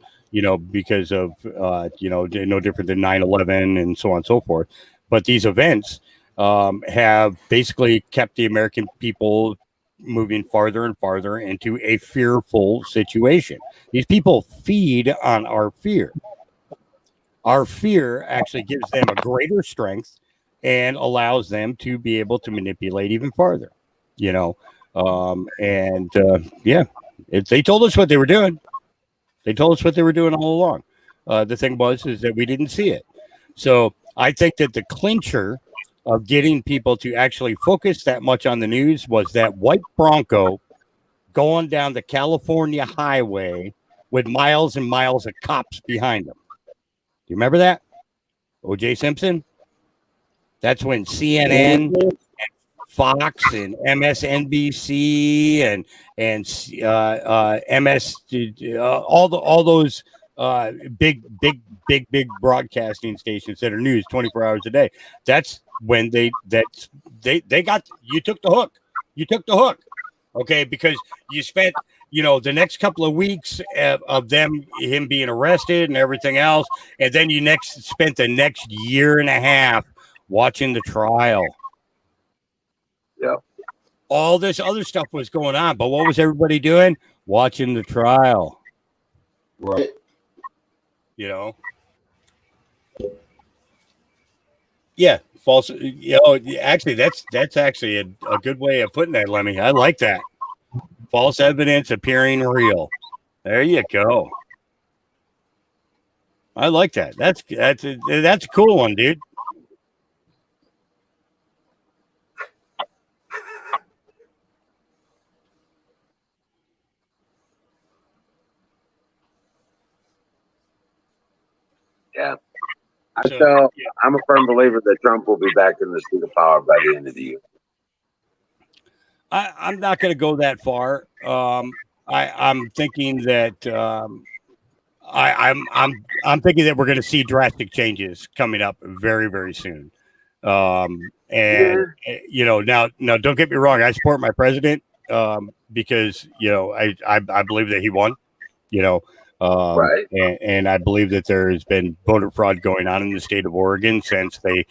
because of, no different than 9/11 and so on and so forth. But these events have basically kept the American people moving farther and farther into a fearful situation. These people feed on our fear. Our fear actually gives them a greater strength and allows them to be able to manipulate even farther, they told us what they were doing. They told us what they were doing all along. The thing is that we didn't see it. So I think that the clincher of getting people to actually focus that much on the news was that white Bronco going down the California highway with miles and miles of cops behind them. Do you remember that? O.J. Simpson? That's when CNN and Fox and MSNBC and MS, all those big broadcasting stations that are news 24 hours a day. That's when they got, you took the hook. You took the hook. Okay, because you spent, the next couple of weeks of him being arrested and everything else, and then you spent the next year and a half watching the trial. Yeah. All this other stuff was going on, but what was everybody doing? Watching the trial. Right. Yeah, false. Actually, that's actually a good way of putting that, Lemmy. I like that. False evidence appearing real. There you go. I like that. That's a cool one, dude. Yeah. I'm a firm believer that Trump will be back in the seat of power by the end of the year. I'm not going to go that far. I'm thinking that I'm thinking that we're going to see drastic changes coming up very, very soon. Now don't get me wrong. I support my president because I believe that he won. Right. And I believe that there has been voter fraud going on in the state of Oregon since they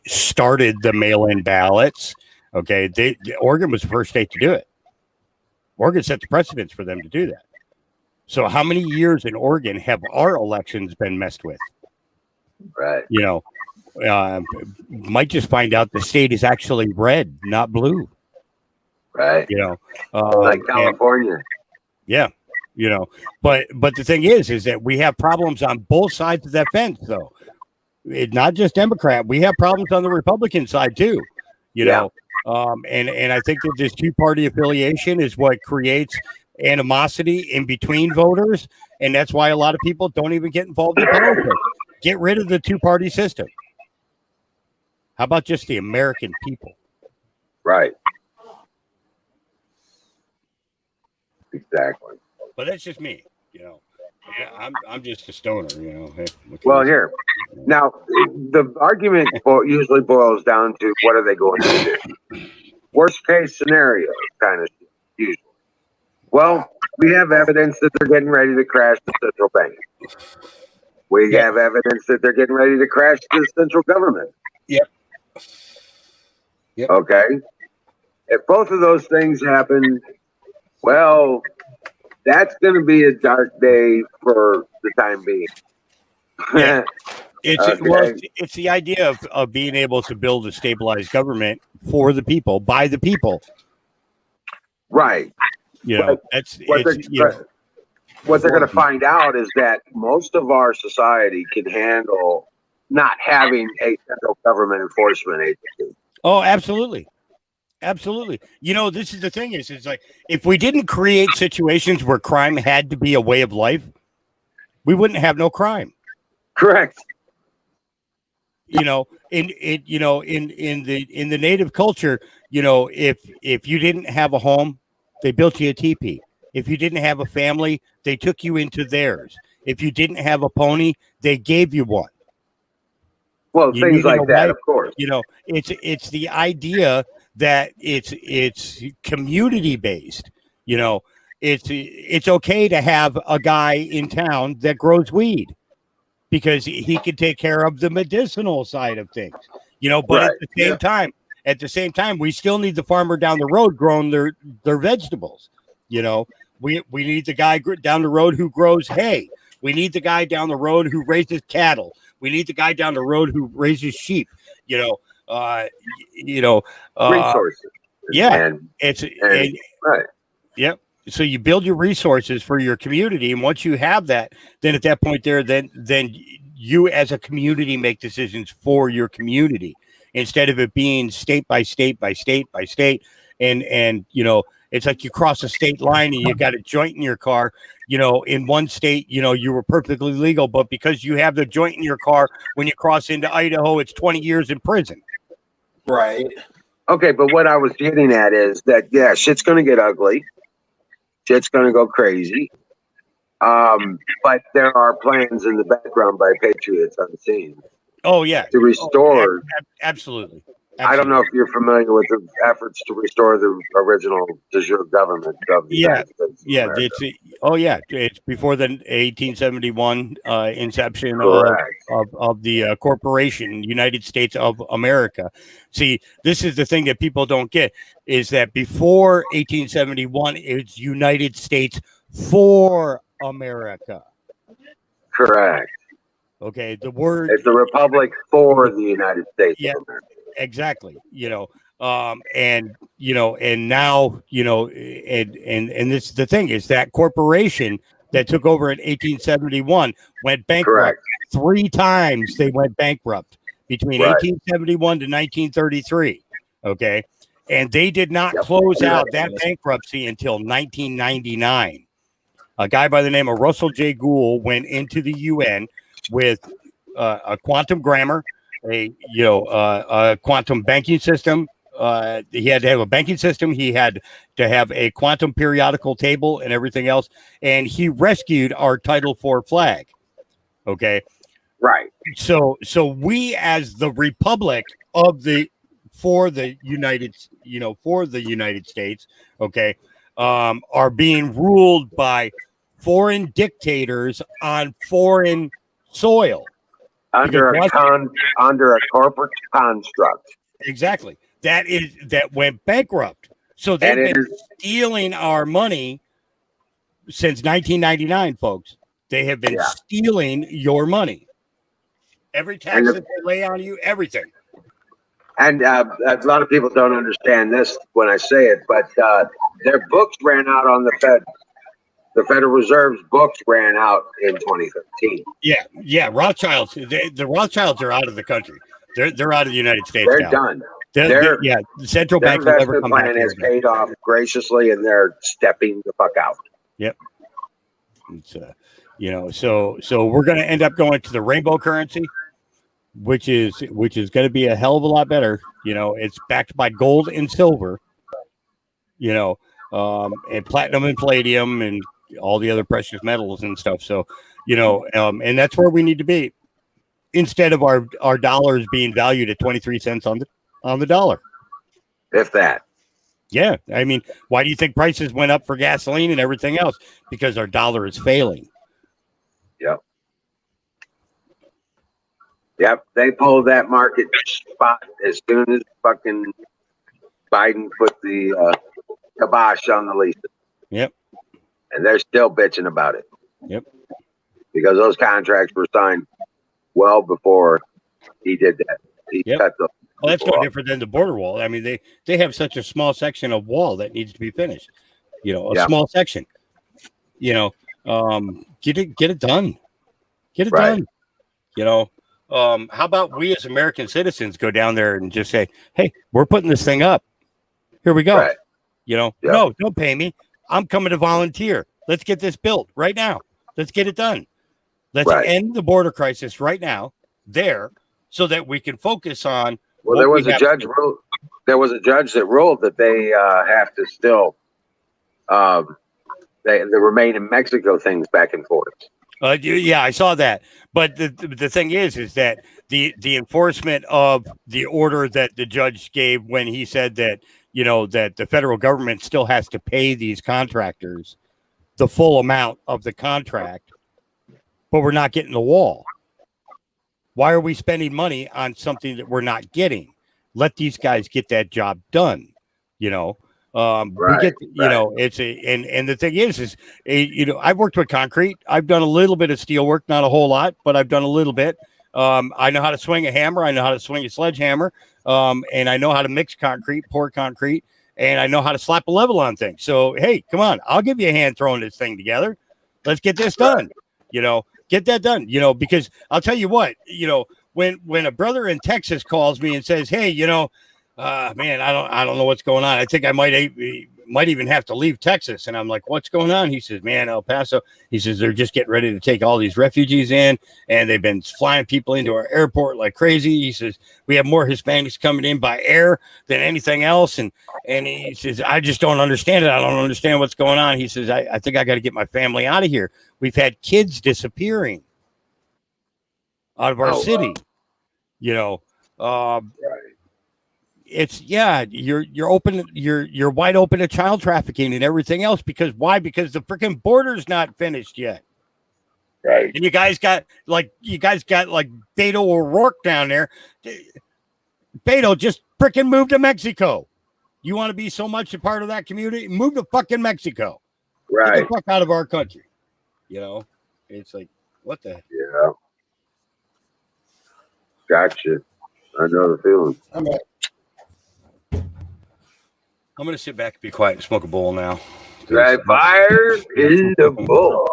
started the mail-in ballots. Okay, Oregon was the first state to do it. Oregon set the precedence for them to do that. So how many years in Oregon have our elections been messed with? Right. Might just find out the state is actually red, not blue. Right. Like California. But the thing is that we have problems on both sides of that fence, though. It's not just Democrat. We have problems on the Republican side too. And I think that this two-party affiliation is what creates animosity in between voters, and that's why a lot of people don't even get involved in politics. Get rid of the two-party system. How about just the American people? Right. Exactly. But that's just me, I'm just a stoner, Hey, well, here. Now, the argument usually boils down to what are they going to do? Worst case scenario, kind of usually. Well, we have evidence that they're getting ready to crash the central bank. We have evidence that they're getting ready to crash the central government. Yep. Okay. If both of those things happen, well, that's going to be a dark day for the time being. Yeah. It's the idea of being able to build a stabilized government for the people, by the people. Right. What they're going to find out is that most of our society can handle not having a central government enforcement agency. Oh, absolutely. Absolutely. This is the thing is like, if we didn't create situations where crime had to be a way of life, we wouldn't have no crime. Correct. In the native culture, if you didn't have a home, they built you a teepee. If you didn't have a family, they took you into theirs. If you didn't have a pony, they gave you one. Well, things like that, of course. It's the idea that it's community based. It's okay to have a guy in town that grows weed because he can take care of the medicinal side of things. But right. at the same time, we still need the farmer down the road growing their vegetables. We need the guy down the road who grows hay. We need the guy down the road who raises cattle. We need the guy down the road who raises sheep. Resources. Yeah, right. Yep. So you build your resources for your community, and once you have that, then at that point then you as a community make decisions for your community instead of it being state by state by state by state. And it's like you cross a state line and you got a joint in your car. In one state, you were perfectly legal, but because you have the joint in your car, when you cross into Idaho, it's 20 years in prison. Right. Okay, but what I was getting at is that shit's gonna get ugly. Shit's gonna go crazy. But there are plans in the background by patriots unseen Oh yeah, to restore. absolutely. I don't know if you're familiar with the efforts to restore the original de jure government of the Yeah, United States of yeah. America. It's before the 1871 inception Correct. of the corporation, United States of America. See, this is the thing that people don't get is that before 1871, it's United States for America. Correct. Okay, the word It's a republic for the United States yeah, of America. exactly. And now and this the thing is that corporation that took over in 1871 went bankrupt. Correct. 3 times they went bankrupt between Right. 1871 to 1933. Okay, and they did not Yep. close out that bankruptcy until 1999. A guy by the name of Russell J. Gould went into the UN with a quantum grammar, a quantum banking system. He had to have a banking system. He had to have a quantum periodical table and everything else. And he rescued our Title IV flag. Okay. Right. So we, as the Republic for the United States, okay, are being ruled by foreign dictators on foreign soil. Under a corporate construct. Exactly. That went bankrupt. So they've been stealing our money since 1999, folks. They have been stealing your money. Every tax that they lay on you, everything. And a lot of people don't understand this when I say it, but their books ran out on the Fed. The Federal Reserve's books ran out in 2013. Yeah. Rothschilds. The Rothschilds are out of the country. They're out of the United States. They're now. done. The central bank will never come back. Their investment plan has paid off graciously, and they're stepping the fuck out. Yep. It's so we're going to end up going to the rainbow currency, which is going to be a hell of a lot better. It's backed by gold and silver. And platinum and palladium and all the other precious metals and stuff. So, and that's where we need to be instead of our dollars being valued at 23 cents on the dollar. If that. Yeah. I mean, why do you think prices went up for gasoline and everything else? Because our dollar is failing. Yep. They pulled that market spot as soon as fucking Biden put the kibosh on the leases. Yep. And they're still bitching about it. Yep. Because those contracts were signed well before he did that. He cut the. Well, that's no different than the border wall. I mean, they have such a small section of wall that needs to be finished. Small section. Get it done. Get it done. How about we as American citizens go down there and just say, "Hey, we're putting this thing up. Here we go." Right. No, don't pay me. I'm coming to volunteer. Let's get this built right now. Let's get it done. Let's end the border crisis right now there so that we can focus on. Well, there was a judge that ruled that they have to still they remain in Mexico things back and forth. Yeah, I saw that. But the thing is that the enforcement of the order that the judge gave when he said that, that the federal government still has to pay these contractors the full amount of the contract, but we're not getting the wall. Why are we spending money on something that we're not getting? Let these guys get that job done. We get, it's and the thing is I've worked with concrete. I've done a little bit of steel work, not a whole lot, but I've done a little bit. I know how to swing a hammer. I know how to swing a sledgehammer. And I know how to mix concrete, pour concrete, and I know how to slap a level on things. So, hey, come on, I'll give you a hand throwing this thing together. Let's get this done. Get that done, because I'll tell you what, when a brother in Texas calls me and says, "Hey, man, I don't know what's going on. I think I might might even have to leave Texas. And I'm like, what's going on? He says, man, El Paso. He says, they're just getting ready to take all these refugees in, and they've been flying people into our airport like crazy. He says, we have more Hispanics coming in by air than anything else. And he says, I just don't understand it. I don't understand what's going on. He says, I think I got to get my family out of here. We've had kids disappearing out of our city, It's you're open, you're wide open to child trafficking and everything else. Because why? Because the freaking border's not finished yet. Right. And you guys got like Beto O'Rourke down there. Beto just freaking moved to Mexico. You want to be so much a part of that community? Move to fucking Mexico. Right. Get the fuck out of our country. It's like, what the? Yeah. Gotcha. I know the feeling. I'm going to sit back and be quiet and smoke a bowl now. Right, fire in the bowl.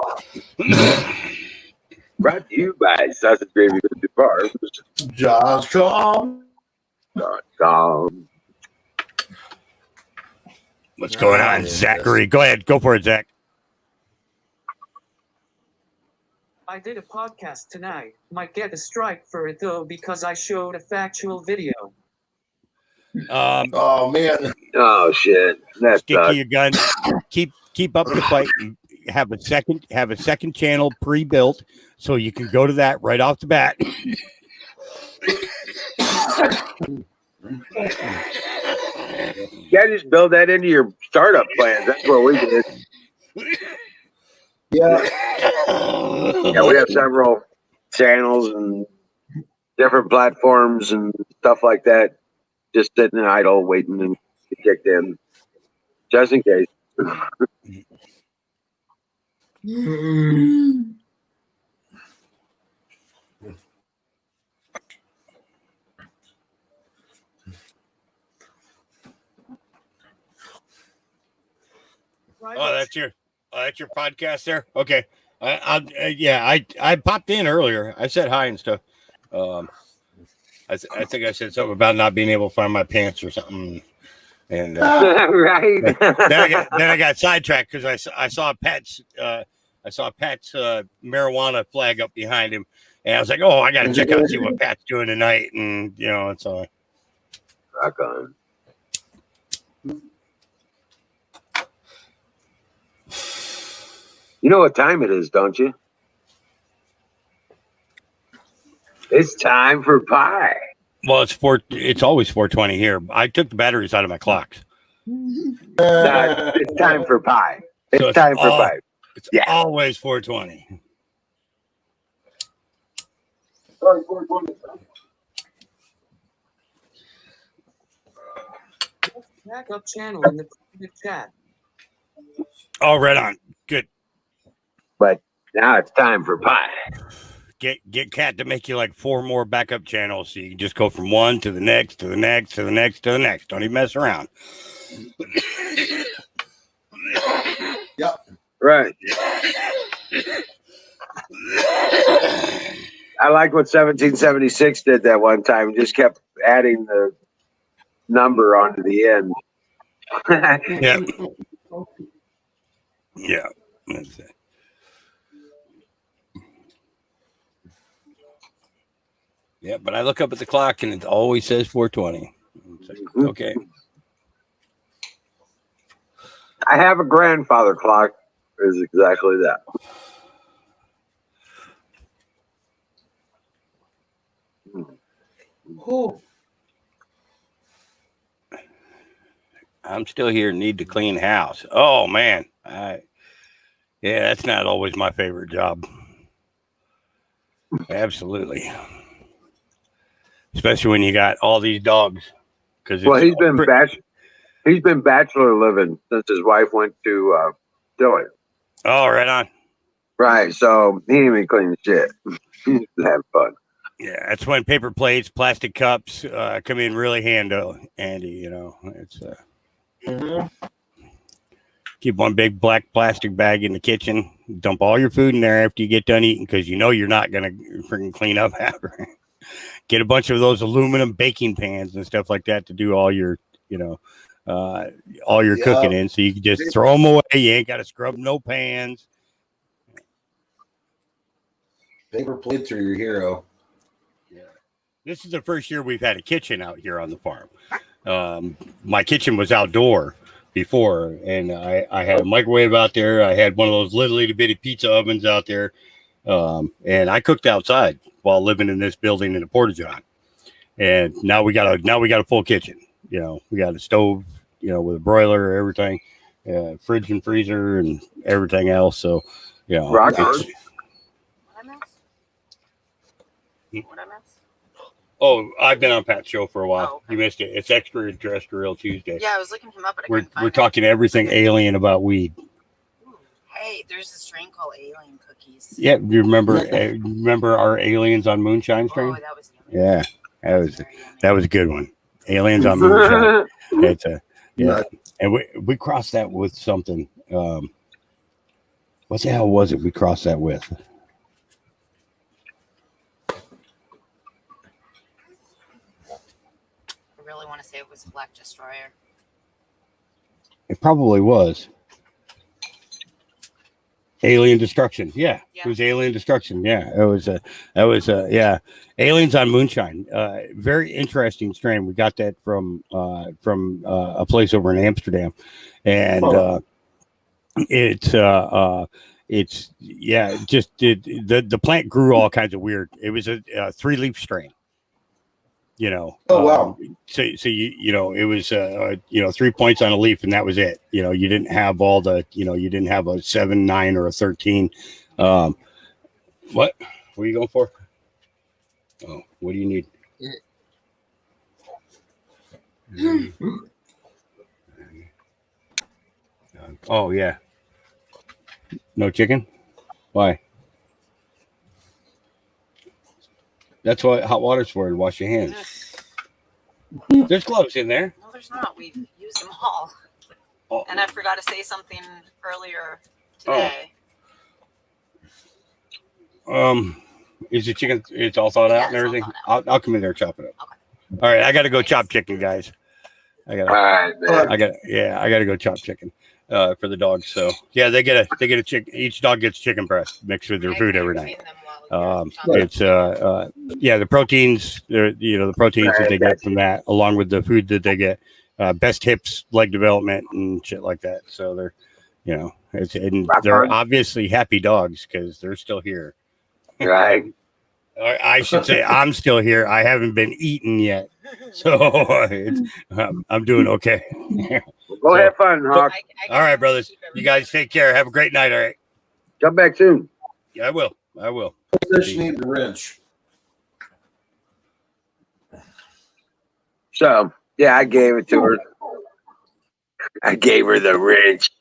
Brought to you by Sausage Gravy Farms. Josh.com. What's going on, Zachary? Go ahead. Go for it, Zach. I did a podcast tonight. Might get a strike for it, though, because I showed a factual video. Oh, man. Oh, shit. That's stick to your gun. Keep up the fight. And have a second channel pre-built so you can go to that right off the bat. Yeah, just build that into your startup plans. That's what we did. Yeah. Yeah, we have several channels and different platforms and stuff like that. Just sitting idle, waiting to get kicked in, just in case. Oh, that's your podcast there. Okay, I popped in earlier. I said hi and stuff. I think I said something about not being able to find my pants or something. And right. then I got sidetracked because I saw Pat's marijuana flag up behind him, and I was like, oh, I got to check out and see what Pat's doing tonight, and it's all. Rock on. You know what time it is, don't you? It's time for pie. Well, it's always 4:20 here. I took the batteries out of my clocks. It's time for pie. It's time for pie. It's always 4:20. Sorry, 4:20. Backup channel in the chat. Oh, right on. Good. But now it's time for pie. Get Cat to make you like 4 more backup channels so you can just go from one to the next, to the next, to the next, to the next. Don't even mess around. Yep. Right. I like what 1776 did that one time. Just kept adding the number onto the end. Yeah. Yeah. That's it. Yeah, but I look up at the clock and it always says 4:20. Like, okay. I have a grandfather clock. Is exactly that. I'm still here. Need to clean house. Oh man, yeah, that's not always my favorite job. Absolutely. Especially when you got all these dogs. Well, he's been bachelor living since his wife went to Philly. Oh, right on. Right, so he ain't even clean shit. He's having fun. Yeah, that's when paper plates, plastic cups come in really handy. It's keep one big black plastic bag in the kitchen. Dump all your food in there after you get done eating because you're not gonna freaking clean up after. Get a bunch of those aluminum baking pans and stuff like that to do all your, all your cooking in, so you can just throw them away. You ain't got to scrub no pans. Paper plates are your hero. Yeah. This is the first year we've had a kitchen out here on the farm. My kitchen was outdoor before, and I had a microwave out there. I had one of those little itty bitty pizza ovens out there, and I cooked outside while living in this building in a porta-john. And now we got a full kitchen. You know, we got a stove, you know, with a broiler, everything, fridge and freezer, and everything else. So, you know, Rock on. What I miss? Oh, I've been on Pat's show for a while. Oh, okay. You missed it. It's Extraterrestrial Tuesday. Yeah, I was looking him up, but I We're couldn't find him. talking everything alien about weed. Ooh, hey, there's a strain called Alien Cookies. Yeah, you remember our aliens on Moonshine strain? Oh, that was yummy. Yeah, that was Very yummy. that was a good one. Aliens on Moonshine. It's a Nice. and we crossed that with something. What the hell was it? We crossed that with. I really want to say it was Black Destroyer. It probably was. Alien Destruction. Yeah. Yeah. It was Alien Destruction. Yeah. Yeah. Aliens on Moonshine. Very interesting strain. We got that from a place over in Amsterdam. And the plant grew all kinds of weird. It was a 3-leaf strain. You know, Oh, wow. So you know, it was 3 points on a leaf, and that was it. You know, you didn't have all the, you didn't have a 7, 9, or a 13. What are you going for? Oh, what do you need? Oh yeah. No chicken? Why? That's what hot water's for, to wash your hands. There's gloves in there. No, there's not. We've used them all. Oh. And I forgot to say something earlier today. Is the chicken? It's all thought out and Yeah, it's all everything. thought I'll come in there and chop it up. Okay. All right, I got to go chop chicken, guys. All right, man. I got to go chop chicken for the dogs. So yeah, they get a chicken. Each dog gets chicken breast mixed with their food every night. It's the proteins, the proteins that they get from that, along with the food that they get, best hips, leg development, and shit like that. So they're, they're obviously happy dogs because they're still here. Right. I should say I'm still here. I haven't been eaten yet, so I'm doing okay. Go have fun, Hawk. All right, brothers. You guys take care. Have a great night. All right. Come back soon. Yeah, I will. Just need the wrench. So, yeah, I gave it to her. I gave her the wrench.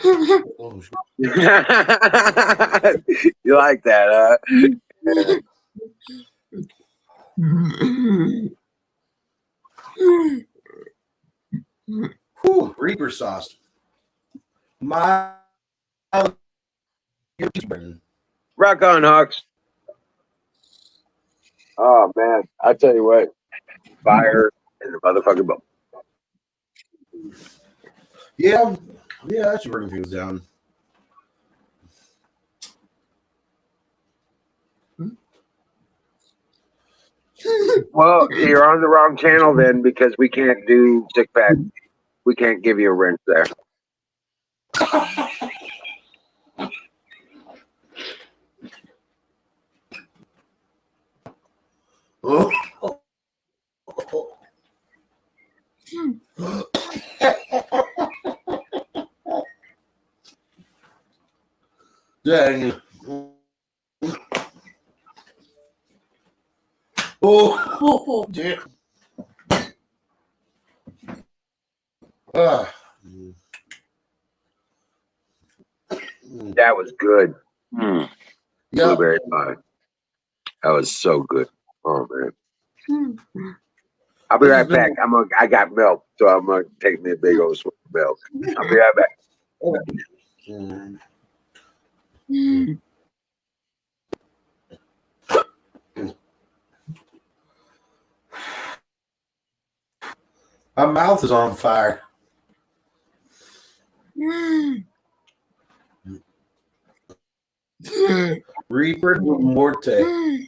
Oh, shit. You like that, huh? Whew, Reaper sauce. My Rock on, Hawks. Oh, man. I tell you what. Fire in the motherfucking boat. yeah, that should bring things down. Well, you're on the wrong channel then because we can't do six pack. We can't give you a wrench there. Oh. Dang. Oh, damn. That was good. Yeah. Blueberry pie. That was so good. Oh man. I'll be right back. I got milk, so I'm gonna take me a big old swig of milk. I'll be right back. My mouth is on fire. Reaper Morte.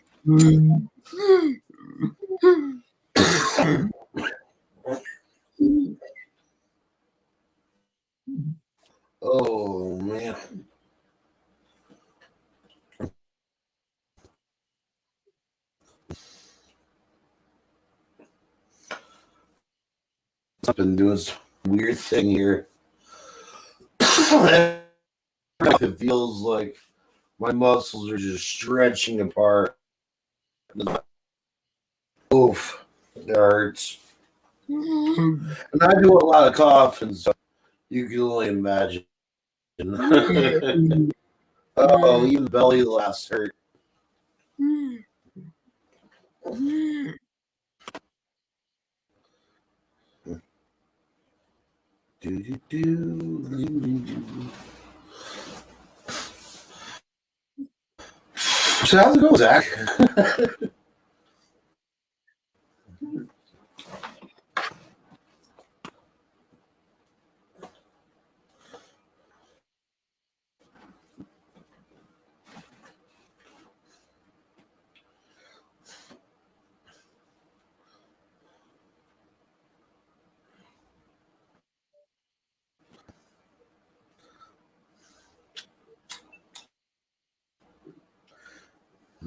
Oh man. I've been doing this weird thing here. It feels like my muscles are just stretching apart. Oof, it hurts. And I do a lot of coughing, so you can only imagine. Oh, even belly laughs hurt. So how's it going, Zach?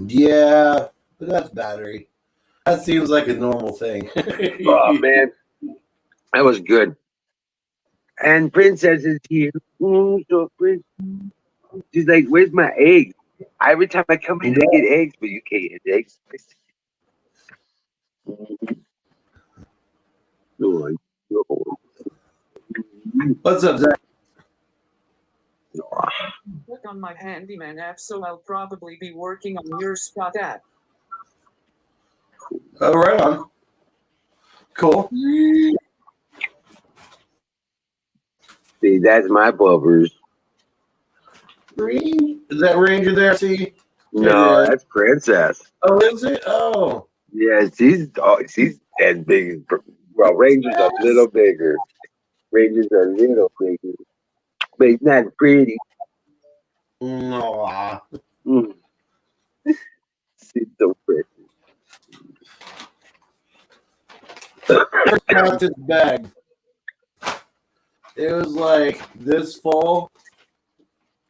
Yeah, but that's battery. That seems like a normal thing. Oh man, that was good. And Princess is here. So she's like, "Where's my eggs?" Every time I come in, I get eggs, but you can't get eggs. What's up, Zach? Click on my handyman app, so I'll probably be working on your spot app. Oh, right on. Cool. See, that's my bubbers. Is that Ranger there? See? No, that's Princess. Oh, is it? Oh. Yeah, she's as big as well. Ranger's a little bigger. Ranger's a little bigger, but he's not pretty. No. She's so pretty. I got this bag. It was like this full,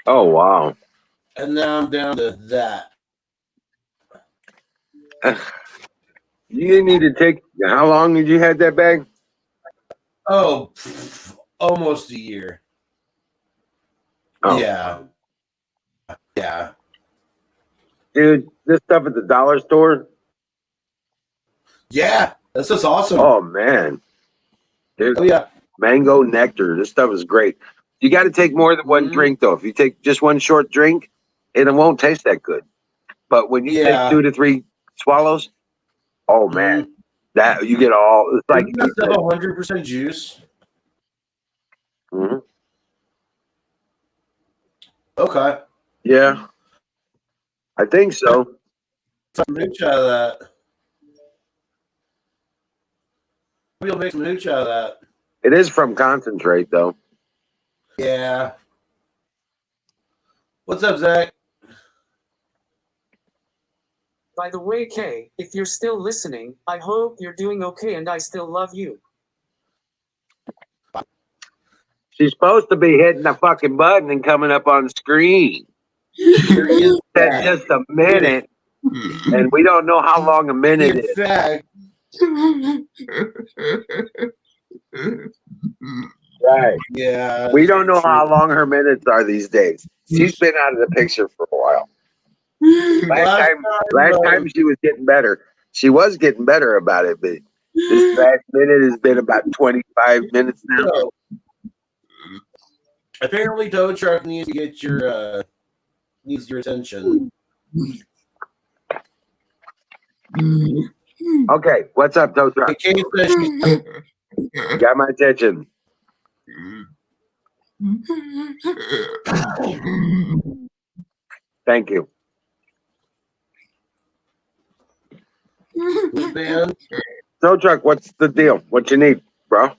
Oh wow! and now I'm down to that. You didn't need to take. How long did you have that bag? Oh, almost a year. Oh. Yeah. Yeah. Dude, this stuff at the dollar store. Yeah, this is awesome. Oh man, dude. Oh yeah. Mango nectar. This stuff is great. You got to take more than one drink though. If you take just one short drink, it won't taste that good. But when you take 2 to 3 swallows, oh man, that you get all. It's like you have 100% juice. Mm-hmm. Okay. Yeah, I think so. Some mooch out of that. We'll make some mooch out of that. It is from concentrate though. Yeah. What's up, Zach? By the way, Kay, if you're still listening, I hope you're doing okay and I still love you. She's supposed to be hitting the fucking button and coming up on screen. That's just a minute, and we don't know how long a minute is. Right. Yeah. We don't know how long her minutes are these days. She's been out of the picture for a while. Last time she was getting better. She was getting better about it, but this last minute has been about 25 minutes now. So, apparently, Tow Truck needs to get your attention. Okay, what's up, Tow Truck? Got my attention. Thank you. Tow Truck, what's the deal? What you need? bro.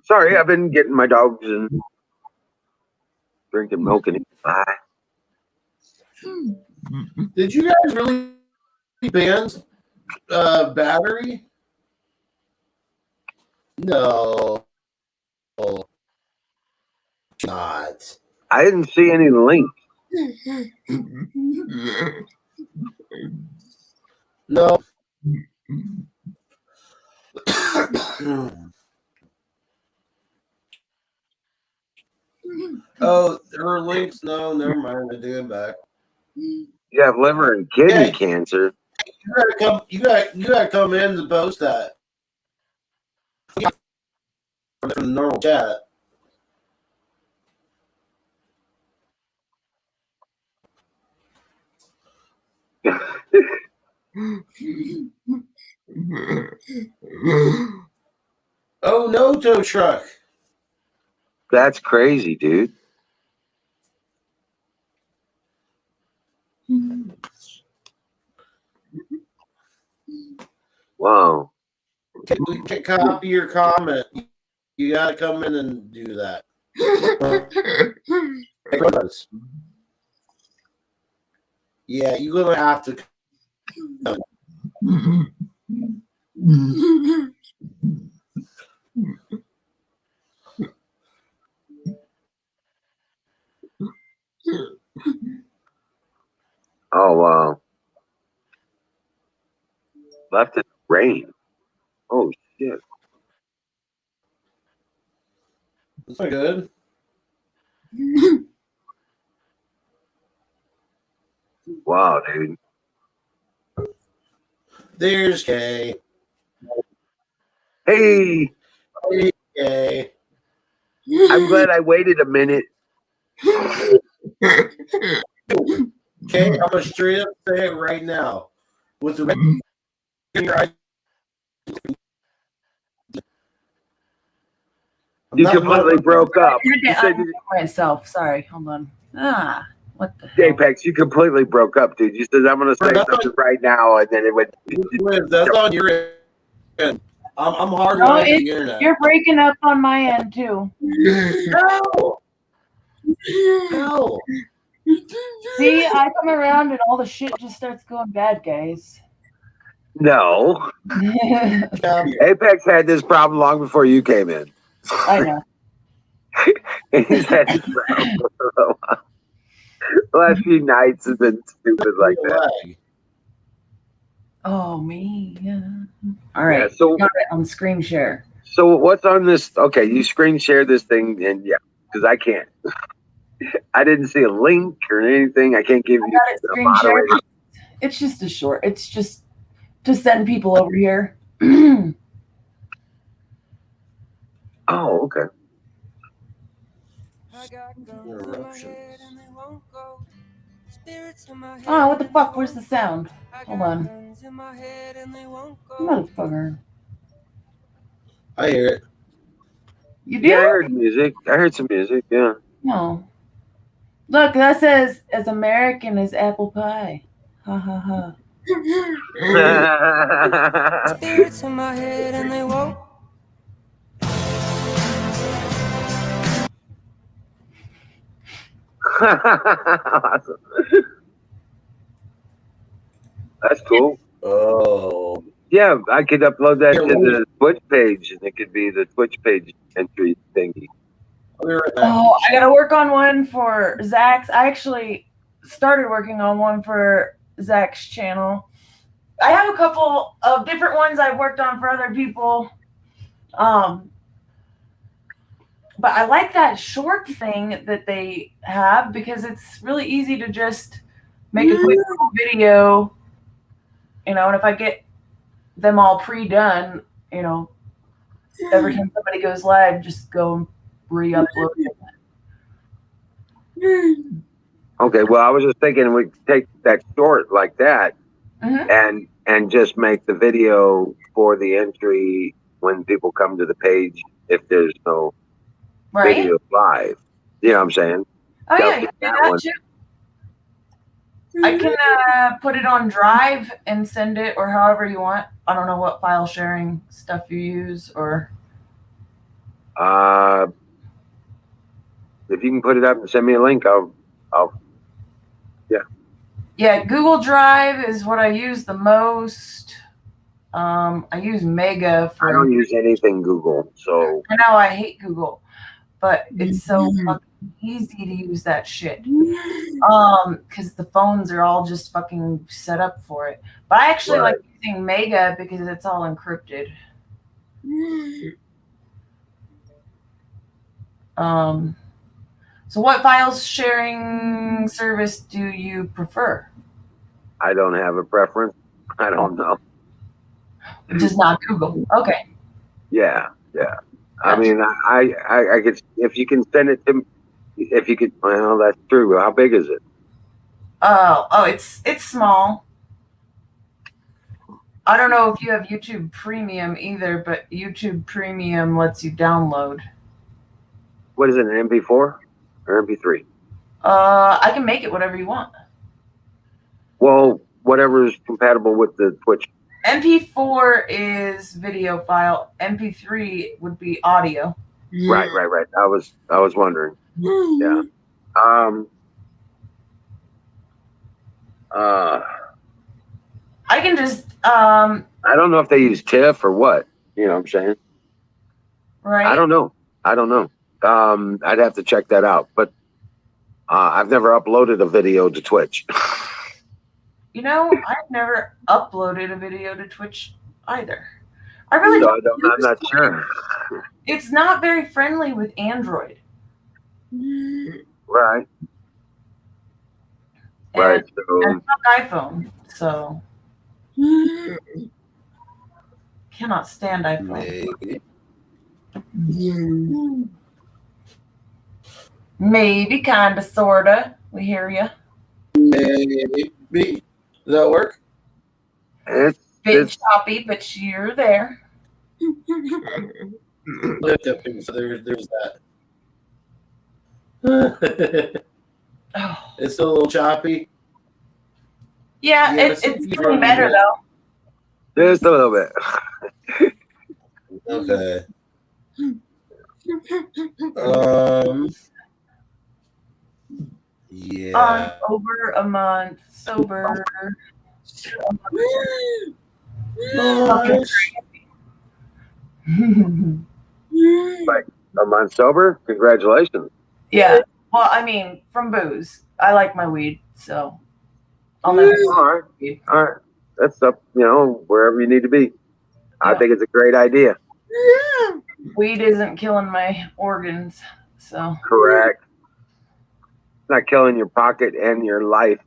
Sorry, I've been getting my dogs and drinking milk and eating pie. Did you guys really ban battery? No. Not. I didn't see any link. No. Oh, there are links. No, never mind. I do it back. You have liver and kidney cancer. You gotta come. You gotta come in to post that. From the normal chat. Oh no, tow truck. That's crazy, dude. Wow. We can copy your comment. You gotta come in and do that. Yeah, you're gonna have to. Oh wow. Left in rain. Oh shit. That's not good. Wow, dude. There's Kay. Hey, Kay. I'm glad I waited a minute. Okay, I'm gonna straight up say it right now. With the in your eyes, You completely broke up. You said, myself. Sorry, hold on. What the hell? Apex, you completely broke up, dude. You said I'm gonna say something right now, and then it went. That's on your end. I'm hard No, on the internet. you're breaking up on my end too. No. No. See, I come around and all the shit just starts going bad, guys. No. Apex had this problem long before you came in. I know. And he's had this problem for a while. The last few nights have been stupid like that. Oh, me. Yeah. All right. Yeah, so got it on screen share. So what's on this? Okay, you screen share this thing, and yeah, because I can't. I didn't see a link or anything. I can't give you a moderator. It's just a short. It's just to send people over here. Oh, okay. Oh, what the fuck? Where's the sound? Hold on. Motherfucker. I hear it. You do? Yeah, I heard music. I heard some music. Yeah. No. Look, that says as American as apple pie. Ha ha ha. Spirits in my head and they won't. That's cool. Oh. Yeah, I could upload that to the Twitch page, and it could be the Twitch page entry thingy. Oh, I gotta work on one for Zach's. I actually started working on one for Zach's channel. I have a couple of different ones I've worked on for other people. But I like that short thing that they have because it's really easy to just make a quick little video, and if I get them all pre-done, every time somebody goes live, just go re-upload it. Okay, well, I was just thinking we could take that short like that, and just make the video for the entry when people come to the page if there's no video live. You know what I'm saying? Oh yeah, you can do that too. I can put it on Drive and send it, or however you want. I don't know what file sharing stuff you use, or if you can put it up and send me a link, I'll yeah. Google Drive is what I use the most. I use Mega I for. don't use anything Google, so I know I hate Google, but it's so fucking easy to use that shit. Because the phones are all just fucking set up for it. But I actually like using Mega because it's all encrypted. So what files sharing service do you prefer? I don't have a preference. I don't know. Just not Google. Okay. Yeah. I mean, I could, if you can send it to me, if you could, well, that's true. How big is it? Oh, it's small. I don't know if you have YouTube Premium either, but YouTube Premium lets you download. What is it, an MP4 or MP3? I can make it whatever you want. Well, whatever is compatible with the Twitch. MP4 is video file. MP3 would be audio. Right. I was wondering. Yeah. I can just I don't know if they use TIFF or what. You know what I'm saying? Right. I don't know. I'd have to check that out. But I've never uploaded a video to Twitch. You know, I've never uploaded a video to Twitch either. I really So don't. I'm not sure. It's not very friendly with Android. Right. And So it's not iPhone, so cannot stand iPhone. Maybe, kinda, sorta. We hear you. Maybe. Does that work? Bit choppy, but you're there. So there's that. It's still a little choppy. Yeah, it's getting better though. Just a little bit. Okay. Yeah. Over a month sober. Like a month sober? Congratulations. Yeah. Well, I mean, from booze. I like my weed, so I'll never. All right. That's up, wherever you need to be. I think it's a great idea. Weed isn't killing my organs, so. Correct. It's not killing your pocket and your life.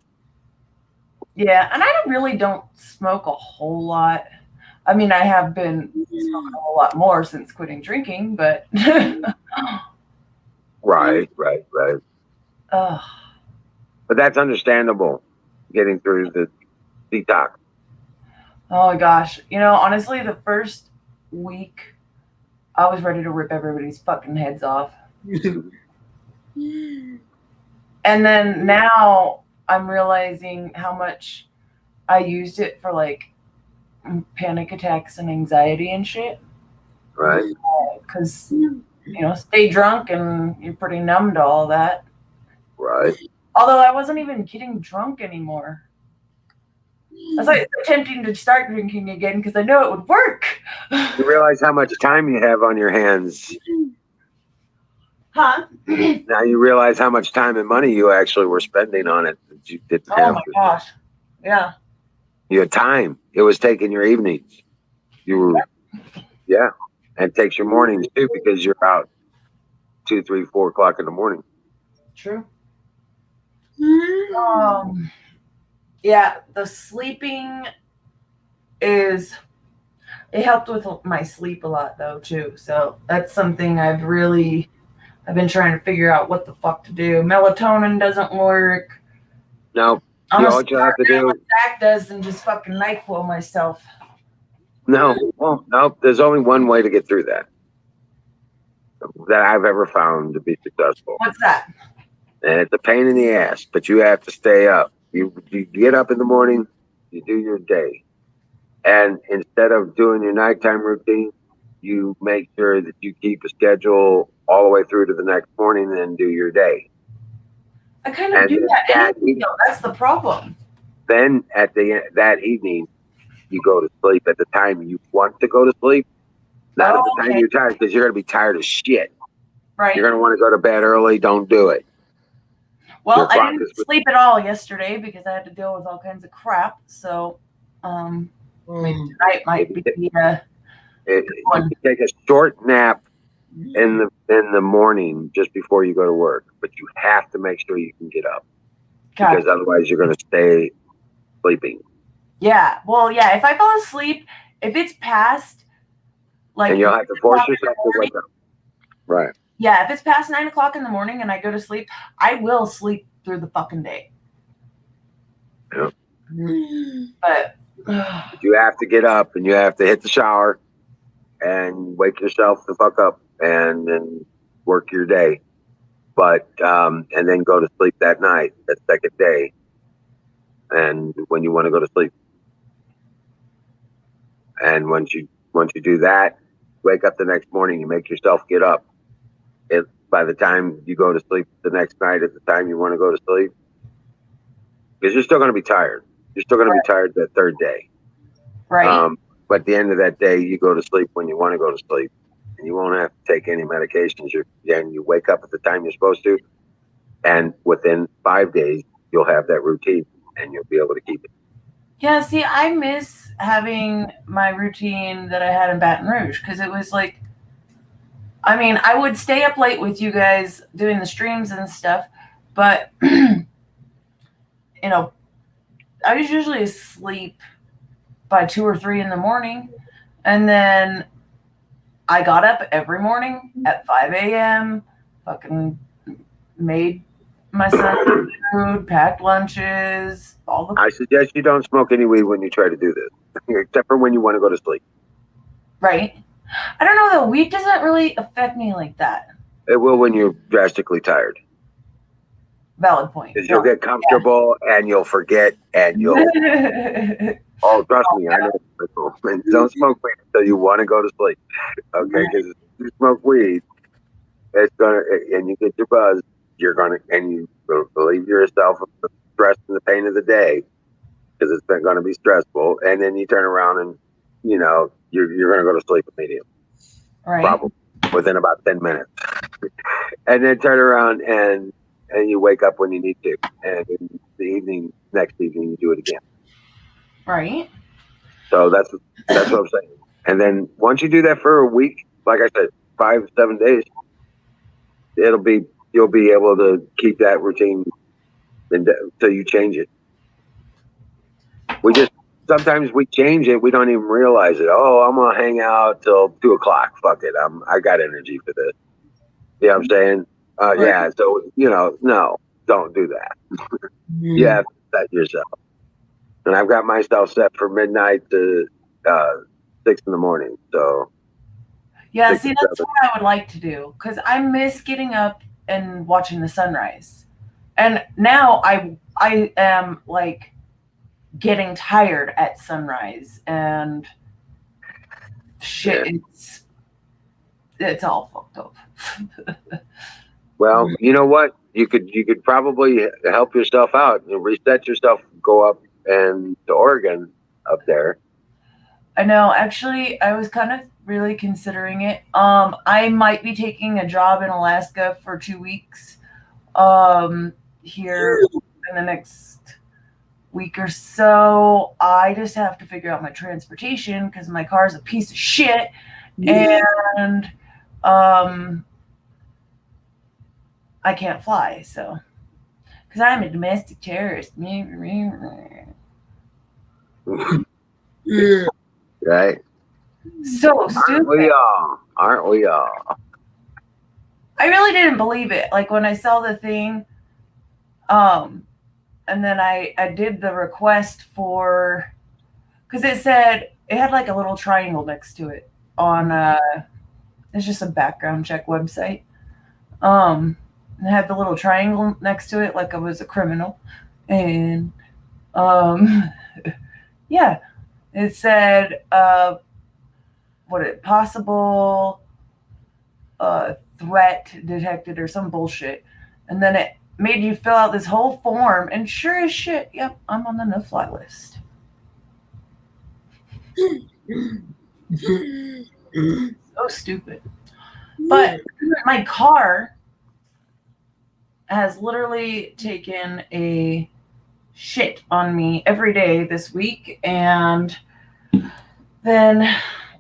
Yeah, and I really don't smoke a whole lot. I mean, I have been smoking a whole lot more since quitting drinking, but. Right. Ugh. But that's understandable, getting through the detox. Oh my gosh. Honestly, the first week, I was ready to rip everybody's fucking heads off. And then now I'm realizing how much I used it for like panic attacks and anxiety and shit. Right. Because, stay drunk and you're pretty numb to all that. Right. Although I wasn't even getting drunk anymore. I was like attempting to start drinking again because I know it would work. You realize how much time you have on your hands. Huh? Now you realize how much time and money you actually were spending on it that you didn't have. Oh my gosh. Yeah. You had time. It was taking your evenings. And it takes your mornings too, because you're out 2, 3, 4 o'clock in the morning. True. Yeah, the sleeping it helped with my sleep a lot though too. So that's something I've been trying to figure out what the fuck to do. Melatonin doesn't work. No. I'm all you have to do. What Zach does and just fucking NyQuil myself. No. Well, no. There's only one way to get through that I've ever found to be successful. What's that? And it's a pain in the ass, but you have to stay up. You get up in the morning, you do your day. And instead of doing your nighttime routine, you make sure that you keep a schedule all the way through to the next morning and do your day. I kind of do that anyway, though. That's the problem. Then at that evening, you go to sleep at the time you want to go to sleep, not at the time you're tired, because you're going to be tired as shit. Right. You're going to want to go to bed early. Don't do it. Well, I didn't sleep at all yesterday because I had to deal with all kinds of crap. So maybe tonight might be you can take a short nap in the morning just before you go to work, but you have to make sure you can get up because otherwise you're going to stay sleeping. Yeah. Well, yeah. If I fall asleep, if it's past and you'll have to force yourself to wake up. Right. Yeah, if it's past 9 o'clock in the morning and I go to sleep, I will sleep through the fucking day. Yep. But you have to get up and you have to hit the shower and wake yourself the fuck up and then work your day. But and then go to sleep that night, that second day. And when you want to go to sleep. And once you do that, wake up the next morning, you make yourself get up. By the time you go to sleep the next night at the time you want to go to sleep, because you're still going to be tired. You're still going to be tired that third day. Right. But at the end of that day, you go to sleep when you want to go to sleep, and you won't have to take any medications. You wake up at the time you're supposed to, and within 5 days, you'll have that routine, and you'll be able to keep it. Yeah, see, I miss having my routine that I had in Baton Rouge because it was like, I mean, I would stay up late with you guys doing the streams and stuff, but, you know, I was usually asleep by 2 or 3 in the morning. And then I got up every morning at 5 a.m., fucking made my son food, packed lunches, all the... I suggest you don't smoke any weed when you try to do this, except for when you want to go to sleep. Right. I don't know, though. Weed doesn't really affect me like that. It will when you're drastically tired. Valid point. Because you'll get comfortable and you'll forget and you'll... oh, trust me, I know. And don't smoke weed until you want to go to sleep. Okay? Because if you smoke weed, it's gonna, and you get your buzz, you're gonna, and you relieve yourself of the stress and the pain of the day, because it's been going to be stressful, and then you turn around and, you know, you're going to go to sleep immediately. Right. Probably within about 10 minutes. And then turn around and you wake up when you need to. And in the next evening, you do it again. Right. So that's what I'm saying. And then once you do that for a week, like I said, 5-7 days, you'll be able to keep that routine until you change it. Sometimes we change it. We don't even realize it. Oh, I'm going to hang out till 2 o'clock. Fuck it. I got energy for this. You know what I'm saying? Yeah. So, you know, no, don't do that. You have to set yourself. And I've got myself set for midnight to 6 in the morning. So. Yeah. See, that's what I would like to do. Cause I miss getting up and watching the sunrise. And now I am like, getting tired at sunrise and shit. Yeah. It's all fucked up. Well, you know what? You could probably help yourself out and reset yourself. Go up and to Oregon up there. I know. Actually, I was kind of really considering it. I might be taking a job in Alaska for 2 weeks. Here in the next week or so. I just have to figure out my transportation because my car is a piece of shit. And I can't fly, so because I'm a domestic terrorist. Right. So stupid. Aren't we all? I really didn't believe it. Like when I saw the thing, and then I did the request for, because it said, it had like a little triangle next to it on, it's just a background check website. It had the little triangle next to it like I was a criminal. And Yeah, it said possible threat detected or some bullshit, and then it made you fill out this whole form, and sure as shit, yep, I'm on the no-fly list. So stupid. But my car has literally taken a shit on me every day this week, and then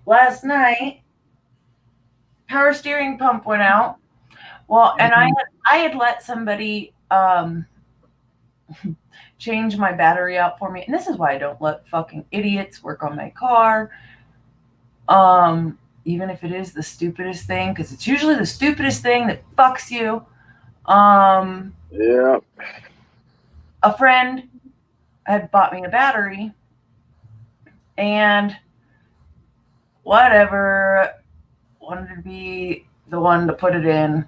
last night power steering pump went out. Well, and I had let somebody change my battery out for me, and this is why I don't let fucking idiots work on my car. Even if it is the stupidest thing, because it's usually the stupidest thing that fucks you. Yeah. A friend had bought me a battery, and whatever, wanted to be the one to put it in,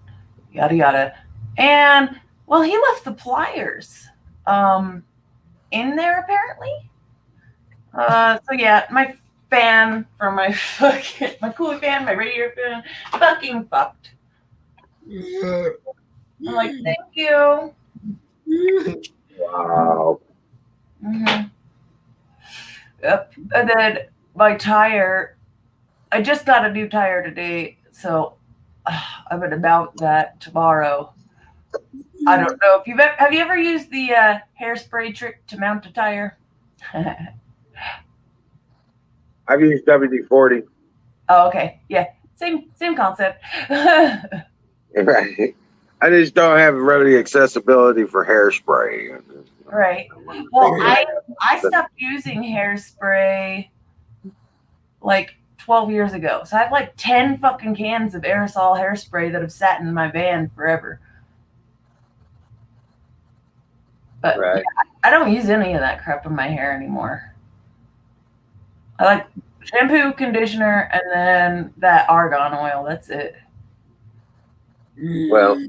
yada yada. And well, he left the pliers in there apparently. So yeah, my fan for my fucking my cooling fan, my radiator fan, fucking fucked. I'm like, thank you. Wow. Mm-hmm. Yep. And then my tire, I just got a new tire today, so I'm gonna mount that tomorrow. I don't know if have you ever used the hairspray trick to mount a tire? I've used WD-40. Oh, okay. Yeah. Same concept. Right. I just don't have really accessibility for hairspray. Right. Well, I stopped using hairspray like 12 years ago. So I have like 10 fucking cans of aerosol hairspray that have sat in my van forever. But Right. yeah, I don't use any of that crap in my hair anymore. I like shampoo, conditioner, and then that argan oil. That's it. Well,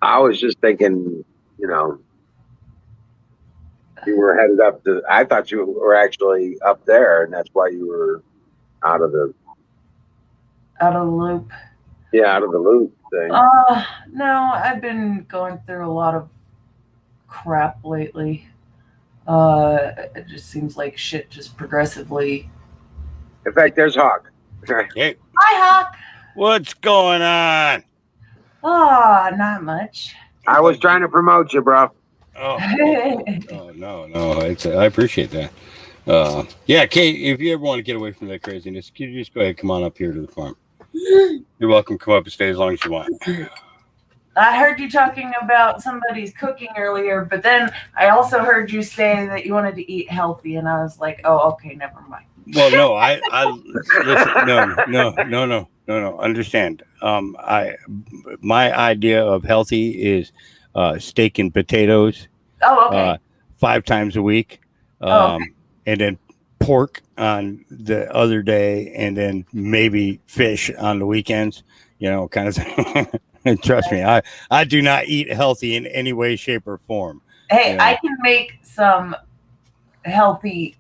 I was just thinking, you were headed up to, I thought you were actually up there, and that's why you were out of the loop. Yeah, out of the loop thing. No, I've been going through a lot of crap lately. It just seems like shit just progressively. In fact, there's Hawk. Hey, Hi, Hawk. what's going on? Oh, not much. I was trying to promote you, bro. Oh no, I appreciate that. Yeah, Kate, if you ever want to get away from that craziness, you just go ahead, come on up here to the farm. You're welcome. Come up and stay as long as you want. I heard you talking about somebody's cooking earlier, but then I also heard you say that you wanted to eat healthy, and I was like, oh, okay, never mind. Well, no, I listen, no. Understand. My idea of healthy is steak and potatoes. Oh, okay. 5 times a week, Okay. and then pork on the other day, and then maybe fish on the weekends. Kind of thing. And trust me, I do not eat healthy in any way, shape, or form. Hey, I can make some healthy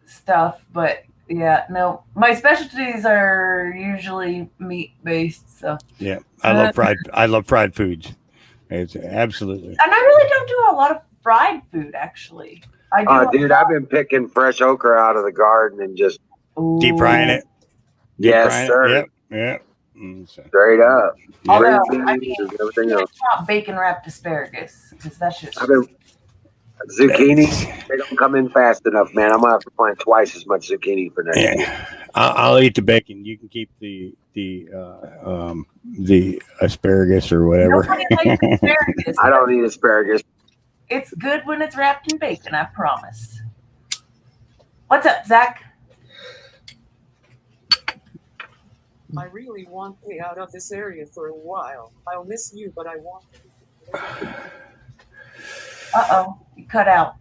stuff, but yeah, no, my specialties are usually meat based. So yeah, I love fried foods. It's absolutely. And I really don't do a lot of fried food, actually. Dude, I've been picking fresh okra out of the garden and just deep frying it. Yes, sir. Yep. Straight up. Although, everything else. Not bacon wrapped asparagus, because that's just. Zucchini, they don't come in fast enough, man. I'm gonna have to plant twice as much zucchini for next year. I'll eat the bacon. You can keep the asparagus or whatever. Nobody likes asparagus. I don't eat asparagus. It's good when it's wrapped in bacon, I promise. What's up, Zach? I really want to get out of this area for a while. I'll miss you, but I want to. Uh-oh, you cut out.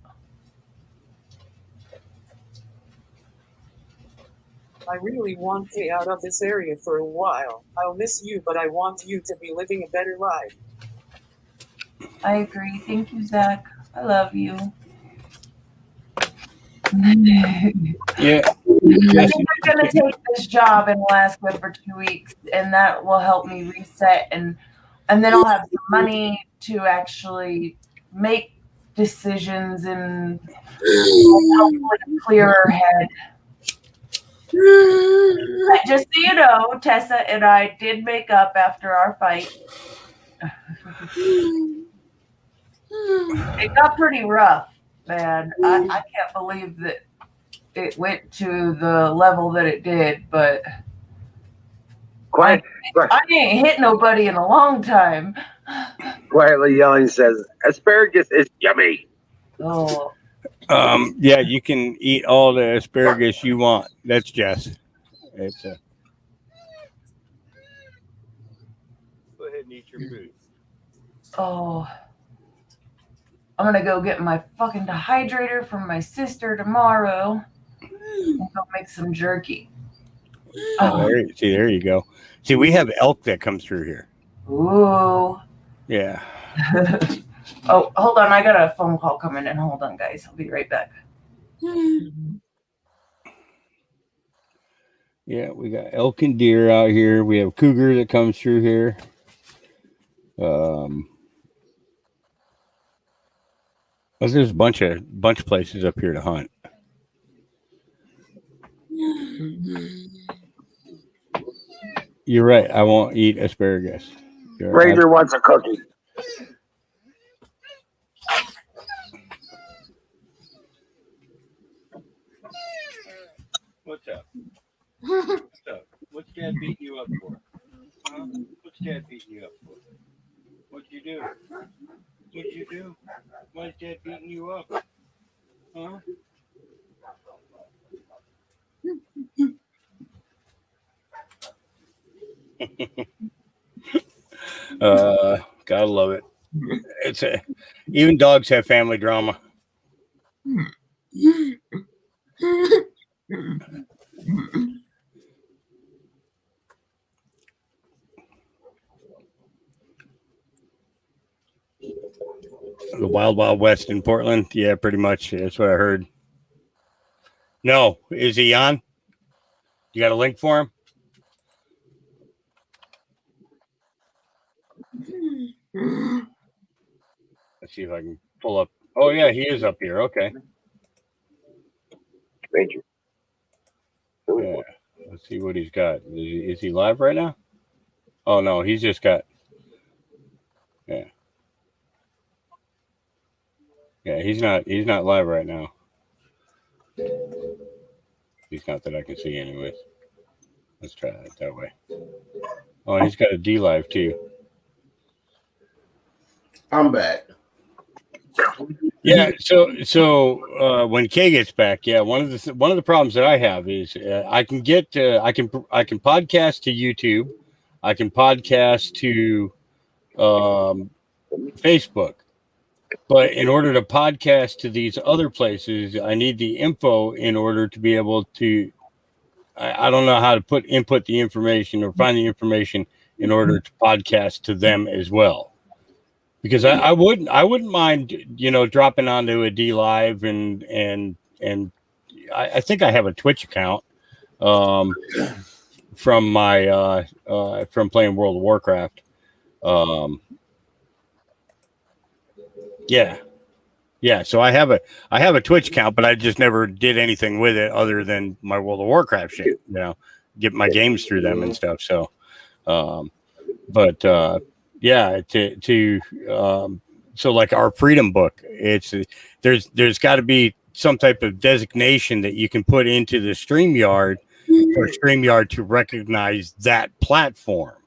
I really want to get out of this area for a while. I'll miss you, but I want you to be living a better life. I agree. Thank you, Zach. I love you. Yeah. I think I'm going to take this job in Alaska for 2 weeks, and that will help me reset, and then I'll have some money to actually make decisions and hopefully a clearer head. Just so you know, Tessa and I did make up after our fight. It got pretty rough, man. I can't believe that it went to the level that it did, but I ain't hit nobody in a long time. Quietly yelling says, "Asparagus is yummy." Oh. Yeah, you can eat all the asparagus you want. That's Jess. It's a. Go ahead and eat your food. Oh. I'm gonna go get my fucking dehydrator from my sister tomorrow and go make some jerky. Oh, there you go. See, we have elk that comes through here. Ooh. Yeah. Oh, hold on. I got a phone call coming in. Hold on, guys. I'll be right back. Yeah, we got elk and deer out here. We have cougar that comes through here. There's a bunch of places up here to hunt. You're right. I won't eat asparagus. Ranger wants a cookie. What's up? What's up? What's Dad beating you up for? Huh? What's Dad beating you up for? What'd you do? What'd you do? Why's Dad beating you up? Huh? Gotta love it. Even dogs have family drama. The Wild Wild West in Portland. Yeah, pretty much. That's what I heard. No, is he on? You got a link for him? Let's see if I can pull up. Oh yeah, he is up here. Okay. Ranger. Yeah. Let's see what he's got. Is he live right now? Oh no, he's just got. Yeah. Yeah, he's not live right now. He's not that I can see anyways. Let's try that way. Oh, and he's got a D live too. I'm back. Yeah, so when Kay gets back, yeah, one of the problems that I have is I can podcast to YouTube, I can podcast to Facebook, but in order to podcast to these other places, I need the info in order to be able to. I don't know how to input the information or find the information in order to podcast to them as well. Because I wouldn't mind, dropping onto a D Live and I think I have a Twitch account from my from playing World of Warcraft. Yeah. So I have a Twitch account, but I just never did anything with it other than my World of Warcraft shit. Get my games through them and stuff. So, yeah, so like our Freedom Book, there's got to be some type of designation that you can put into the StreamYard for StreamYard to recognize that platform.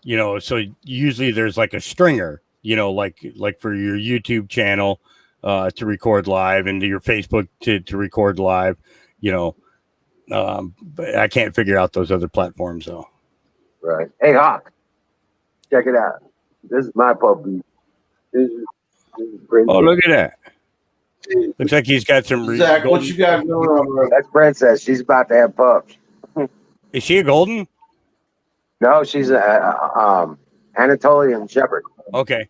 So usually there's like a stringer, like for your YouTube channel to record live and to your Facebook to record live, but I can't figure out those other platforms though. Right. Hey, Hawk, check it out. This is my puppy. This is Princess. Oh, look at that. Looks like he's got some. Zach, what you got going on, bro? That's Princess. She's about to have pups. Is she a golden? No, she's a Anatolian Shepherd. Okay.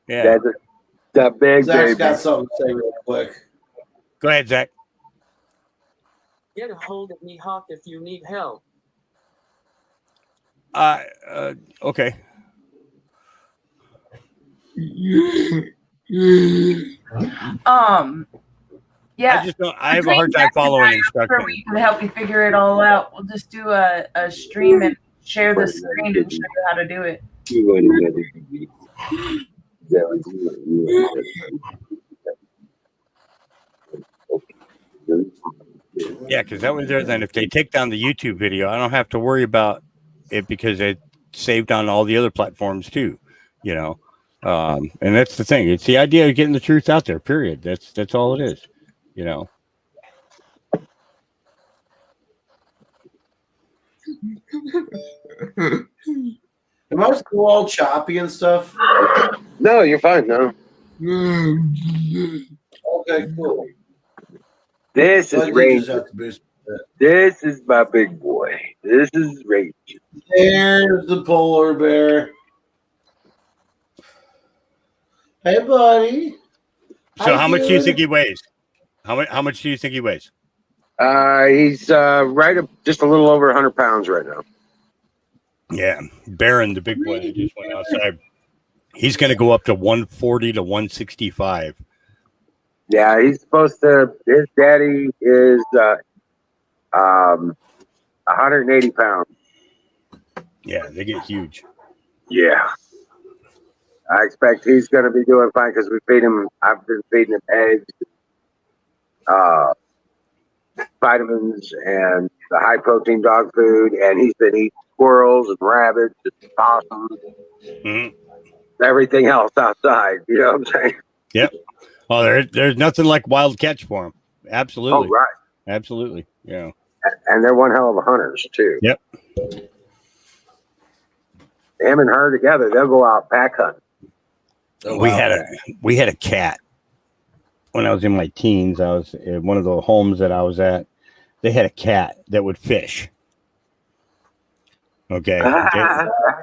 Yeah. The big Zach's baby. got something to say real quick. Go ahead, Zach. Get a hold of me, Hawk, if you need help. Okay. Yeah. I just don't. I have a hard time following instructions. We can help you figure it all out. We'll just do a stream and share the screen and show you how to do it. Yeah, because that was there. Then if they take down the YouTube video, I don't have to worry about it because it's saved on all the other platforms too. You know, and that's the thing. It's the idea of getting the truth out there. Period. That's all it is. You know. Am I still all choppy and stuff? No, you're fine. No. Okay, cool. This So is I Rage. just have to boost it. This is my big boy. This is Rage. There's the polar bear. Hey, buddy. So how much do you think he weighs? How much do you think he weighs? He's right up just a little over 100 pounds right now. Yeah, Baron, the big boy that just went outside. He's going to go up to 140 to 165. Yeah, he's supposed to. His daddy is 180 pounds. Yeah, they get huge. Yeah, I expect he's going to be doing fine because we feed him. I've been feeding him eggs, vitamins, and the high protein dog food, and he's been eating squirrels and rabbits and possums, everything else outside. You know what I'm saying? Yep. Well, there's nothing like wild catch for him. Absolutely. Oh, right. Absolutely. Yeah. And they're one hell of a hunters too. Yep. Him and her together, they'll go out pack hunting. Oh, we wow. had a cat when I was in my teens. I was at one of the homes that I was at. They had a cat that would fish. Okay.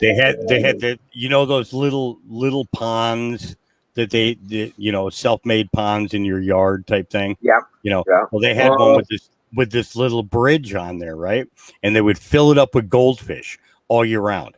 they had the, you know, those little ponds that they self-made ponds in your yard type thing. Yeah. You know, yeah. well, they had one with this little bridge on there, right? And they would fill it up with goldfish all year round.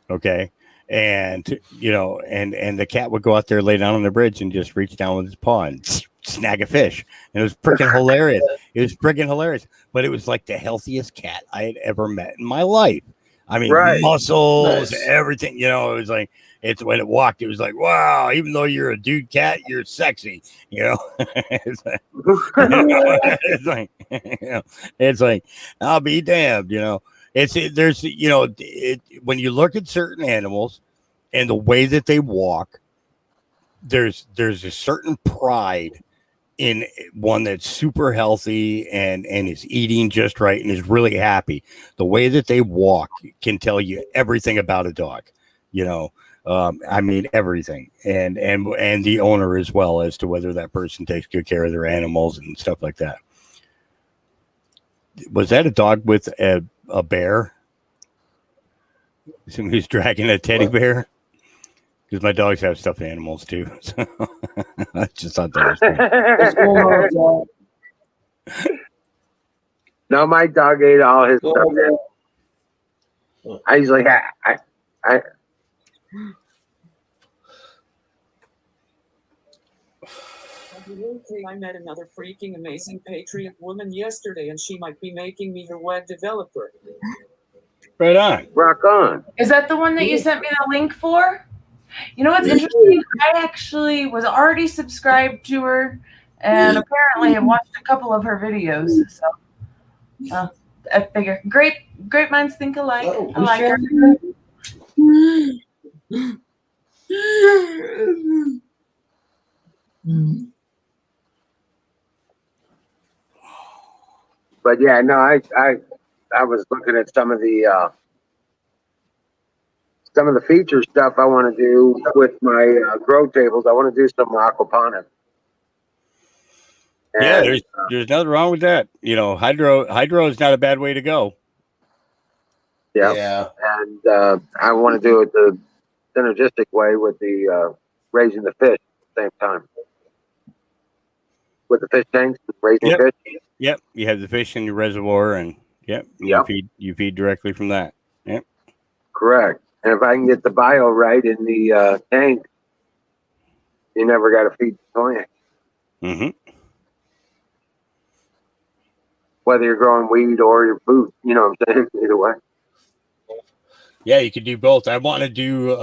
Okay. And and the cat would go out there, lay down on the bridge, and just reach down with his paw and snag a fish. And it was freaking hilarious. It was freaking hilarious. But it was like the healthiest cat I had ever met in my life. I mean, muscles, everything. You know, it was like, it's when it walked, it was like, wow, even though you're a dude cat, you're sexy. You know, it's like, I'll be damned. You know, when you look at certain animals and the way that they walk, there's a certain pride in one that's super healthy and is eating just right and is really happy. The way that they walk can tell you everything about a dog, you know. I mean, everything, and the owner as well, as to whether that person takes good care of their animals and stuff like that. Was that a dog with a bear? Somebody's dragging a teddy bear? Because my dogs have stuffed animals too. So I just thought that was cool. No, my dog ate all his stuff. I usually I met another freaking amazing Patriot woman yesterday, and she might be making me her web developer. Right on. Rock on. Is that the one that you sent me the link for? You know what's interesting? I actually was already subscribed to her, and apparently have watched a couple of her videos. So I figure great minds think alike. I like her. But yeah, no, I was looking at some of the feature stuff I want to do with my grow tables. I want to do some aquaponics. Yeah, there's nothing wrong with that. You know, hydro is not a bad way to go. Yeah. And I want to do it the synergistic way with the raising the fish the same time with the fish tanks, raising Yep. fish. Yep. You have the fish in your reservoir, and you feed directly from that. Yep. Correct. And if I can get the bio right in the tank, you never got to feed the plant. Mm-hmm. Whether you're growing weed or your food, you know what I'm saying? Either way. Yeah, you could do both. I want to do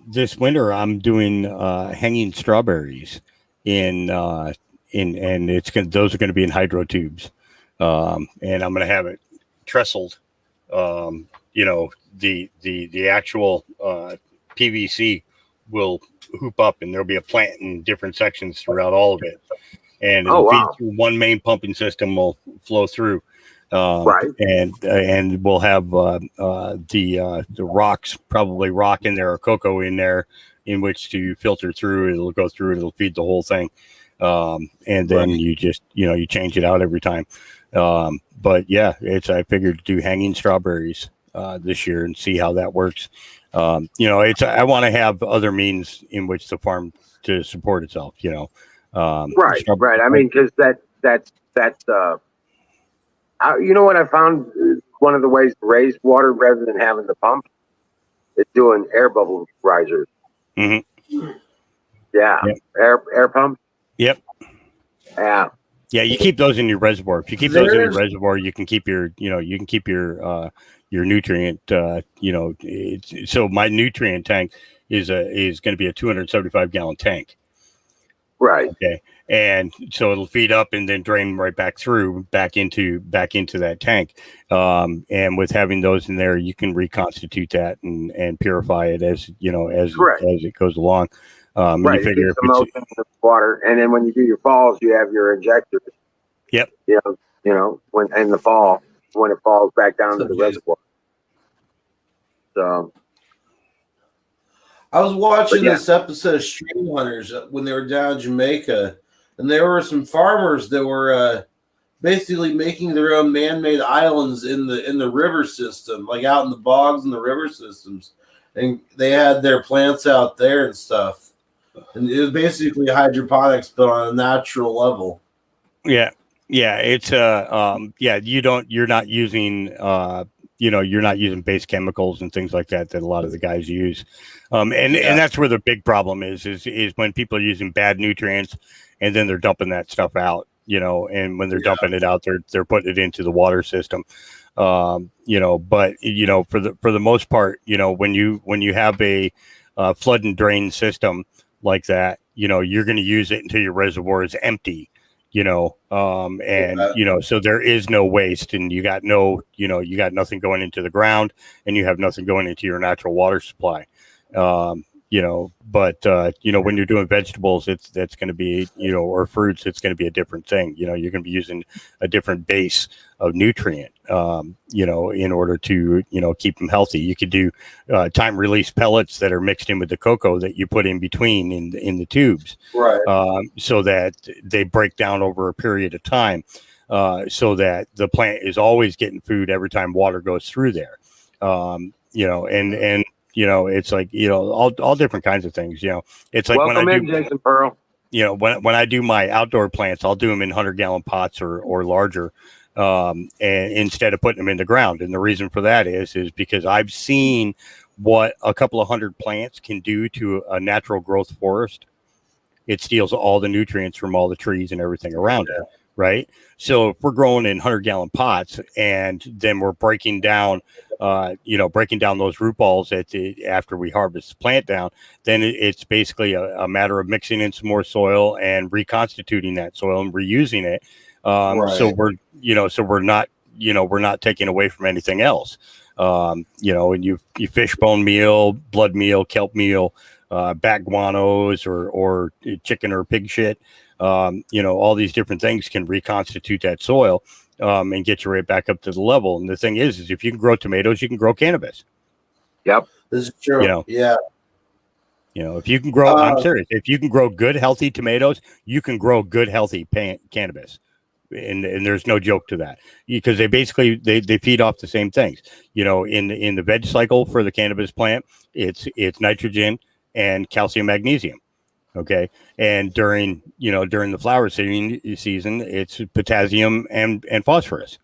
this winter. I'm doing hanging strawberries in and those are going to be in hydro tubes, and I'm going to have it trestled. The actual PVC will hoop up, and there'll be a plant in different sections throughout all of it, and it'll feed through one main pumping system. Will flow through. Right. And we'll have the rocks, probably rock in there or cocoa in there, in which to filter through. It'll go through. It'll feed the whole thing, and then you just you change it out every time. But yeah, I figured to do hanging strawberries this year and see how that works. I want to have other means in which the farm to support itself. Right. I mean, because that's you know what I found? One of the ways to raise water rather than having the pump is doing air bubble risers. Mm-hmm. Yeah. Yep. Air pump. Yep. Yeah. Yeah, you keep those in your reservoir. If you keep those in your reservoir, you can keep your nutrient. So my nutrient tank is going to be a 275 gallon tank. Right. Okay. And so it'll feed up and then drain right back into that tank. And with having those in there, you can reconstitute that and purify it as it goes along. Right. You figure it keeps the motion in the water, and then when you do your falls, you have your injectors. Yep. When in the fall, when it falls back down to the reservoir. So I was watching this episode of Stream Hunters when they were down in Jamaica, and there were some farmers that were basically making their own man-made islands in the river system, like out in the bogs and the river systems, and they had their plants out there and stuff. And it was basically hydroponics, but on a natural level. Yeah, it's you're not using you're not using base chemicals and things like that a lot of the guys use. And that's where the big problem is when people are using bad nutrients and then they're dumping that stuff out, and when they're dumping it out, they're putting it into the water system. But for the most part, when you have a flood and drain system like that, you're going to use it until your reservoir is empty. So there is no waste, and you got nothing going into the ground, and you have nothing going into your natural water supply. When you're doing vegetables, that's going to be, or fruits, it's going to be a different thing. You're going to be using a different base of nutrient, in order to, keep them healthy. You could do time release pellets that are mixed in with the cocoa that you put in between in the tubes, right? So that they break down over a period of time, so that the plant is always getting food every time water goes through there. It's like, all different kinds of things, it's like welcome in, Jason Pearl. When I do my outdoor plants, I'll do them in 100-gallon pots or larger, and instead of putting them in the ground. And the reason for that is because I've seen what a couple of hundred plants can do to a natural growth forest. It steals all the nutrients from all the trees and everything around it. Right. So if we're growing in 100-gallon pots and then we're breaking down those root balls after we harvest the plant down, then it's basically a matter of mixing in some more soil and reconstituting that soil and reusing it. So we're not taking away from anything else. And you fishbone meal, blood meal, kelp meal, bat guanos or chicken or pig shit. All these different things can reconstitute that soil, and get you right back up to the level. And the thing is if you can grow tomatoes, you can grow cannabis. Yep. This is true. If you can grow, I'm serious. If you can grow good, healthy tomatoes, you can grow good, healthy cannabis. And there's no joke to that, because they basically they feed off the same things. In the veg cycle for the cannabis plant, it's nitrogen and calcium, magnesium. Okay, and during the flower season, it's potassium and phosphorus.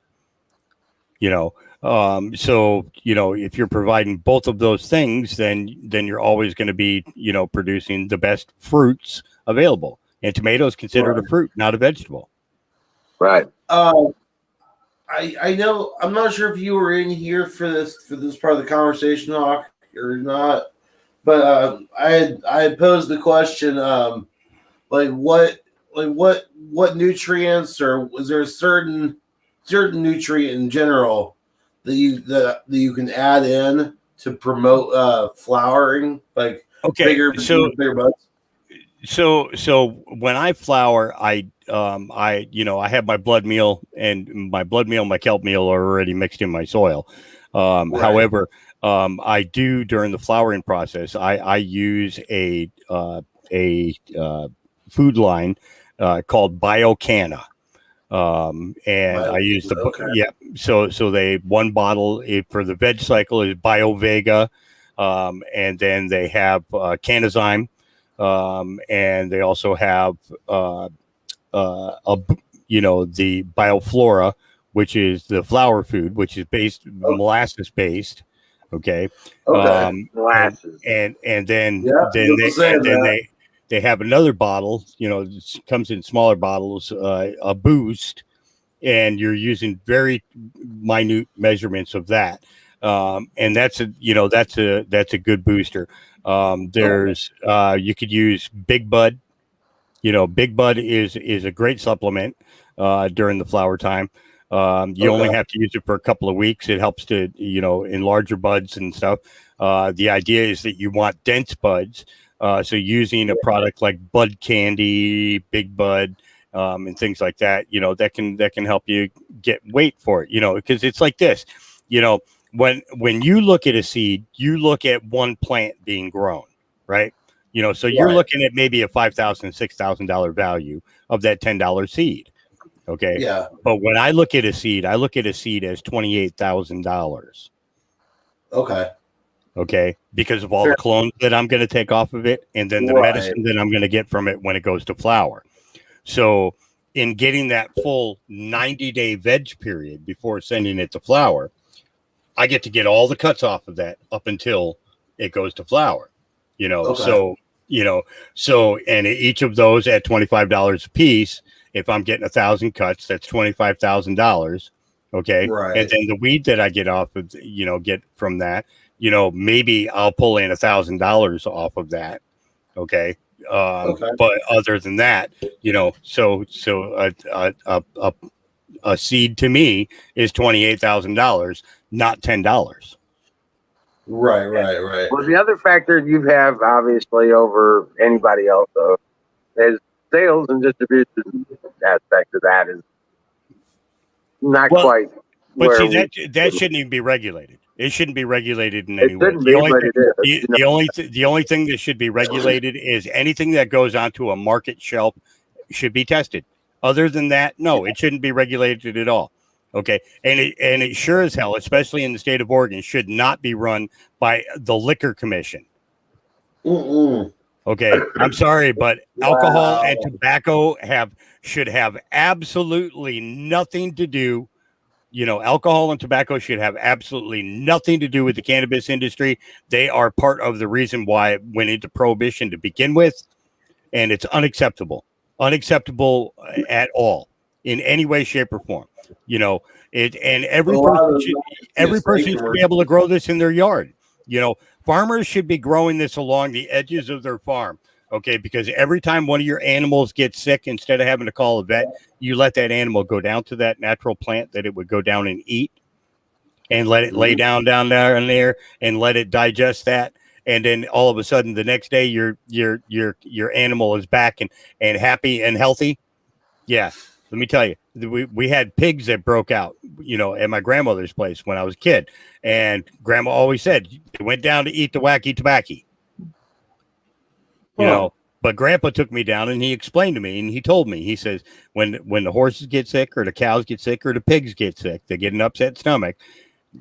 So if you're providing both of those things, then you're always going to be producing the best fruits available. And tomato is considered a fruit, not a vegetable. Right. I know, I'm not sure if you were in here for this part of the conversation, Hawk, or not, but I had posed the question, what nutrients, or was there a certain nutrient in general that you can add in to promote flowering, like bigger buds? So when I flower, I have my blood meal, and my kelp meal are already mixed in my soil. Right. However, I do, during the flowering process, I use a food line called BioCanna. And I use so they, one bottle for the veg cycle is BioVega, and then they have Canazyme. And they also have the Bioflora, which is the flower food, which is molasses based. Okay. Molasses. And then they have another bottle, it comes in smaller bottles, a boost, and you're using very minute measurements of that. And that's a good booster. There's you could use Big Bud. Big Bud is a great supplement during the flower time. You only have to use it for a couple of weeks. It helps to enlarge your buds and stuff. The idea is that you want dense buds. So using a product like Bud Candy, Big Bud, and things like that, that can help you get weight for it. Because it's like this. When you look at a seed, you look at one plant being grown, right? So you're looking at maybe a $5,000, $6,000 value of that $10 seed. Okay. Yeah. But when I look at a seed, as $28,000. Okay. Okay. Because of all the clones that I'm going to take off of it, and then the medicine that I'm going to get from it when it goes to flower. So in getting that full 90-day veg period before sending it to flower, I get to get all the cuts off of that up until it goes to flower. So and each of those at $25 a piece, if I'm getting 1,000 cuts, that's $25,000. Okay. Right. And then the weed that I get off of, get from that, maybe I'll pull in $1,000 off of that. Okay. But other than that, so a seed to me is $28,000, not $10. Right. Well, the other factor you have, obviously, over anybody else, though, is sales and distribution aspect of that is not quite. But see, that shouldn't even be regulated. It shouldn't be regulated in any way. The only thing that should be regulated is anything that goes onto a market shelf should be tested. Other than that, no, it shouldn't be regulated at all. Okay. And it sure as hell, especially in the state of Oregon, should not be run by the Liquor Commission. Okay. I'm sorry, but alcohol and tobacco should have absolutely nothing to do. Alcohol and tobacco should have absolutely nothing to do with the cannabis industry. They are part of the reason why it went into prohibition to begin with. And it's unacceptable at all in any way, shape, or form. Every person should be able to grow this in their yard. Farmers should be growing this along the edges of their farm. Okay, because every time one of your animals gets sick, instead of having to call a vet, you let that animal go down to that natural plant that it would go down and eat, and let it lay down there and let it digest that. And then all of a sudden, the next day, your animal is back and happy and healthy. Yeah, let me tell you, we had pigs that broke out, at my grandmother's place when I was a kid, and Grandma always said they went down to eat the wacky tobacco. But Grandpa took me down and he explained to me, and he told me, he says, when the horses get sick or the cows get sick or the pigs get sick, they get an upset stomach,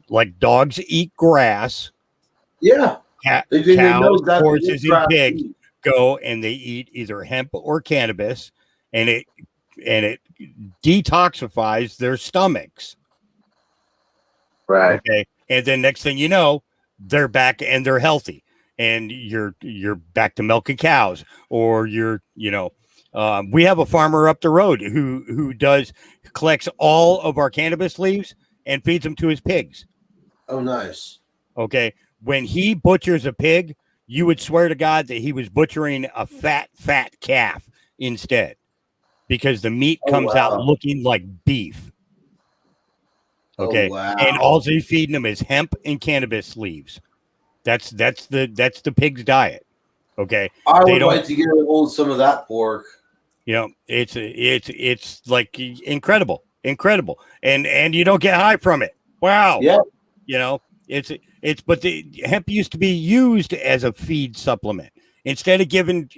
like dogs eat grass. Yeah. Cows, horses, and pigs. go and they eat either hemp or cannabis, and it detoxifies their stomachs. Right. Okay. And then next thing you know, they're back and they're healthy. And you're back to milking cows, or we have a farmer up the road who collects all of our cannabis leaves and feeds them to his pigs. Oh, nice. Okay. When he butchers a pig, you would swear to God that he was butchering a fat calf instead, because the meat comes out looking like beef. Okay. Oh, wow. And all he's feeding them is hemp and cannabis leaves. That's the pig's diet. Okay. I would like to get a hold of some of that pork. It's like incredible. And you don't get high from it. Wow. Yeah. But the hemp used to be used as a feed supplement instead of giving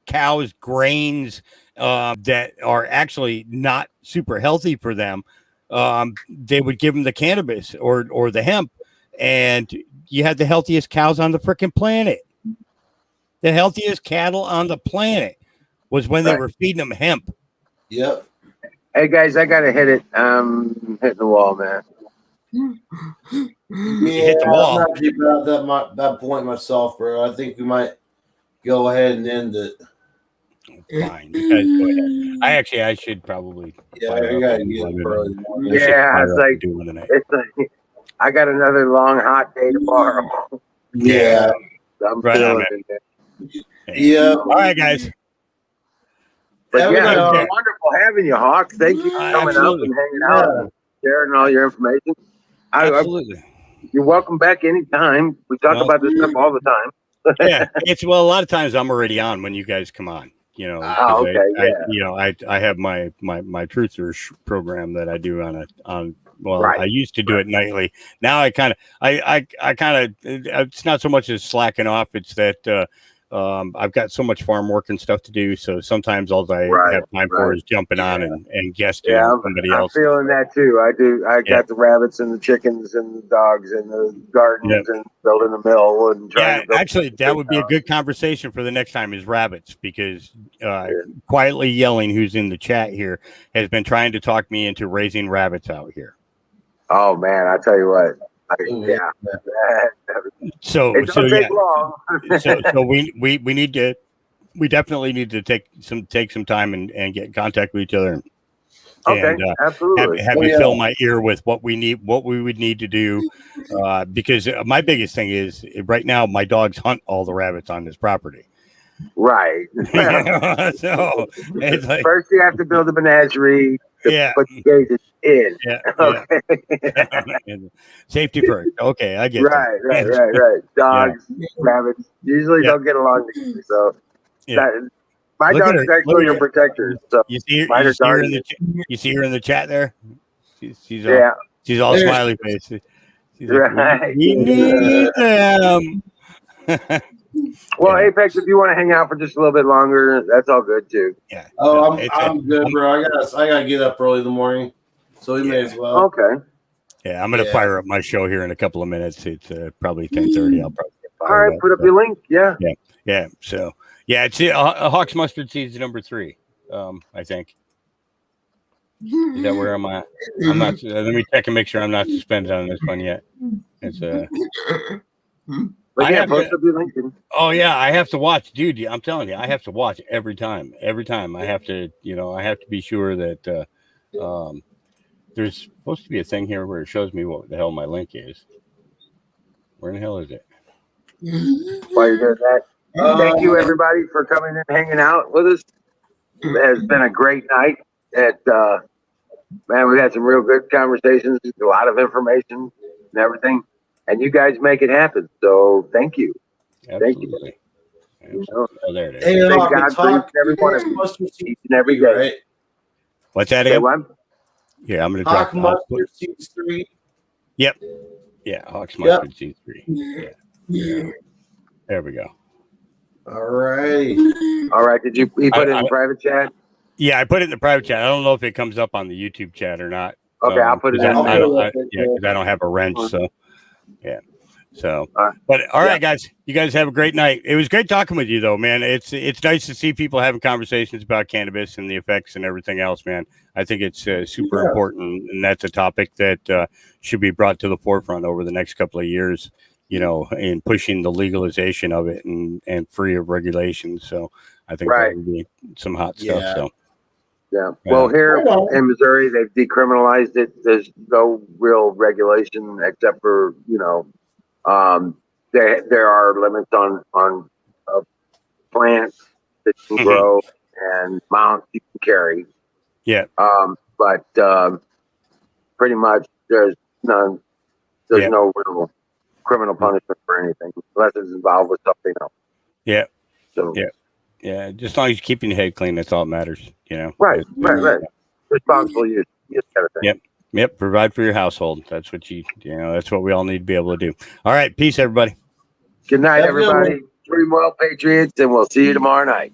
cows grains that are actually not super healthy for them. They would give them the cannabis or the hemp, and you had the healthiest cows on the freaking planet. The healthiest cattle on the planet was when they were feeding them hemp. Yep. Hey guys, I gotta hit it. Hitting the wall, man. Yeah, I'm not deep about that point myself, bro. I think we might go ahead and end it. Fine, you guys go ahead. I should probably. Yeah, I gotta get it, bro. Yeah, it's like I got another long hot day tomorrow. Yeah, I'm right on, it. Yeah. All right, guys. But yeah, it's been wonderful having you, Hawk. Thank you for coming up and hanging out and sharing all your information. Absolutely. You're welcome back anytime. We talk about this stuff all the time. Yeah, a lot of times I'm already on when you guys come on. I have my truther program that I do I used to do it nightly. Now I kind of it's not so much as slacking off. It's that I've got so much farm work and stuff to do. So sometimes all I have time for is jumping on and guesting somebody else. I'm feeling that too. I do. I got the rabbits and the chickens and the dogs and the gardens and building a mill and trying to actually, that would be a good conversation for the next time is rabbits, because Quietly Yelling, who's in the chat here, has been trying to talk me into raising rabbits out here. Oh man, I tell you what. So it don't take long. so we definitely need to take some time and get in contact with each other. Okay, absolutely. Have me fill my ear with what we would need to do, because my biggest thing is right now my dogs hunt all the rabbits on this property. Right. So it's like, first you have to build a menagerie. Put the cages in. Okay. Safety first. Okay, I get right. Dogs, rabbits usually don't get along together. So my dog is actually a protector. So you see her in the chat there? She's all smiley face. She's like, we need them. Well, Apex, if you want to hang out for just a little bit longer, that's all good too. Yeah. Oh, I'm good, bro. I gotta get up early in the morning, so we may as well. Okay. Yeah, I'm gonna fire up my show here in a couple of minutes. It's probably 10:30. I'll probably get all right. Put up your link. Yeah. So it's Hawks Mustard Seeds #3. I think. Is that where I'm at? I'm not. Let me check and make sure I'm not suspended on this one yet. It's But post up your LinkedIn. Oh yeah, I have to watch, dude. I'm telling you, I have to watch every time. Every time I have to, I have to be sure that there's supposed to be a thing here where it shows me what the hell my link is. Where in the hell is it? While you're doing that, thank you everybody for coming and hanging out with us. It has been a great night. Man, we had some real good conversations, a lot of information and everything. And you guys make it happen. So thank you. Absolutely. Thank you. Oh, there it is. Hey, God everyone each and every day. Right? What's that again? Yeah, I'm going to drop Hawk Mustard Seeds 3. Yep. Yeah, Hawks Mustard Seeds 3. Yeah. There we go. All right. All right. Did you put it in the private chat? Yeah, I put it in the private chat. I don't know if it comes up on the YouTube chat or not. Okay, I'll put it in. Because I don't have a wrench, so yeah. So, but all right, guys, you guys have a great night. It was great talking with you, though, man. It's nice to see people having conversations about cannabis and the effects and everything else, man. I think it's super important, and that's a topic that should be brought to the forefront over the next couple of years. You know, in pushing the legalization of it and free of regulations. So, I think that would be some hot stuff. So. Yeah. Well, here in Missouri, they've decriminalized it. There's no real regulation except for, you know, there are limits on plants that you can grow and mounts you can carry. Yeah. But pretty much there's no real criminal punishment for anything unless it's involved with something else. Yeah. So yeah. Just as long as you're keeping your head clean, that's all that matters. You know. Right. Responsible use. Kind of thing. Yep. Provide for your household. That's what that's what we all need to be able to do. All right. Peace, everybody. Good night, everybody. Dream well, Patriots, and we'll see you tomorrow night.